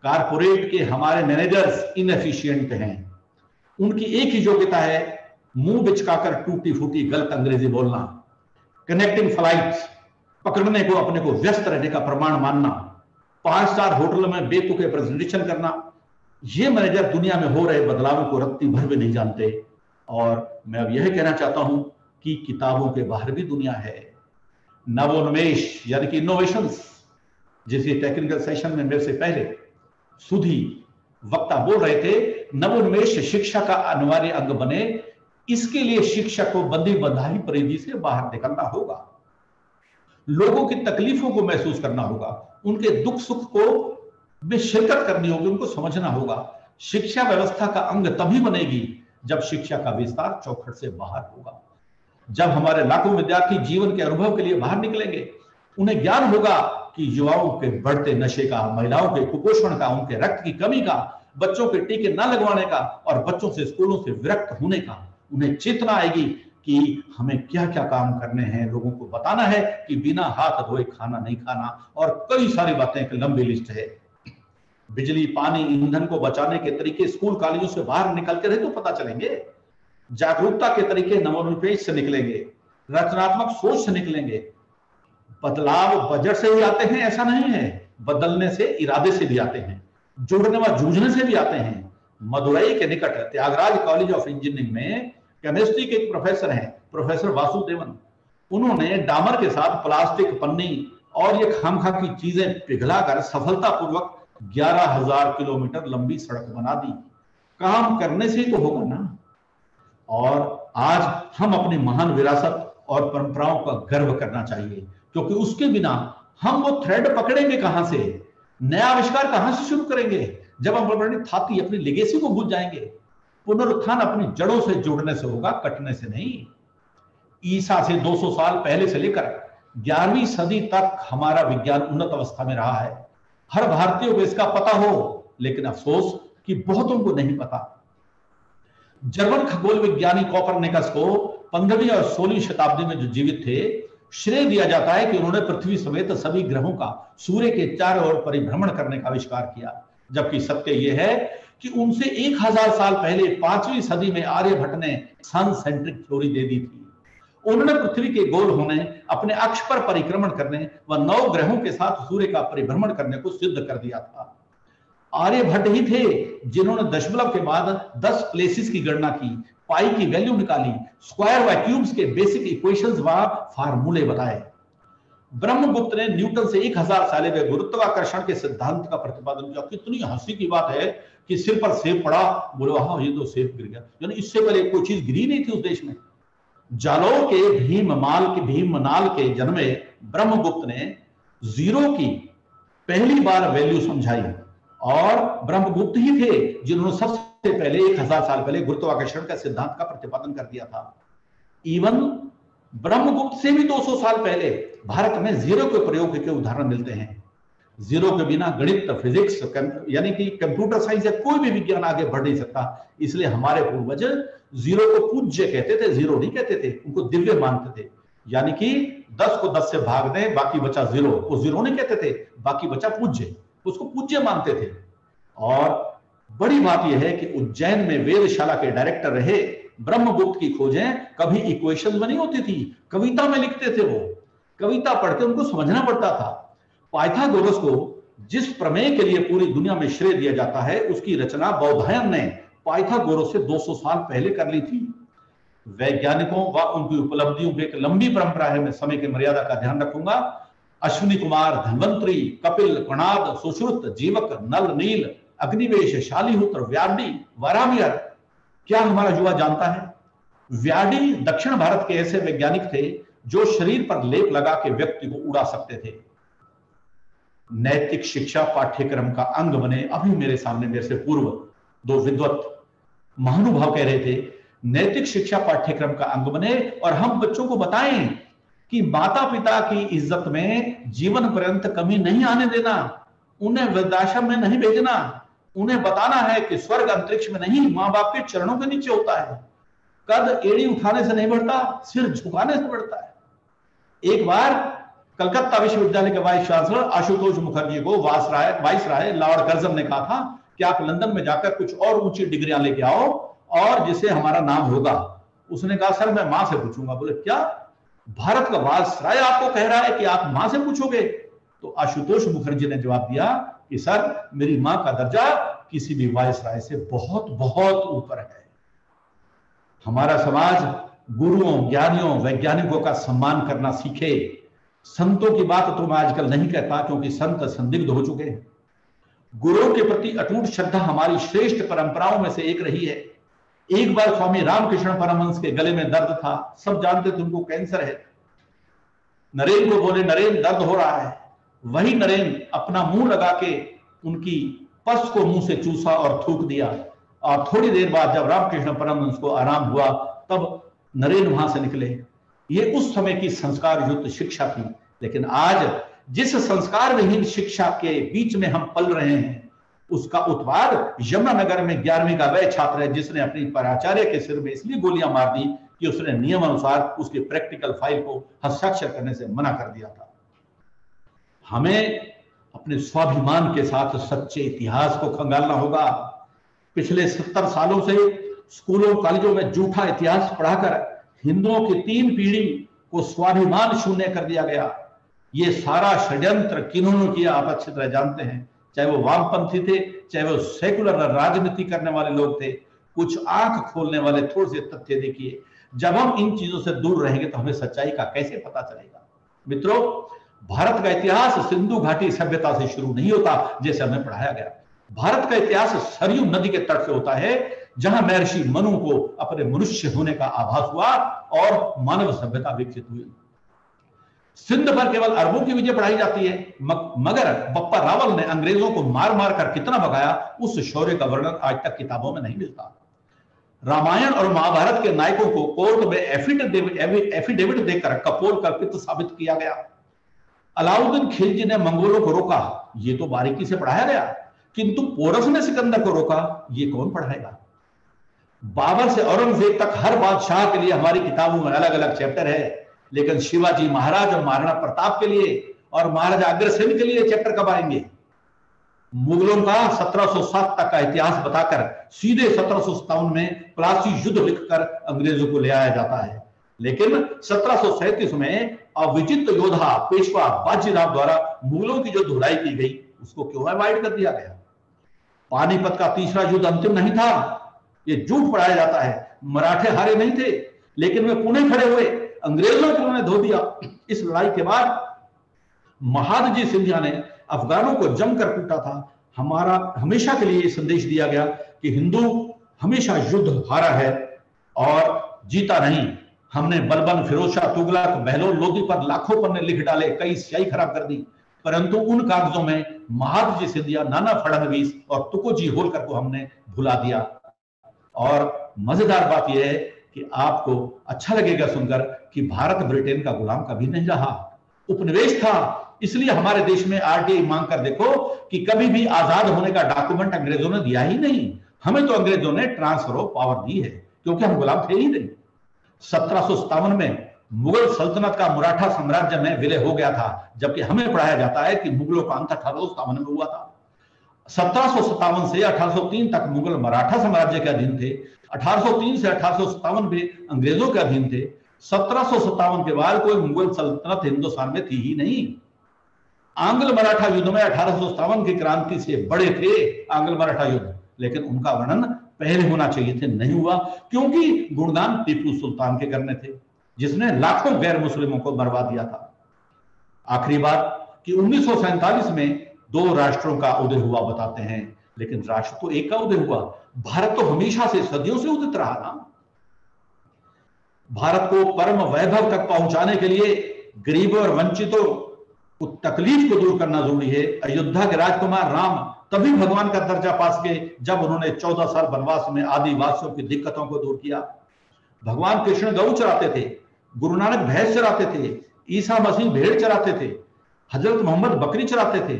J: कारपोरेट के हमारे मैनेजर्स इनएफिशिएंट हैं। उनकी एक ही योग्यता है, मुंह बिचकाकर टूटी फूटी गलत अंग्रेजी बोलना, कनेक्टिंग फ्लाइट्स पकड़ने को अपने को व्यस्त रहने का प्रमाण मानना, 5 स्टार होटल में बेतुके प्रेजेंटेशन करना। ये मैनेजर दुनिया में हो रहे बदलावों को रत्ती भर भी नहीं जानते। और मैं अब यह कहना चाहता हूं कि किताबों के बाहर भी दुनिया है। नवोन्मेष यानी कि इनोवेशंस, जैसे टेक्निकल सेशन में मेरे से पहले सुधी वक्ता बोल रहे थे, नवोन्मेष शिक्षा का अनिवार्य अंग बने, इसके लिए शिक्षक को बंदी बंधाई परिधि से बाहर निकलना होगा। लोगों की तकलीफों को महसूस करना होगा, उनके दुख सुख को में शिरकत करनी होगी, उनको समझना होगा। शिक्षा व्यवस्था का अंग तभी बनेगी जब शिक्षा का विस्तार चौखट से बाहर होगा। जब हमारे लाखों विद्यार्थी जीवन के अनुभव के लिए बाहर निकलेंगे, उन्हें ज्ञान होगा कि युवाओं के बढ़ते नशे का, महिलाओं के कुपोषण का, उनके रक्त की कमी का, बच्चों के टीके न लगवाने का और बच्चों से स्कूलों से विरक्त होने का, उन्हें चेतना आएगी कि हमें क्या क्या काम करने हैं। लोगों को बताना है कि बिना हाथ धोए खाना नहीं खाना, और कई सारी बातें, एक लंबी लिस्ट है। बिजली, पानी, ईंधन को बचाने के तरीके स्कूल कॉलेजों से बाहर निकल के रहे तो पता चलेंगे। जागरूकता के तरीके नवोन्मेष से निकलेंगे, रचनात्मक सोच से निकलेंगे। बदलाव बजट से भी आते हैं, ऐसा नहीं है, बदलने से, इरादे से भी आते हैं, जुड़ने व जूझने से भी आते हैं। मदुरई के निकट त्यागराज कॉलेज ऑफ इंजीनियरिंग में केमिस्ट्री के एक प्रोफेसर हैं, प्रोफेसर वासुदेवन। उन्होंने डामर के साथ प्लास्टिक, पन्नी और ये खामखा की चीजें पिघलाकर सफलतापूर्वक 11,000 किलोमीटर लंबी सड़क बना दी। काम करने से ही तो होगा ना। और आज हम अपनी महान विरासत और परंपराओं का गर्व करना चाहिए, क्योंकि उसके बिना हम वो थ्रेड पकड़ेंगे कहां से, नया आविष्कार कहां से शुरू करेंगे, जब हम अपनी थाती, अपनी लेगेसी को भूल जाएंगे। पुनरुत्थान अपनी जड़ों से जुड़ने से होगा, कटने से नहीं। ईसा से 200 साल पहले से लेकर 11वीं सदी तक हमारा विज्ञान उन्नत अवस्था में रहा है। हर भारतीय को इसका पता हो, लेकिन अफसोस कि बहुतों को नहीं पता। जर्मन खगोल विज्ञानी कोपरनिकस को 15वीं और 16वीं शताब्दी में जो जीवित थे, श्रेय दिया जाता है कि उन्होंने पृथ्वी समेत सभी ग्रहों का सूर्य के चारों ओर परिभ्रमण करने का आविष्कार किया। जबकि सत्य यह है कि उनसे 1000 साल पहले 5वीं सदी में आर्यभट्ट ने सन सेंट्रिक थ्योरी दे दी थी। उन्होंने पृथ्वी के गोल होने, अपने अक्ष पर परिक्रमण करने व 9 ग्रहों के साथ सूर्य का परिभ्रमण करने को सिद्ध कर दिया था। आर्यभट्ट ही थे जिन्होंने दशमलव के बाद 10 प्लेसेस की गणना की, पाई की वैल्यू निकाली, स्क्वायर व क्यूब्स के बेसिक इक्वेशंस व फार्मूले बताए। ब्रह्मगुप्त ने न्यूटन से 1000 साल पहले गुरुत्वाकर्षण के सिद्धांत का प्रतिपादन किया। कितनी हंसी की बात है कि सिर पर सेब पड़ा, बोले हाँ ये तो सेब गिर गया, यानी इससे पहले कोई चीज गिरी नहीं थी उस देश में। जालौर के भीमनाल के जन्मे ब्रह्मगुप्त ने जीरो की पहली बार वैल्यू समझाई, और ब्रह्मगुप्त ही थे जिन्होंने सबसे पहले 1000 साल पहले गुरुत्वाकर्षण का सिद्धांत का प्रतिपादन कर दिया था। इवन ब्रह्मगुप्त से भी 200 साल पहले भारत में जीरो के प्रयोग के उदाहरण मिलते हैं। जीरो के बिना गणित, फिजिक्स यानी कि कंप्यूटर साइंस या कोई भी विज्ञान आगे बढ़ नहीं सकता। इसलिए हमारे पूर्वज जीरो को पूज्य कहते थे, जीरो नहीं कहते थे, उनको दिव्य मानते थे। यानी कि 10 को 10 से भाग दें, बाकी बचा जीरो, वो जीरो नहीं कहते थे, बाकी बचा पूज्य, उसको पूज्य मानते थे। और बड़ी बात यह है कि उज्जैन में वेदशाला के डायरेक्टर रहे ब्रह्मगुप्त की खोजें कभी इक्वेशन बनी होती थी, कविता में लिखते थे। वो कविता पढ़ के उनको समझना पड़ता था। पाइथागोरस को जिस प्रमेय के लिए पूरी दुनिया में श्रेय दिया जाता है, उसकी रचना बौधायन ने पाइथागोरस से 200 साल पहले कर ली थी। वैज्ञानिकों व उनकी उपलब्धियों की एक लंबी परंपरा है। मैं समय की मर्यादा का ध्यान रखूंगा। अश्विनी कुमार, धन्वंतरी, कपिल, कणाद, सुश्रुत, जीवक, नल, नील, अग्निवेश, शालिहोत्र, व्याडी, वारामियर। क्या हमारा युवा जानता है? व्याडी दक्षिण भारत के ऐसे वैज्ञानिक थे जो शरीर पर लेप लगा के व्यक्ति को उड़ा सकते थे। नैतिक शिक्षा पाठ्यक्रम का अंग बने। अभी मेरे सामने मेरे से पूर्व दो विद्वत महानुभाव कह रहे थे, नैतिक शिक्षा पाठ्यक्रम का अंग बने और हम बच्चों को बताएं कि माता पिता की इज्जत में जीवन पर्यंत कमी नहीं आने देना, उन्हें वृद्धाश्रम में नहीं भेजना, उन्हें बताना है कि स्वर्ग अंतरिक्ष में नहीं, मां बाप के चरणों के नीचे होता है। कद एड़ी उठाने से नहीं बढ़ता, सिर झुकाने से बढ़ता है। एक बार कलकत्ता विश्वविद्यालय के वाइस चांसलर आशुतोष मुखर्जी को वाइसराय लॉर्ड कर्जन ने कहा था कि आप लंदन में जाकर कुछ और ऊंची डिग्रियां लेके आओ और जिससे हमारा नाम होगा। उसने कहा सर मैं मां से पूछूंगा। बोले क्या, भारत का वाइसराय आपको कह रहा है कि आप मां से पूछोगे? तो आशुतोष मुखर्जी ने जवाब दिया कि सर मेरी मां का दर्जा किसी भी वाइसराय से बहुत बहुत ऊपर है। हमारा समाज गुरुओं, ज्ञानियों, वैज्ञानिकों का सम्मान करना सीखे। संतों की बात तो मैं आजकल नहीं कहता क्योंकि संत संदिग्ध हो चुके हैं। गुरुओं के प्रति अटूट श्रद्धा हमारी श्रेष्ठ परंपराओं में से एक रही है। एक बार स्वामी रामकृष्ण परमहंस के गले में दर्द था, सब जानते थे उनको कैंसर है। नरेन को बोले नरेन दर्द हो रहा है। वही नरेन अपना मुंह लगा के उनकी पस को मुंह से चूसा और थूक दिया। और थोड़ी देर बाद जब रामकृष्ण परमहंस को आराम हुआ तब नरेन वहां से निकले। ये उस समय की संस्कार युक्त शिक्षा थी। लेकिन आज जिस संस्कार विहीन शिक्षा के बीच में हम पल रहे हैं, उसका उत्पाद यमुनानगर में 11वीं का वह छात्र है जिसने अपनी प्राचार्य के सिर में इसलिए गोलियां मार दी कि उसने नियम अनुसार उसके प्रैक्टिकल फाइल को हस्ताक्षर करने से मना कर दिया था। हमें अपने स्वाभिमान के साथ सच्चे इतिहास को खंगालना होगा। पिछले 70 सालों से स्कूलों कॉलेजों में झूठा इतिहास पढ़ाकर हिंदुओं की 3 पीढ़ी को स्वाभिमान शून्य कर दिया गया। ये सारा षड्यंत्र किन्होंने किया आप अच्छी तरह जानते हैं, चाहे वो वामपंथी थे, चाहे वो सेकुलर राजनीति करने वाले लोग थे। कुछ आंख खोलने वाले थोड़े से तथ्य देखिए। जब हम इन चीजों से दूर रहेंगे तो हमें सच्चाई का कैसे पता चलेगा? मित्रों, भारत का इतिहास सिंधु घाटी सभ्यता से शुरू नहीं होता जैसे हमें पढ़ाया गया। भारत का इतिहास सरयू नदी के तट से होता है, जहां महर्षि मनु को अपने मनुष्य होने का आभास हुआ और मानव सभ्यता विकसित हुई। सिंध पर केवल अरबों की विजय पढ़ाई जाती है, मगर बप्पा रावल ने अंग्रेजों को मार मार कर कितना भगाया, उस शौर्य का वर्णन आज तक किताबों में नहीं मिलता। रामायण और महाभारत के नायकों को कोर्ट में एफिडेविट देकर कपोल कल्पित साबित किया गया। अलाउद्दीन खिलजी ने मंगोलों को रोका, ये तो बारीकी से पढ़ाया गया, किंतु पोरस ने सिकंदर को रोका, ये कौन पढ़ाएगा? बाबर से औरंगजेब तक हर बादशाह के लिए हमारी किताबों में अलग अलग चैप्टर है, लेकिन शिवाजी महाराज और महाराणा प्रताप के लिए और महाराजा अग्रसेन के लिए चैप्टर कब आएंगे? मुगलों का 1707 तक का इतिहास बताकर सीधे 1757 में प्लासी युद्ध लिखकर अंग्रेजों को ले आया जाता है। लेकिन 1737 में अविजित योद्धा पेशवा बाजीराव द्वारा मुगलों की जो धुलाई की गई उसको क्यों अवॉइड कर दिया गया? पानीपत का तीसरा युद्ध अंतिम नहीं था, ये झूठ पढ़ाया जाता है। मराठे हारे नहीं थे, लेकिन वे पुणे खड़े हुए, अंग्रेजों को उन्होंने धो दिया। इस लड़ाई के बाद महादजी सिंधिया ने अफगानों को जमकर कूटा था। हमारा हमेशा के लिए संदेश दिया गया कि हिंदू हमेशा युद्ध हारा है और जीता नहीं। हमने बलबन, फिरोज शाह तुगलक, बहलोल लोधी पर लाखों पन्ने लिख डाले, कई स्याही खराब कर दी, परंतु उन कागजों में महादजी सिंधिया, नाना फडणवीस और तुकोजी होलकर को हमने भुला दिया। और मजेदार बात यह है कि आपको अच्छा लगेगा सुनकर कि भारत ब्रिटेन का गुलाम कभी नहीं रहा, उपनिवेश था। इसलिए हमारे देश में आरटीआई मांग कर देखो कि कभी भी आजाद होने का डॉक्यूमेंट अंग्रेजों ने दिया ही नहीं। हमें तो अंग्रेजों ने ट्रांसफर ऑफ पावर दी है क्योंकि हम गुलाम थे ही नहीं। 1757 में मुगल सल्तनत का मराठा साम्राज्य में विलय हो गया था, जबकि हमें पढ़ाया जाता है कि मुगलों का अंत 1857 में हुआ था। 1757 से 1803 तक मुगल मराठा साम्राज्य के अधीन थे, 1803 से 1857 में अंग्रेजों के अधीन थे। 1757 के बाद कोई मुगल सल्तनत हिंदुस्तान में थी ही नहीं। आंग्ल मराठा युद्ध में 1857 की क्रांति से बड़े थे आंग्ल मराठा युद्ध, लेकिन उनका वर्णन पहले होना चाहिए थे, नहीं हुआ, क्योंकि गुणगान टीपू सुल्तान के करने थे, जिसने लाखों गैर मुस्लिमों को मरवा दिया था। आखिरी बात कि 1947 में 2 राष्ट्रों का उदय हुआ बताते हैं, लेकिन राष्ट्र तो एक का उदय हुआ। भारत तो हमेशा से, सदियों से उदित रहा ना। भारत को परम वैभव तक पहुंचाने के लिए गरीबों और वंचितों को तकलीफ को दूर करना जरूरी है। अयोध्या के राजकुमार राम तभी भगवान का दर्जा पा सके जब उन्होंने 14 साल वनवास में आदिवासियों की दिक्कतों को दूर किया। भगवान कृष्ण गौ चराते थे, गुरु नानक भैंस चराते थे, ईसा मसीह भेड़ चराते थे, हजरत मोहम्मद बकरी चराते थे।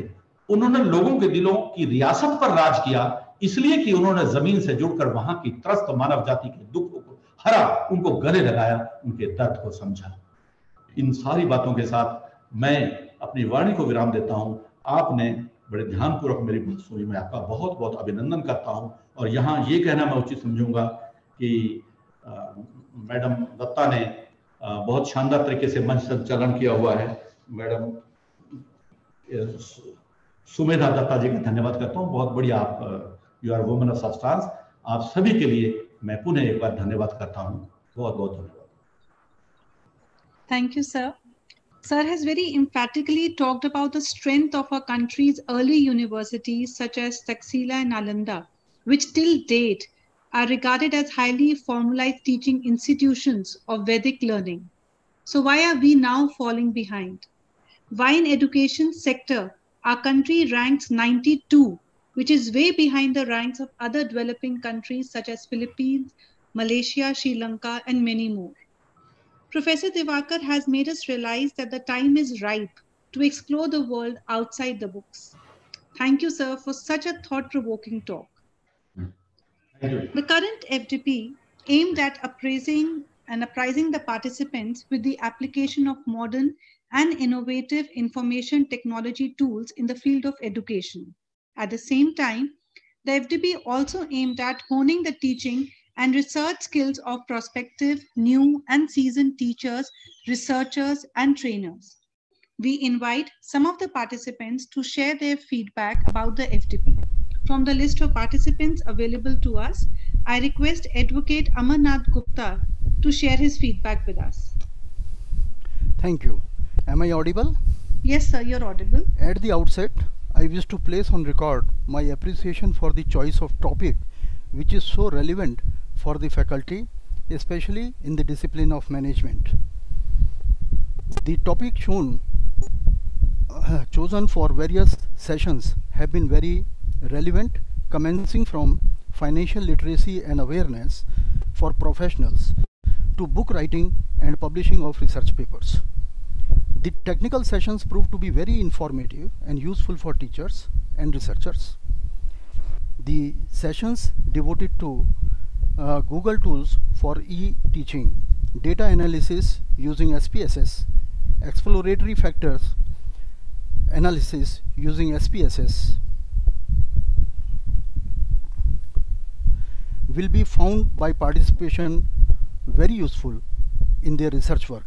J: उन्होंने लोगों के दिलों की रियासत पर राज किया, इसलिए कि उन्होंने जमीन से जुड़कर वहां की त्रस्त मानव जाति के दुखों को हरा, उनको गले लगाया, उनके दर्द को समझा। इन सारी बातों के साथ मैं अपनी वाणी को विराम देता हूं। आपने बड़े ध्यानपूर्वक मेरी बात सुनी, मैं आपका बहुत बहुत अभिनंदन करता हूं। और यहाँ ये कहना मैं उचित समझूंगा कि मैडम दत्ता ने बहुत शानदार तरीके से मंच संचालन किया हुआ है। मैडम सुमेधा दत्ता जी का धन्यवाद करता हूँ, बहुत बढ़िया। आप you are women of substance. आप सभी के लिए मैं पुनः एक बार धन्यवाद करता हूँ, बहुत बहुत धन्यवाद।
A: Thank you, sir. Sir has very emphatically talked about the strength of our country's early universities such as Taxila and Nalanda, which till date are regarded as highly formalized teaching institutions of Vedic learning. So why are we now falling behind? Why in education sector our country ranks 92, which is way behind the ranks of other developing countries such as Philippines, Malaysia, Sri Lanka, and many more. Professor Divakar has made us realize that the time is ripe to explore the world outside the books. Thank you, sir, for such a thought-provoking talk.
J: Thank you.
A: The current FDP aimed at apprising the participants with the application of modern and innovative information technology tools in the field of education. At the same time, the FDP also aimed at honing the teaching and research skills of prospective, new and seasoned teachers, researchers, and trainers. We invite some of the participants to share their feedback about the FDP. From the list of participants available to us, I request Advocate Amarnath Gupta to share his feedback with us.
K: Thank you. Am I audible?
A: Yes, sir, you're audible.
K: At the outset, I wish to place on record my appreciation for the choice of topic which is so relevant for the faculty, especially in the discipline of management. The topic chosen for various sessions have been very relevant, commencing from financial literacy and awareness for professionals to book writing and publishing of research papers. The technical sessions proved to be very informative and useful for teachers and researchers. The sessions devoted to Google tools for e-teaching, data analysis using SPSS, exploratory factors analysis using SPSS will be found by participation very useful in their research work.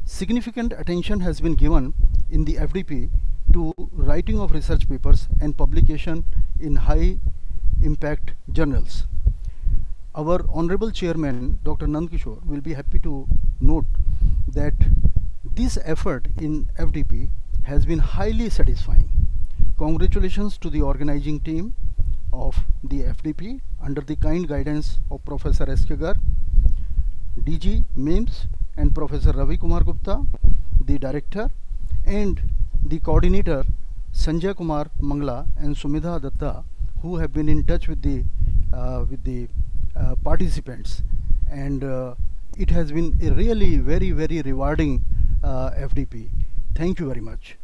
K: Significant attention has been given in the FDP to writing of research papers and publication in high impact journals. Our Honorable Chairman Dr. Nand Kishore will be happy to note that this effort in FDP has been highly satisfying. Congratulations to the organizing team of the FDP under the kind guidance of Professor S.K. Garg, DG MAIMS, and Professor Ravi Kumar Gupta, the director, and the coordinator Sanjay Kumar Mangla and Sumedha Datta, who have been in touch with the participants, and it has been a really very rewarding FDP. Thank you very much.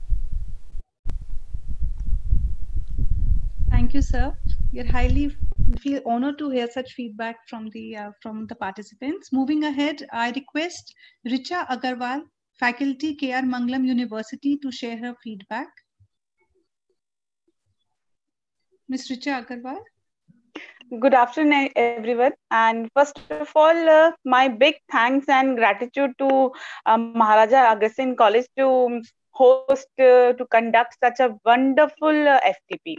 A: Thank you, sir. We feel honored to hear such feedback from the participants. Moving ahead, I request Richa Agarwal, faculty, K.R. Mangalam University, to share her feedback. Ms. Richa Agarwal.
L: Good afternoon, everyone. And first of all, my big thanks and gratitude to Maharaja Agrasen College to host, to conduct such a wonderful FTP.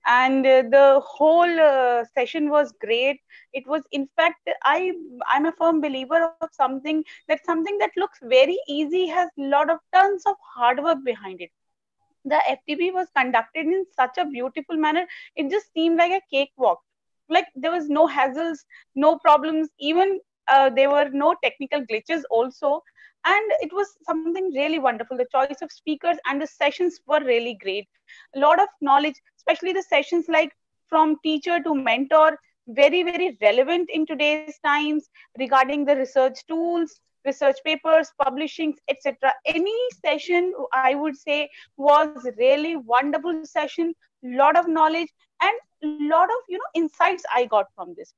L: And the whole session was great. It was, in fact, I'm a firm believer of something that looks very easy has a lot of tons of hard work behind it. The FTP was conducted in such a beautiful manner. It just seemed like a cakewalk. Like there was no hassles, no problems, even there were no technical glitches also. And it was something really wonderful. The choice of speakers and the sessions were really great. A lot of knowledge, especially the sessions like from teacher to mentor, very, very relevant in today's times regarding the research tools, research papers, publishing, etc. Any session, I would say, was really wonderful session, lot of knowledge and lot of insights I got from this.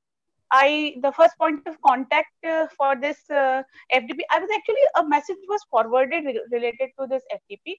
L: The first point of contact for this FTP, I was actually, a message was forwarded related to this FTP,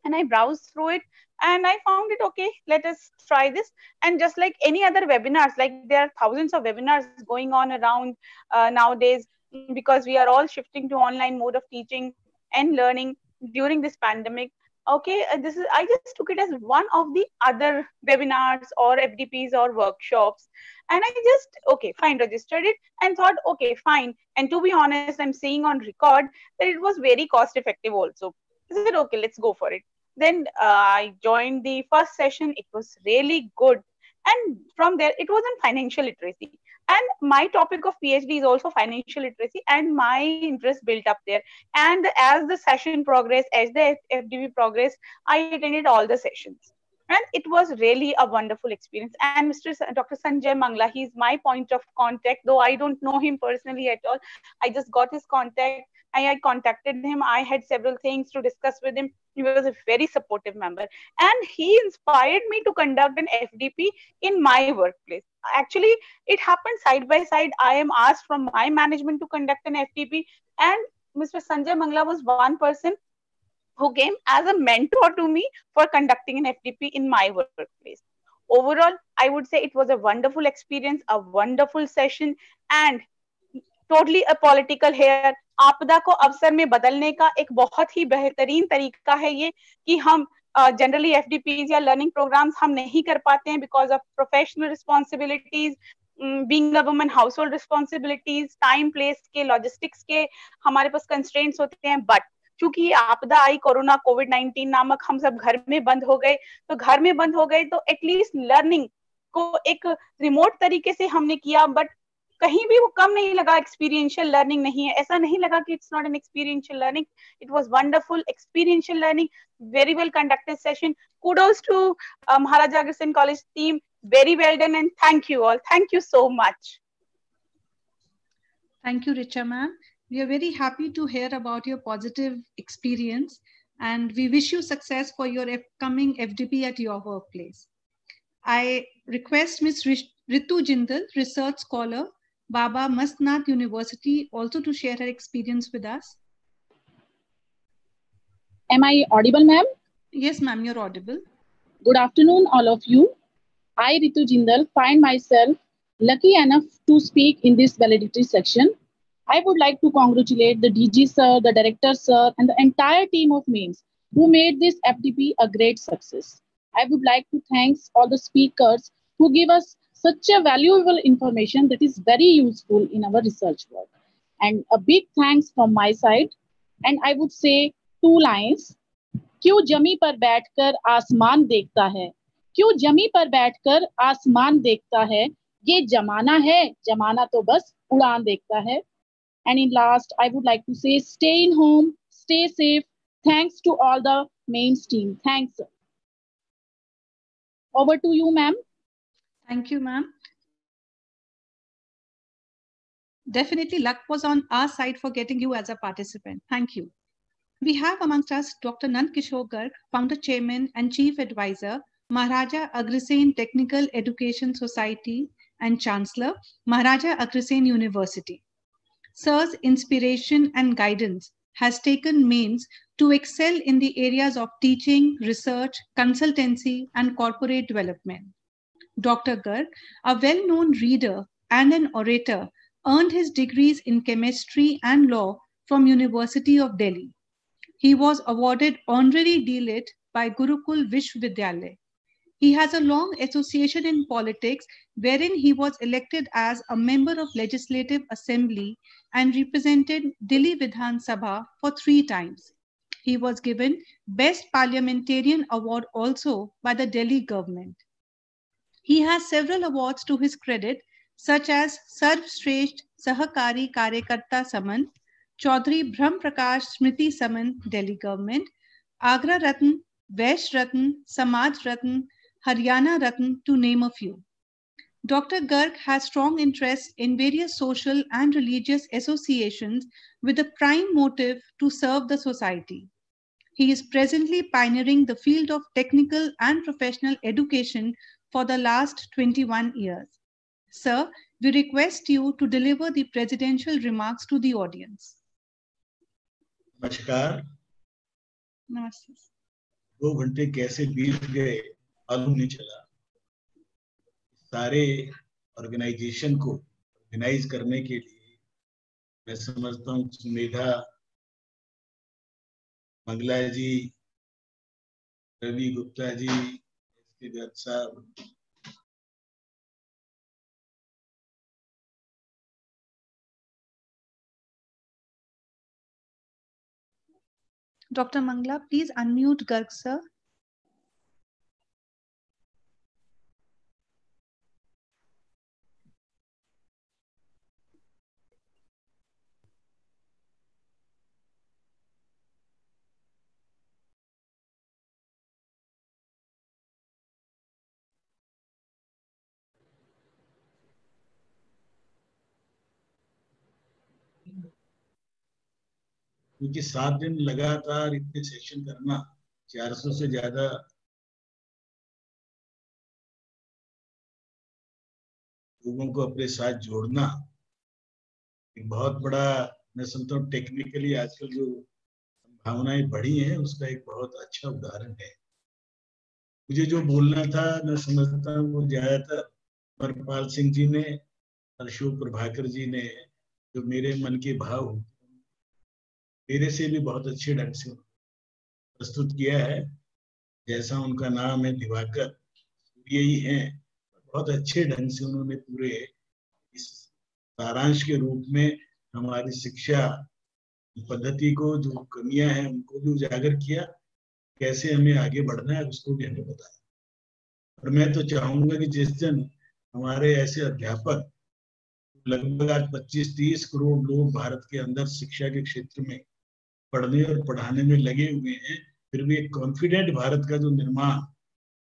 L: and I browsed through it and I found it okay. Let us try this. And just like any other webinars, like there are thousands of webinars going on around nowadays, because we are all shifting to online mode of teaching and learning during this pandemic. Okay, I just took it as one of the other webinars or FDPs or workshops, and I just okay, fine, registered it and thought okay, fine. And to be honest, I'm saying on record that it was very cost effective also. I said, okay, let's go for it. Then I joined the first session. It was really good. And from there, it was on financial literacy. And my topic of PhD is also financial literacy, and my interest built up there. And as the session progressed, as the FDP progressed, I attended all the sessions. And it was really a wonderful experience. And Dr. Sanjay Mangla, he's my point of contact, though I don't know him personally at all. I just got his contact. I had contacted him. I had several things to discuss with him. He was a very supportive member. And he inspired me to conduct an FDP in my workplace. Actually, it happened side by side. I am asked from my management to conduct an FDP. And Mr. Sanjay Mangla was one person who came as a mentor to me for conducting an FDP in my workplace. Overall, I would say it was a wonderful experience, a wonderful session, and totally a political here. आपदा को अवसर में बदलने का एक बहुत ही बेहतरीन तरीका है ये कि हम जनरली एफडीपीज या लर्निंग प्रोग्राम्स हम नहीं कर पाते हैं because of professional responsibilities, being a woman, house hold responsibilities, time place के, लॉजिस्टिक्स के हमारे पास कंस्ट्रेंट्स होते हैं. बट चूंकि ये आपदा आई, कोरोना कोविड-19 नामक, हम सब घर में बंद हो गए. तो घर में बंद हो गए तो एटलीस्ट लर्निंग को एक रिमोट तरीके से हमने किया, बट कहीं भी वो कम नहीं लगा. एक्सपीरियंशियल लर्निंग नहीं है, ऐसा नहीं लगा कि it's not an experiential learning. It was wonderful experiential learning, very well conducted session. Kudos to Maharaja Agrasen College team. Very well done, and thank you all. Thank you so much.
A: Thank you, Richa ma'am. We are very happy to hear about your positive experience, and we wish you success for your upcoming FDP at your workplace. I request Ms. Ritu Jindal, research scholar, Baba Mastnath University, also to share her experience with us.
M: Am I audible, ma'am?
A: Yes, ma'am, you're audible.
M: Good afternoon, all of you. I, Ritu Jindal, find myself lucky enough to speak in this valedictory section. I would like to congratulate the DG sir, the director sir, and the entire team of MAIMS who made this FTP a great success. I would like to thank all the speakers who give us such a valuable information that is very useful in our research work. And a big thanks from my side. And I would say 2 lines. क्यों जमी पर बैठकर आसमान देखता है, क्यों जमी पर बैठकर आसमान देखता है, ये जमाना है, जमाना तो बस उड़ान देखता है. And in last, I would like to say, stay in home, stay safe. Thanks to all the MAIMS team. Thanks. Over to you, ma'am.
A: Thank you, ma'am. Definitely luck was on our side for getting you as a participant. Thank you. We have amongst us Dr. Nand Kishore Garg, Founder Chairman and Chief Advisor, Maharaja Agrasen Technical Education Society and Chancellor, Maharaja Agrasen University. Sir's inspiration and guidance has taken MAIMS to excel in the areas of teaching, research, consultancy, and corporate development. Dr. Garg, a well-known reader and an orator, earned his degrees in chemistry and law from University of Delhi. He was awarded honorary D.Litt by Gurukul Vishwavidyalaya. He has a long association in politics wherein he was elected as a member of Legislative Assembly and represented Delhi Vidhan Sabha for 3 times. He was given Best Parliamentarian Award also by the Delhi government. He has several awards to his credit, such as Sarv Shresht Sahakari Karyakarta Saman, Chaudhary Brahm Prakash Smriti Saman, Delhi government, Agra Ratn, Vaish Ratn, Samaj Ratn, Haryana Ratn, to name a few. Dr. Garg has strong interest in various social and religious associations with a prime motive to serve the society. He is presently pioneering the field of technical and professional education for the last 21 years. Sir, we request you to deliver the presidential remarks to the audience.
N: नमस्कार।
A: नमस्ते।
N: 2 घंटे कैसे बीत गए मालूम नहीं चला। सारे ऑर्गेनाइजेशन को ऑर्गेनाइज करने के लिए मैं समझता हूँ सुमेधा मंगला जी, रवि गुप्ता जी, एसके गर्ग साहब,
A: Dr. Mangla, please unmute Garg sir.
N: क्योंकि 7 दिन लगातार इतने सेशन करना, 400 से ज्यादा लोगों को अपने साथ जोड़ना एक बहुत बड़ा, मैं समझता हूँ टेक्निकली आजकल जो संभावनाएं बढ़ी हैं उसका एक बहुत अच्छा उदाहरण है। मुझे जो बोलना था मैं समझता हूँ वो ज्यादातर अमरपाल सिंह जी ने, अशोक प्रभाकर जी ने जो मेरे मन के भाव मेरे से भी बहुत अच्छे ढंग से प्रस्तुत किया है। जैसा उनका नाम है दिवाकर सूर्य ही है, बहुत अच्छे ढंग से उन्होंने पूरे इस सारांश के रूप में हमारी शिक्षा पद्धति को जो कमियां हैं उनको भी उजागर किया, कैसे हमें आगे बढ़ना है उसको भी हमें बताया। और मैं तो चाहूंगा कि जिस दिन हमारे ऐसे अध्यापक, लगभग आज 25-30 करोड़ लोग भारत के अंदर शिक्षा के क्षेत्र में पढ़ने और पढ़ाने में लगे हुए हैं, फिर भी एक कॉन्फिडेंट भारत का जो निर्माण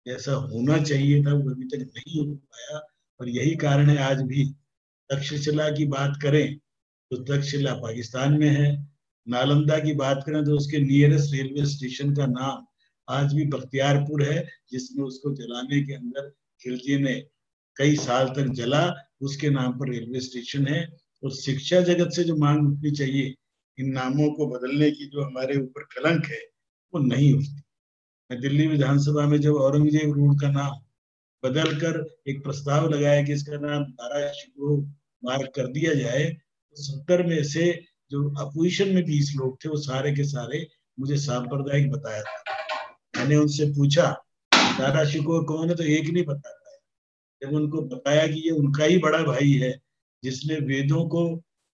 N: जैसा होना चाहिए था वो अभी तक नहीं हो पाया। और यही कारण है आज भी तक्षशिला की बात करें तो तक्षशिला पाकिस्तान में है, नालंदा की बात करें तो उसके नियरेस्ट रेलवे स्टेशन का नाम आज भी बख्तियारपुर है, जिसमें उसको जलाने के अंदर खिलजी ने कई साल तक जला, उसके नाम पर रेलवे स्टेशन है। और शिक्षा जगत से जो मांग उठनी चाहिए इन नामों को बदलने की, जो हमारे ऊपर कलंक है, वो नहीं उठती। मैं दिल्ली विधानसभा में जब औरंगजेब रोड का नाम बदलकर एक प्रस्ताव लगाया कि इसका नाम दारा शिकोह मार्ग कर दिया जाए, तो 70 में से जो अपोजिशन में 20 लोग थे वो सारे के सारे मुझे सांप्रदायिक बताया था। मैंने उनसे पूछा दारा शिकोह कौन है, तो एक नहीं बता पाया। जब उनको बताया कि ये उनका ही बड़ा भाई है जिसने वेदों को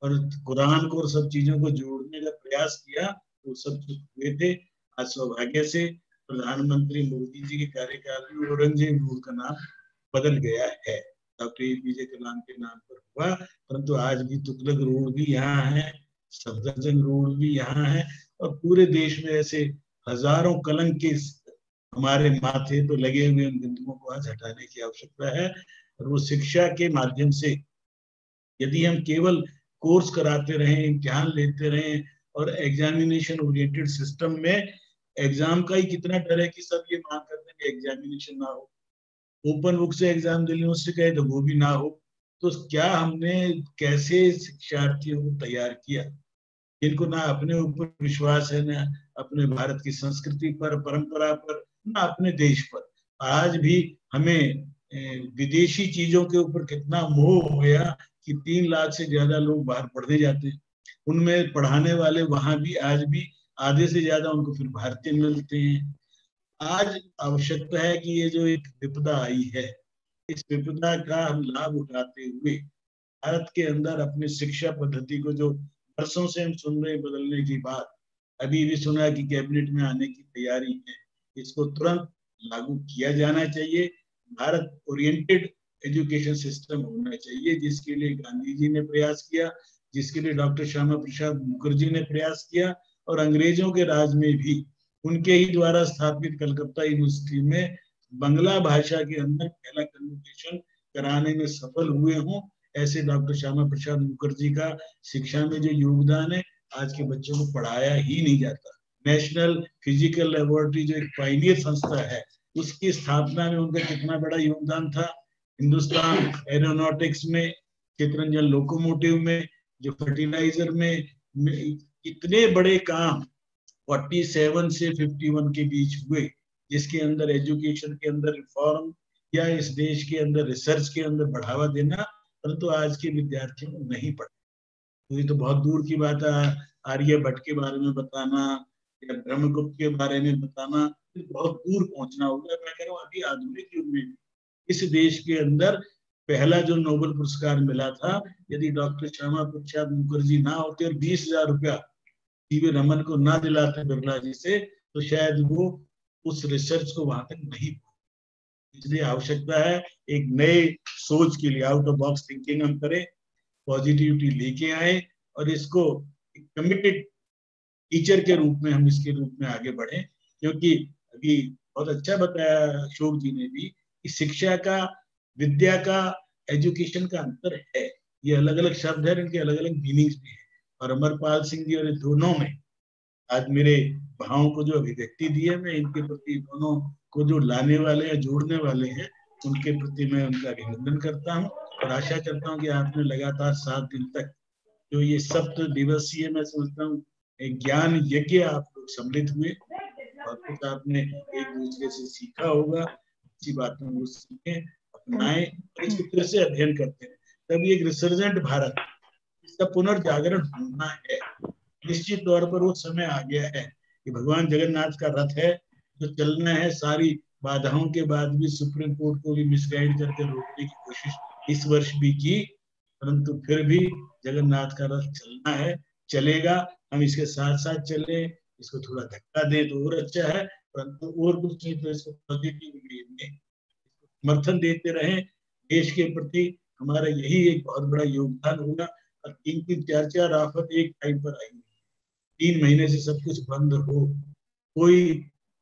N: और कुरान को और सब चीजों को जोड़ने का प्रयास किया, वो सब हुए थे। आज सौभाग्य से प्रधानमंत्री मोदी जी के कार्यकाल में औरंगजेब रोड का नाम बदल गया है, डॉक्टर APJ कलाम के नाम पर हुआ। परंतु आज भी तुगलक रोड भी यहाँ है, सफदरजंग रोड भी यहाँ है, और पूरे देश में ऐसे हजारों कलंक के हमारे माथे तो लगे हुए उन बिंदुओं को आज हटाने की आवश्यकता है। और वो शिक्षा के माध्यम से यदि हम केवल कोर्स कराते रहें, इम्तिहान लेते रहें और एग्जामिनेशन ओरिएंटेड सिस्टम में एग्जाम का ही कितना डर है कि सब ये मांग करते हैं कि एग्जामिनेशन ना हो, ओपन बुक से एग्जाम दिल्ली यूनिवर्सिटी कहे तो वो भी ना हो, तो क्या हमने कैसे शिक्षार्थियों को तैयार किया जिनको ना अपने ऊपर विश्वास है, ना अपने भारत की संस्कृति पर, परंपरा पर, ना अपने देश पर। आज भी हमें विदेशी चीजों के ऊपर कितना मोह हो गया कि 3 लाख से ज्यादा लोग बाहर पढ़ने जाते हैं। उनमें पढ़ाने वाले वहां भी आज भी आधे से ज्यादा उनको फिर भारतीय मिलते हैं। आज आवश्यकता है कि ये जो एक विपदा आई है, इस विपदा का हम लाभ उठाते हुए भारत के अंदर अपनी शिक्षा पद्धति को जो वर्षों से हम सुन रहे बदलने की बात, अभी भी सुना कि कैबिनेट में आने की तैयारी है, इसको तुरंत लागू किया जाना चाहिए। भारत ओरिएंटेड एजुकेशन सिस्टम होना चाहिए, जिसके लिए गांधी जी ने प्रयास किया, जिसके लिए डॉक्टर श्यामा प्रसाद मुखर्जी ने प्रयास किया, और अंग्रेजों के राज में भी उनके ही द्वारा स्थापित कलकत्ता यूनिवर्सिटी में बांग्ला भाषा के अंदर पहला कन्वोकेशन कराने में सफल हुए हों। ऐसे डॉक्टर श्यामा प्रसाद मुखर्जी का शिक्षा में जो योगदान है, आज के बच्चों को पढ़ाया ही नहीं जाता। नेशनल फिजिकल लेबोरेटरी जो एक पायनियर संस्था है, उसकी स्थापना में उनका कितना बड़ा योगदान था। हिंदुस्तान एरोनॉटिक्स में, चित्रंजन लोकोमोटिव में, जो फर्टिलाइजर में इतने बड़े काम 47 से 51 के बीच हुए, जिसके अंदर एजुकेशन के अंदर रिफॉर्म या इस देश के अंदर रिसर्च के अंदर बढ़ावा देना, परंतु आज के विद्यार्थियों को नहीं पढ़ा। तो ये तो बहुत दूर की बात है। आर्यभट्ट के बारे में बताना या ब्रह्मगुप्त के बारे में बताना, बहुत दूर पहुंचना होगा। मैं कह रहा हूँ अभी आधुनिक युग में इस देश के अंदर पहला जो नोबेल पुरस्कार मिला था, यदि डॉक्टर श्यामा प्रसाद मुखर्जी ना होते और 20,000 रुपया सीवी रमन को ना दिलाते बिरला जी से, तो शायद वो उस रिसर्च को वहां तक नहीं। इसलिए आवश्यकता है एक नए सोच के लिए, आउट ऑफ बॉक्स थिंकिंग हम करें, पॉजिटिविटी लेके आए और इसको कमिटेड टीचर के रूप में हम इसके रूप में आगे बढ़े। क्योंकि अभी बहुत अच्छा बताया अशोक जी ने भी कि शिक्षा का, विद्या का, एजुकेशन का अंतर है। ये अलग अलग शब्द है, इनके अलग अलग मीनिंग्स भी है। और अमरपाल सिंह जी और दोनों में आज मेरे भावों को जो अभिव्यक्ति दी है, मैं इनके प्रति, दोनों को जो लाने वाले या जोड़ने वाले हैं, उनके प्रति मैं उनका अभिनंदन करता हूँ और आशा करता हूँ कि आपने लगातार 7 दिन तक जो ये सप्त दिवसीय, मैं समझता हूँ एक ज्ञान यज्ञ आप लोग सम्मिलित हुए और कुछ आपने एक दूसरे से सीखा होगा। अच्छी बातों को सीखें, अपनाएं और इसको फिर से अध्ययन करते हैं। तभी एक रिसर्जेंट भारत, इसका पुनर्जागरण होना है। निश्चित तौर पर वो समय आ गया है कि भगवान जगन्नाथ का रथ है जो चलना है। सारी बाधाओं के बाद भी सुप्रीम कोर्ट को भी मिसगाइड करके रोकने की कोशिश इस वर्ष भी की, परंतु फिर भी जगन्नाथ का रथ चलना है, चलेगा। हम इसके साथ साथ चले, इसको थोड़ा धक्का दे तो और अच्छा है, परंतु और कुछ नहीं तो इसको पॉजिटिव वे में समर्थन देते रहें। देश के प्रति हमारा यही एक बहुत बड़ा योगदान होगा। और 3-3, 4-4 आफत एक टाइम पर आई, 3 महीने से सब कुछ बंद हो, कोई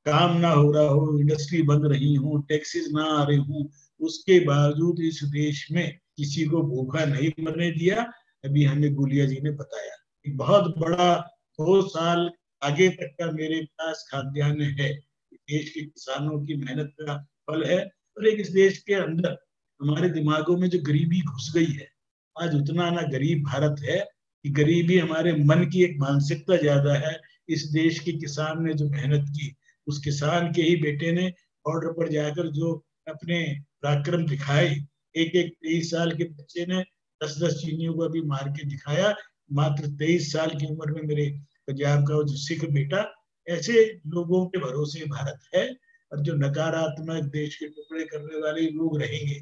N: काम ना हो रहा हो, इंडस्ट्री बंद रही हो, टैक्सेस ना आ रहे हो, उसके बावजूद इस देश में किसी को भूखा नहीं मरने दिया। अभी हमें गुलिया जी ने बताया, एक बहुत बड़ा 2 साल आगे तक का मेरे पास खाद्यान्न है। देश के किसानों की मेहनत का फल है। और एक इस देश के अंदर हमारे दिमागों में जो गरीबी घुस गई है, आज उतना ना गरीब भारत है कि गरीबी हमारे मन की एक मानसिकता ज्यादा है। इस देश के किसान ने जो मेहनत की, उस किसान के ही बेटे ने बॉर्डर पर जाकर जो अपने पराक्रम दिखाए, एक 23 साल के बच्चे ने 10-10 चीनियों को अभी मार के दिखाया। मात्र 23 साल की उम्र में मेरे पंजाब का जो सिख बेटा, ऐसे लोगों के भरोसे भारत है। और जो नकारात्मक देश के टुकड़े करने वाले लोग रहेंगे,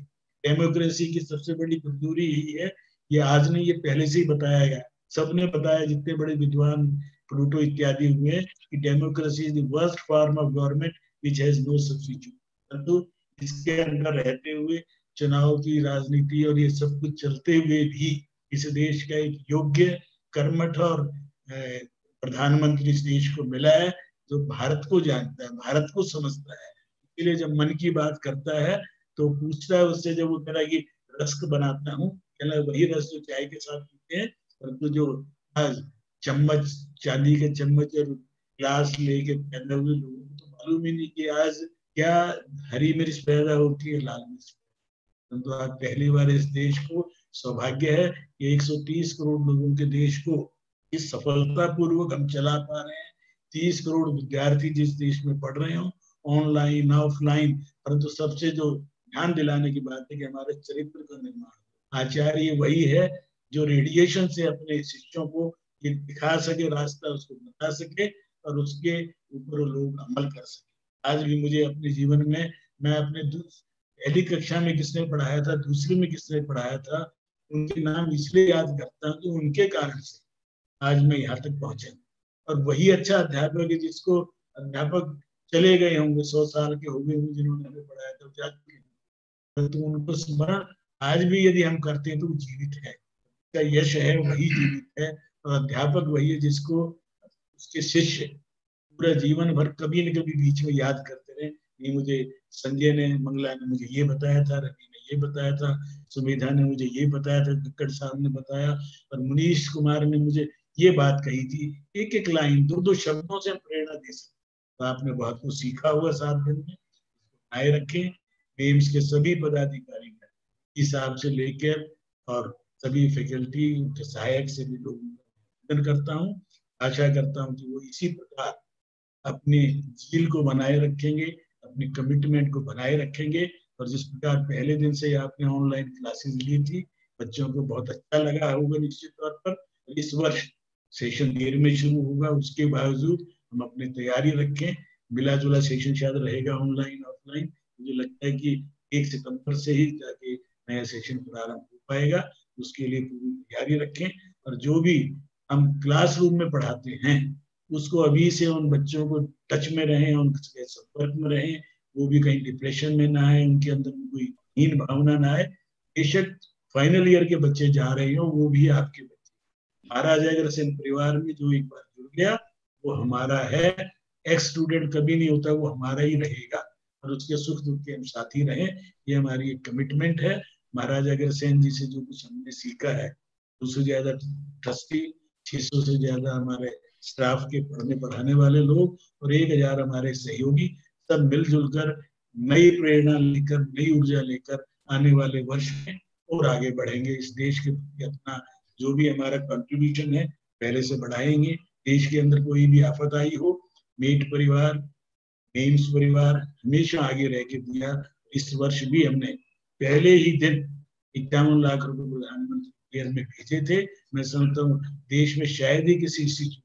N: डेमोक्रेसी की सबसे बड़ी कमजोरी यही है। ये आज नहीं, ये पहले से ही बताया गया, सबने बताया, जितने बड़े विद्वान प्लूटो इत्यादि हुए, कि democracy is the worst form of government which has no substitute. परंतु इसके अंदर रहते हुए चुनाव की राजनीति और ये सब कुछ चलते हुए भी इस देश का एक योग्य, कर्मठ और प्रधानमंत्री इस देश को मिला है, जो भारत को जानता है, भारत को समझता है। इसलिए जब मन की बात करता है तो पूछता है उससे, जब वो कह कि रस्क बनाता हूँ, कहना वही रस जो चाय के साथ पीते हैं, परंतु जो आज चम्मच, चांदी के चम्मच और ग्लास लेके पैदा हुए लोगों को तो मालूम ही नहीं कि आज क्या हरी मिर्च पैदा होती है, लाल मिर्च। परंतु आज पहली बार इस देश को सौभाग्य है कि 130 करोड़ लोगों के देश को इस सफलता पूर्वक हम चला पा रहे हैं। 30 करोड़ विद्यार्थी जिस देश में पढ़ रहे हो, ऑनलाइन ऑफलाइन, परंतु सबसे जो ध्यान दिलाने की बात है कि हमारे चरित्र का निर्माण। आचार्य वही है जो रेडिएशन से अपने शिष्यों को ये दिखा सके रास्ता, उसको बता सके और उसके ऊपर लोग अमल कर सके। आज भी मुझे अपने जीवन में, मैं अपने पहली कक्षा में किसने पढ़ाया था, दूसरी में किसने पढ़ाया था, उनके नाम इसलिए याद करता हूँ कि उनके कारण से आज मैं यहाँ तक पहुंचा। और वही अच्छा अध्यापक है जिसको अध्यापक चले गए होंगे, 100 साल के हो गए होंगे जिन्होंने हमें पढ़ाया था, क्या तो उनको स्मरण आज भी यदि हम करते हैं तो वो जीवित है, का यश है वही जीवित है। और अध्यापक वही है जिसको उसके शिष्य पूरा जीवन भर कभी न कभी बीच में याद करते रहे। ये मुझे संजय ने, मंगला ने मुझे ये बताया था, रवि ने ये बताया था, सुमेधा ने मुझे ये बताया था, कक्कड़ साहब ने बताया, और मनीष कुमार ने मुझे ये बात कही थी। एक एक लाइन, दो दो शब्दों से हम प्रेरणा दे सकते। तो आपने बहुत कुछ सीखा हुआ 7 दिन में, बनाए रखें। मेम्स के सभी पदाधिकारी हिसाब से लेकर और सभी फैकल्टी सहायक से भी लोग करता हूँ। आशा करता हूँ कि वो इसी प्रकार अपने झील को बनाए रखेंगे, अपनी कमिटमेंट को बनाए रखेंगे। और जिस प्रकार पहले दिन से आपने ऑनलाइन क्लासेस ली थी, बच्चों को बहुत अच्छा लगा होगा निश्चित तौर पर। इस वर्ष सेशन देर में शुरू होगा, उसके बावजूद हम अपनी तैयारी रखें। मिला जुला सेशन शायद रहेगा ऑनलाइन ऑफलाइन। मुझे लगता है कि 1 सितंबर से ही जाके नया सेशन प्रारंभ हो पाएगा, उसके लिए पूरी तैयारी रखें। और जो भी हम क्लासरूम में पढ़ाते हैं उसको अभी से उन बच्चों को टच में रहें, उनके संपर्क में रहें, वो भी कहीं डिप्रेशन में ना आए, उनके अंदर कोई हीन भावना ना आए। बेशक फाइनल ईयर के बच्चे जा रहे हो, वो भी आपके बच्चे। महाराज अग्रसेन परिवार में जो एक बार जुड़ गया वो हमारा है। एक्स स्टूडेंट कभी नहीं होता, वो हमारा ही रहेगा और उसके सुख दुख के हम साथी रहें, ये हमारी एक कमिटमेंट है। महाराज अग्रसेन जी से जो कुछ हमने सीखा है, 200 से ज्यादा ट्रस्टी, 600 से ज्यादा हमारे स्टाफ के पढ़ने पढ़ाने वाले लोग और 1000 हमारे सहयोगी, सब मिलजुल कर नई प्रेरणा लेकर, नई ऊर्जा लेकर आने वाले वर्ष में और आगे बढ़ेंगे। इस देश के प्रति अपना जो भी हमारा कंट्रीब्यूशन है पहले से बढ़ाएंगे। देश के अंदर कोई भी आफत आई हो, मेट परिवार, मेम्स परिवार हमेशा आगे रह के दिया। इस वर्ष भी हमने पहले ही दिन 51 लाख रुपए प्रधानमंत्री में भेजे थे। मैं समझता हूँ देश में शायद ही किसी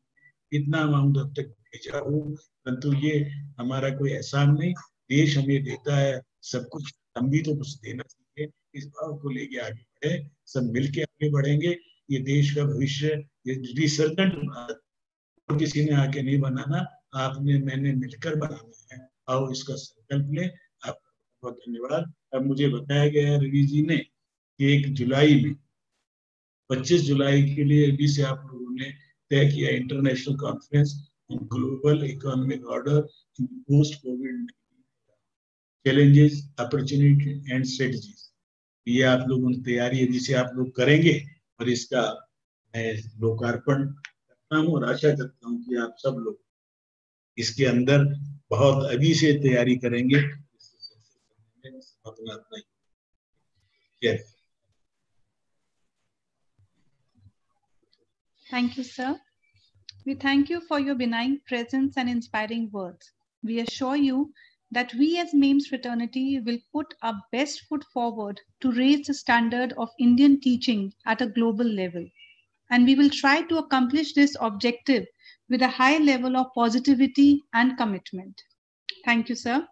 N: इतना अमाउंट अब तक भेजा हो, परंतु ये हमारा कोई एहसान नहीं, देश हमें देता है सब कुछ, हम भी तो कुछ देना चाहिए। इस भाव को लेके आगे बढ़े, सब मिलके आगे बढ़ेंगे। ये देश का भविष्य, ये रिसर्जेंट भारत और किसी ने आके नहीं बनाना, आपने मैंने मिलकर बनाना है। आओ इसका संकल्प लें। आपका बहुत धन्यवाद। अब मुझे बताया गया है रवि जी ने कि 1 जुलाई में, 25 जुलाई के लिए अभी से आप लोगों ने तय किया international conference on global economic order in post Covid challenges, opportunity and strategies. ये आप लोगों की तैयारी है जिसे आप लोग करेंगे और इसका मैं लोकार्पण करता हूँ और आशा करता हूँ कि आप सब लोग इसके अंदर बहुत अभी से तैयारी करेंगे। अपना अपना
A: Thank you, sir. We thank you for your benign presence and inspiring words. We assure you that we as MAIMS fraternity will put our best foot forward to raise the standard of Indian teaching at a global level. And we will try to accomplish this objective with a high level of positivity and commitment. Thank you, sir.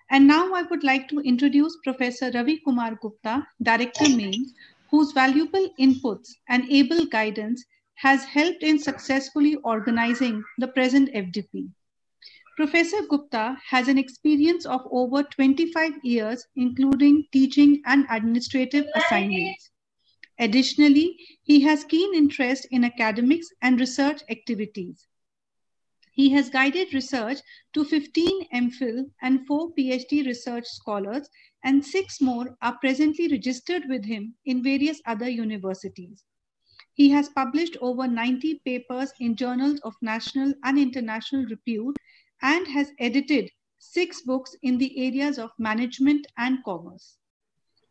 A: And now I would like to introduce Professor Ravi Kumar Gupta, Director MAIMS, whose valuable inputs and able guidance has helped in successfully organizing the present FDP. Professor Gupta has an experience of over 25 years, including teaching and administrative assignments. Additionally, he has keen interest in academics and research activities. He has guided research to 15 MPhil and 4 PhD research scholars, and 6 more are presently registered with him in various other universities. He has published over 90 papers in journals of national and international repute and has edited 6 books in the areas of management and commerce.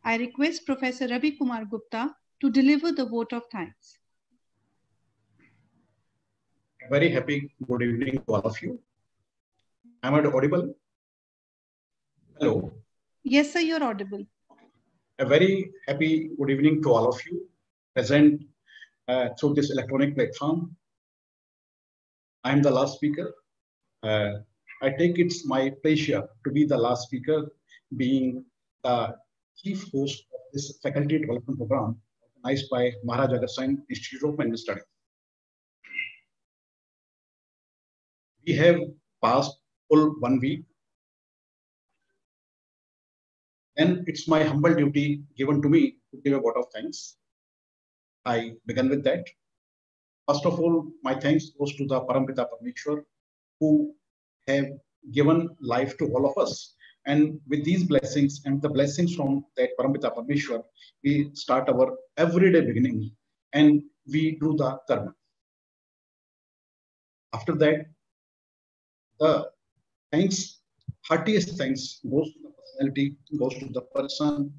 A: I request Professor Ravi Kumar Gupta to deliver the vote of thanks.
F: A very happy good evening to all of you. Am I audible? Hello.
A: Yes, sir, you're audible.
N: A very happy good evening to all of you present through this electronic platform. I am the last speaker. I take it's my pleasure to be the last speaker, being the chief host of this faculty development program organized by Maharaja Agastine Institute of Management Studies. We have passed full 1 week, and it's my humble duty given to me to give a vote of thanks. I begin with that. First of all, my thanks goes to the Parampita Parmeshwar, who have given life to all of us. And with these blessings and the blessings from that Parampita Parmeshwar, we start our everyday beginning and we do the karma. After that, the thanks, heartiest thanks goes to the personality, goes to the person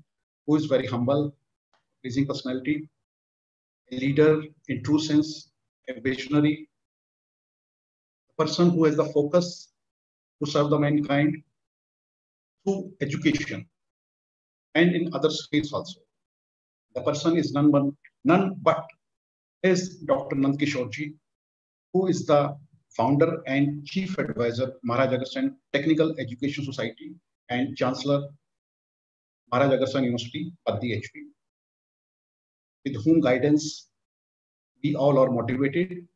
N: who is very humble, pleasing personality, a leader in true sense, a visionary, a person who has the focus to serve the mankind through education and in other spheres also. The person is none but is Dr. Nand Kishorji, who is the founder and chief advisor, Maharaja Agastine Technical Education Society and Chancellor, Maharaja Agastine University, Paddi HP, with whom guidance we all are motivated.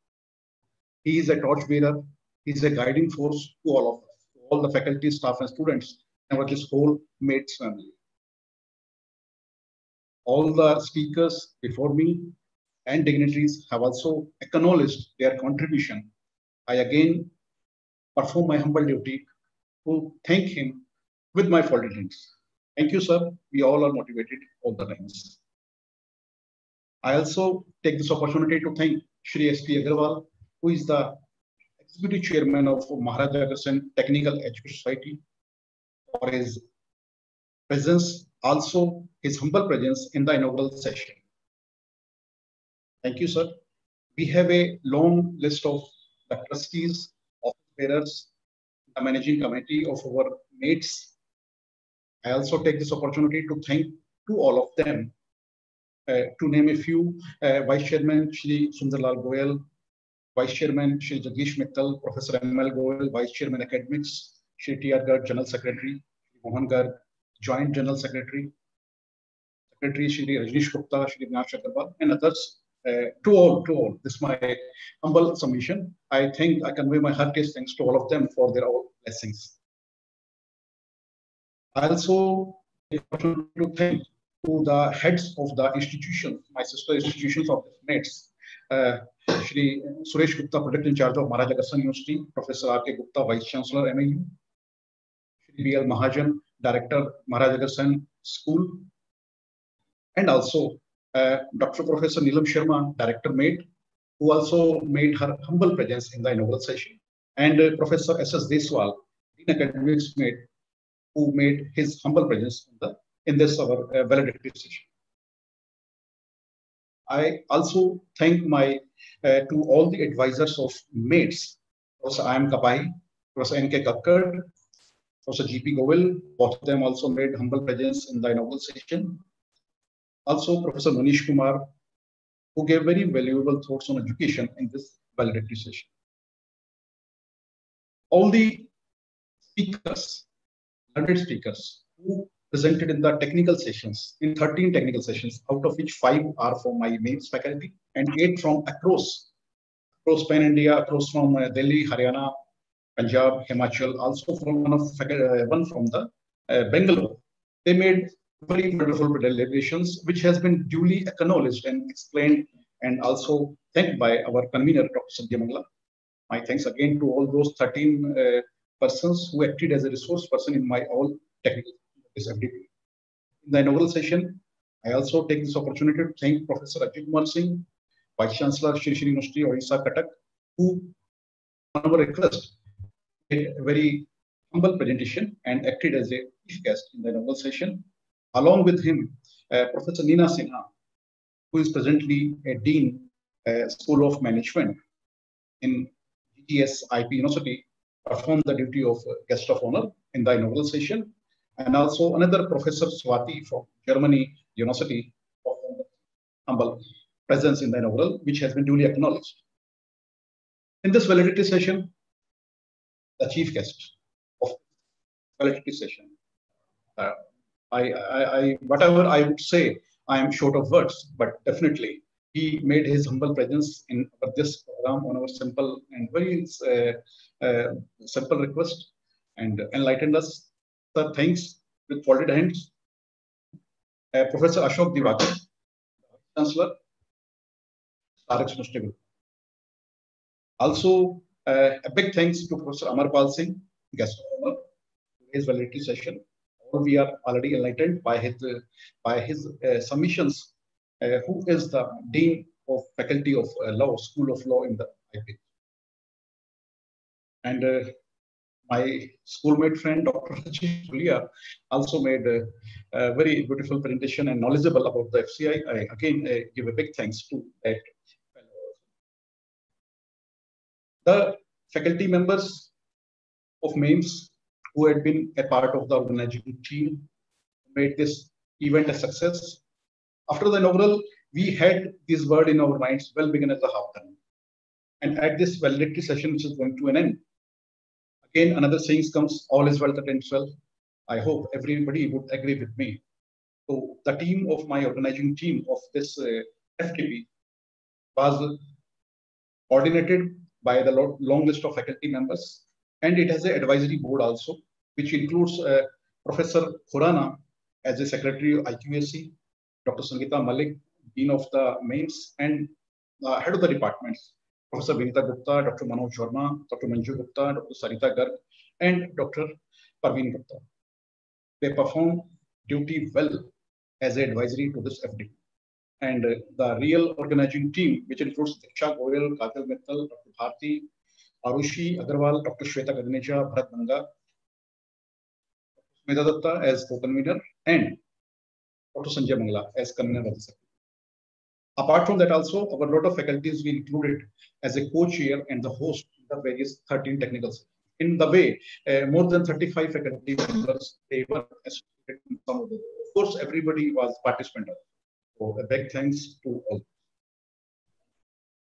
N: He is a torchbearer. He is a guiding force to all of us, to all the faculty, staff, and students, and for this whole MAIMS family. All the speakers before me and dignitaries have also acknowledged their contribution. I again perform my humble duty to thank him with my folded hands. Thank you, sir. We all are motivated all the times. I also take this opportunity to thank Shri S.P. Agarwal, who is the Executive Chairman of Maharaja Agastine Technical Education Society, for his presence, also his humble presence in the inaugural session. Thank you, sir. We have a long list of the trustees, office bearers, the managing committee of our mates. I also take this opportunity to thank to all of them. To name a few, Vice Chairman Shri Sundarlal Goyal, Vice Chairman Shri Jagdish Mittal, Professor M.L. Goyal, Vice Chairman Academics, Shri T.R. Garg, General Secretary, Shri Mohan Garg, Joint General Secretary, Secretary Shri Rajnish Gupta, Shri Vinash Agarwal, and others. To all, this is my humble submission. I think I convey my heartiest thanks to all of them for their all blessings. I also want to thank to the heads of the institutions, my sister institutions of this mates, Shri Suresh Gupta, Project in charge of Maharaja Agastine University, Professor R.K. Gupta, Vice Chancellor, MAU, Shri B.L. Mahajan, Director, Maharaja Agastine School, and also Dr. Professor Neelam Sharma, Director MAIT, who also made her humble presence in the inaugural session, and Professor S.S. Deswal, Dean Academics MAIT, who made his humble presence in this our valedictory session. I also thank my to all the advisors of MAITS, Professor I.M. Kapai, Professor N.K. Kakkad, Professor G.P. Govil. Both of them also made humble presence in the inaugural session. Also, Professor Manish Kumar, who gave very valuable thoughts on education in this valedictory session. All the speakers, learned speakers, who presented in the technical sessions, in 13 technical sessions, out of which 5 are from my MAIMS faculty and 8 from across Pan India, across from Delhi, Haryana, Punjab, Himachal, also from one from the Bangalore. They made very wonderful deliberations, which has been duly acknowledged and explained and also thanked by our convener, Dr. Satya Mangala. My thanks again to all those 13 persons who acted as a resource person in my all technical FDP. In the inaugural session, I also take this opportunity to thank Professor Ajit Kumar Singh, Vice Chancellor, Shri Shri University, Odisha, Cuttack, who, on our request, made a very humble presentation and acted as a chief guest in the inaugural session. Along with him, Professor Neena Sinha, who is presently a Dean, School of Management in GTS IP University, performed the duty of guest of honor in the inaugural session.
O: and also another Professor Swati from Germany University of humble presence in the inaugural, which has been duly acknowledged. In this validity session, the chief guest of validity session, whatever I would say, I am short of words, but definitely he made his humble presence in this program on our simple and very simple request and enlightened us. Sir, thanks with folded hands. Professor Ashok Divakar, Chancellor, Starix Mustable. Also, a big thanks to Professor Amarpal Singh, guest of honor, his validity session. We are already enlightened by his submissions. Who is the Dean of Faculty of Law, School of Law in the IP. And my schoolmate friend, Dr. Rajesh Gulia, also made a very beautiful presentation and knowledgeable about the FCI. I again give a big thanks to that. The faculty members of MAIMS who had been a part of the organizing team made this event a success. After the inaugural, we had this word in our minds, well begun as a half done. And at this validity session, which is going to an end, again, another saying comes, all is well that ends well. I hope everybody would agree with me. So the team of my organizing team of this FTP was coordinated by the long list of faculty members. And it has an advisory board also, which includes Professor Khurana as a secretary of IQAC, Dr. Sangeeta Malik, Dean of the MAIMS, and head of the departments, Professor Vinita Gupta, Dr. Manoj Sharma, Dr. Manju Gupta, Dr. Sarita Garg, and Dr. Parveen Gupta. They perform duty well as an advisory to this FD. And the real organizing team, which includes Diksha Goyal, Kajal Mittal, Dr. Bharti, Arushi Agarwal, Dr. Shweta Gagnecha, Bharat Banga, Smita Datta as co-convener, and Dr. Sanjay Mangla as convener of the secretary. Apart from that, also, our lot of faculties we included as a co-chair and the host in the various 13 technicals. In the way, more than 35 faculty members, they were associated in some of the. Of course, everybody was participant. So a big thanks to all.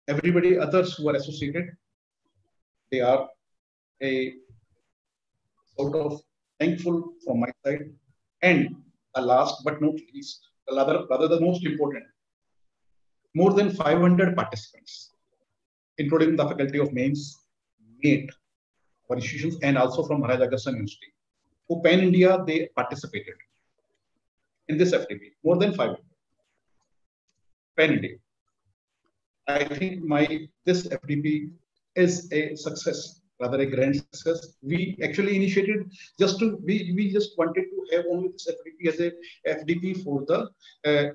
O: Everybody others who are associated, they are a sort of thankful from my side. And last but not least, rather the most important, more than 500 participants, including the faculty of MAIMS, made our institutions, and also from Maharaja Agastyan University, who Pan India, they participated in this FTP, more than 500. Pan India. I think this FTP is a success, rather a grand success. We actually initiated we just wanted to have only this FTP as a FDP for the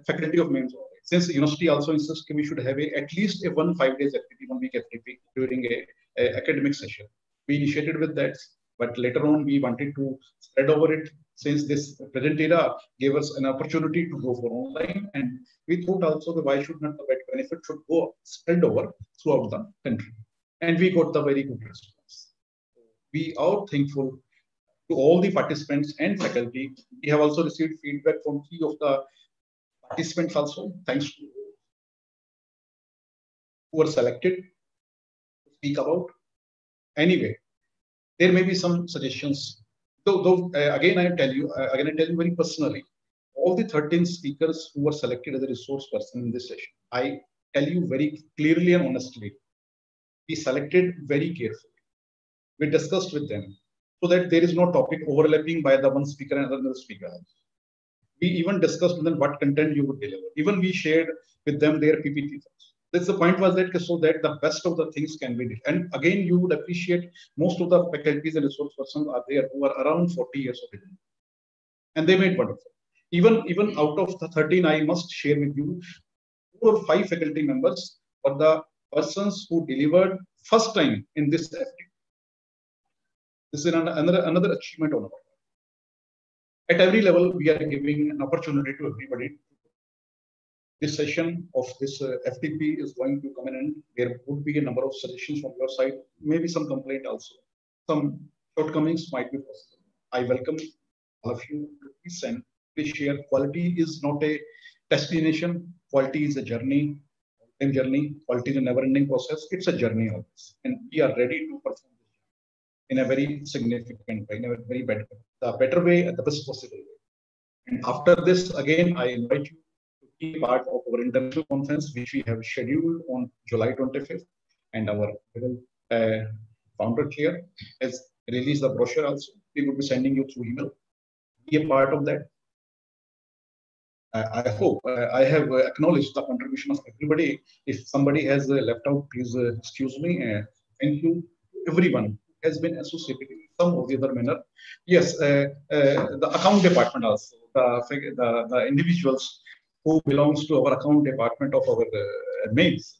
O: faculty of MAIMS. Since the university also insists we should have at least a 5 days FTP, 1 week FTP during a academic session. We initiated with that, but later on we wanted to spread over it since this present era gave us an opportunity to go for online, and we thought also that why should not the benefit should go spread over throughout the country, and we got the very good response. We are thankful to all the participants and faculty. We have also received feedback from 3 of the participants also, thanks to who were selected to speak about. Anyway, there may be some suggestions. Though again, I tell you very personally, all the 13 speakers who were selected as a resource person in this session, I tell you very clearly and honestly, we selected very carefully. We discussed with them so that there is no topic overlapping by the one speaker and another speaker. We even discussed with them what content you would deliver. Even we shared with them their PPT. That's the point was that so that the best of the things can be done. And again, you would appreciate most of the faculties and resource persons are there who are around 40 years of age. And they made wonderful. Even out of the 13, I must share with you, 4 or 5 faculty members were the persons who delivered first time in this FT. This is another achievement on our part. At every level, we are giving an opportunity to everybody. This session of this FTP is going to come in. There would be a number of suggestions from your side, maybe some complaint also. Some shortcomings might be possible. I welcome all of you to please and please share. Quality is not a destination. Quality is a journey. Quality is a never-ending process. It's a journey always, and we are ready to perform in a very significant way, in a very better way, and the best possible way. And after this, again, I invite you to be part of our international conference, which we have scheduled on July 25th, and our founder chair has released the brochure also. We will be sending you through email. Be a part of that. I hope I have acknowledged the contribution of everybody. If somebody has left out, please excuse me. Thank you, everyone who has been associated in some or the other manner. Yes, the account department also, the individuals who belongs to our account department of our MAIMS,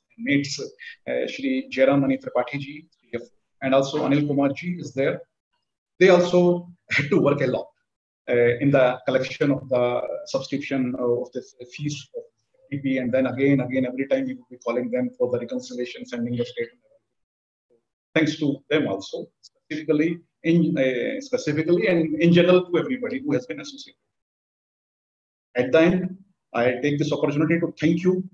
O: Shri Jairamani Tripathi ji, and also Anil Kumar ji is there. They also had to work a lot in the collection of the subscription of this fees of PP, and then again, every time we will be calling them for the reconciliation, sending the statement. Thanks to them also, specifically and in general to everybody who has been associated. At the end, I take this opportunity to thank you.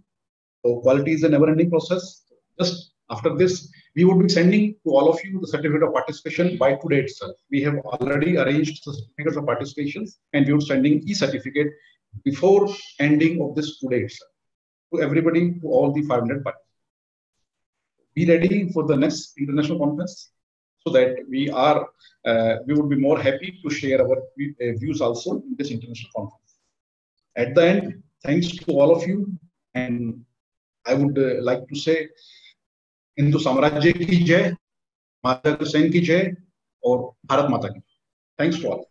O: So quality is a never-ending process. Just after this, we would be sending to all of you the certificate of participation by today itself. We have already arranged the certificates of participation, and we would be sending e-certificate before ending of this today itself to everybody, to all the 500 participants. Be ready for the next international conference, so that we would be more happy to share our views also in this international conference. At the end, thanks to all of you, and I would like to say, Hindu साम्राज्य की जय, महाराजा अग्रसेन की जय, और भारत माता की। Thanks to all.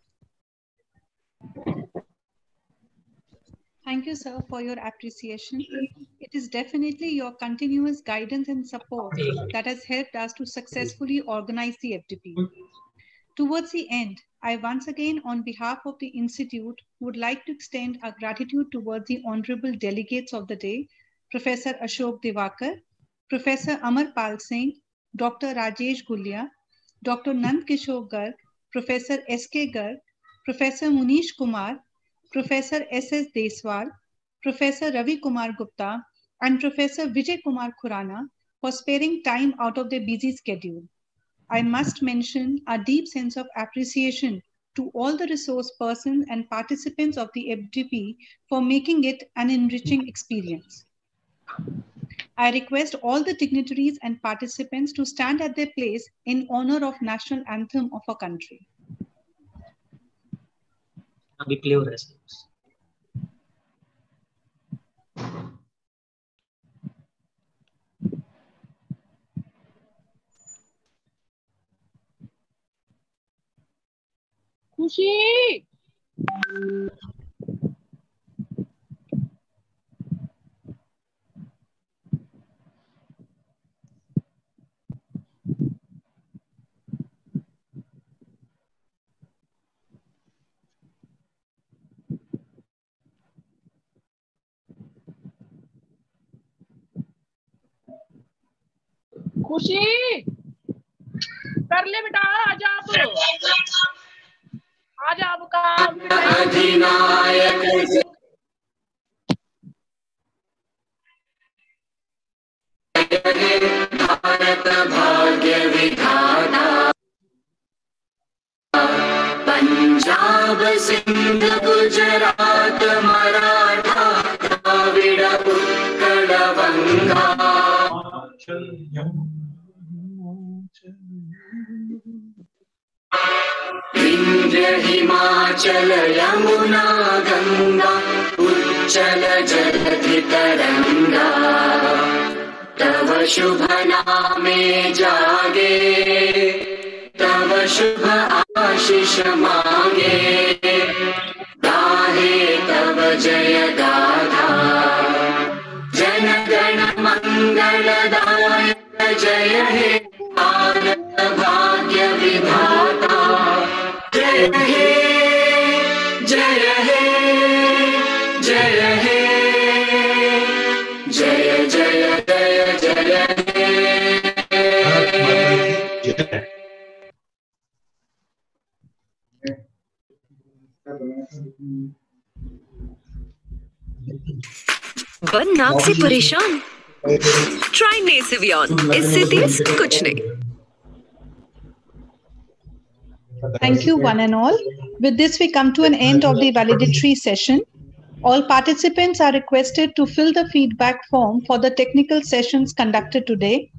A: Thank you, sir, for your appreciation. It is definitely your continuous guidance and support that has helped us to successfully organize the FDP. Towards the end, I once again, on behalf of the Institute, would like to extend our gratitude towards the honorable delegates of the day, Professor Ashok Divakar, Professor Amar Pal Singh, Dr. Rajesh Gulia, Dr. Nand Kishore Garg, Professor S.K. Garg, Professor Munish Kumar, Professor S.S. Deswal, Professor Ravi Kumar Gupta, and Professor Vijay Kumar Khurana for sparing time out of their busy schedule. I must mention a deep sense of appreciation to all the resource persons and participants of the FDP for making it an enriching experience. I request all the dignitaries and participants to stand at their place in honor of national anthem of our country.
M: खुशी खुशी कर ले बेटा, आजा अब काम अधिनायक भारत भाग्य विधाता पंजाब सिंध गुजरात मराठा द्राविड़ उत्कल बंगा विंध्य हिमाचल यमुना गंगा उच्चल जलधि तरंगा तव शुभ नामे जागे तव शुभ आशीष मांगे गाहे तव जय गाथा जन गण मंगलदायक जय हे भारत भाग्य विधाता जय हे जय हे जय हे जय जय जय जय हे
P: बन नाक से परेशान? ट्राई नेसिवियन, इससे तेज कुछ नहीं।
A: Thank you, one and all. With this, we come to an end of the valedictory session. All participants are requested to fill the feedback form for the technical sessions conducted today.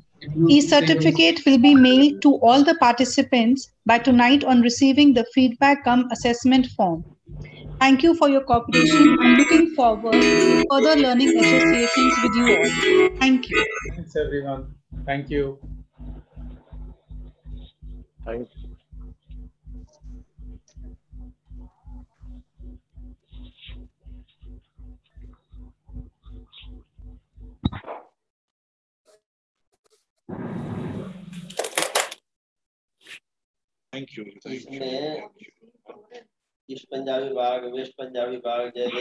A: E-certificate will be mailed to all the participants by tonight on receiving the feedback assessment form. Thank you for your cooperation and looking forward to further learning associations with you all. Thank you.
C: Thanks, everyone. Thank you.
E: Thank
Q: Thank you. East Punjabi Bagh, West Punjabi Bagh,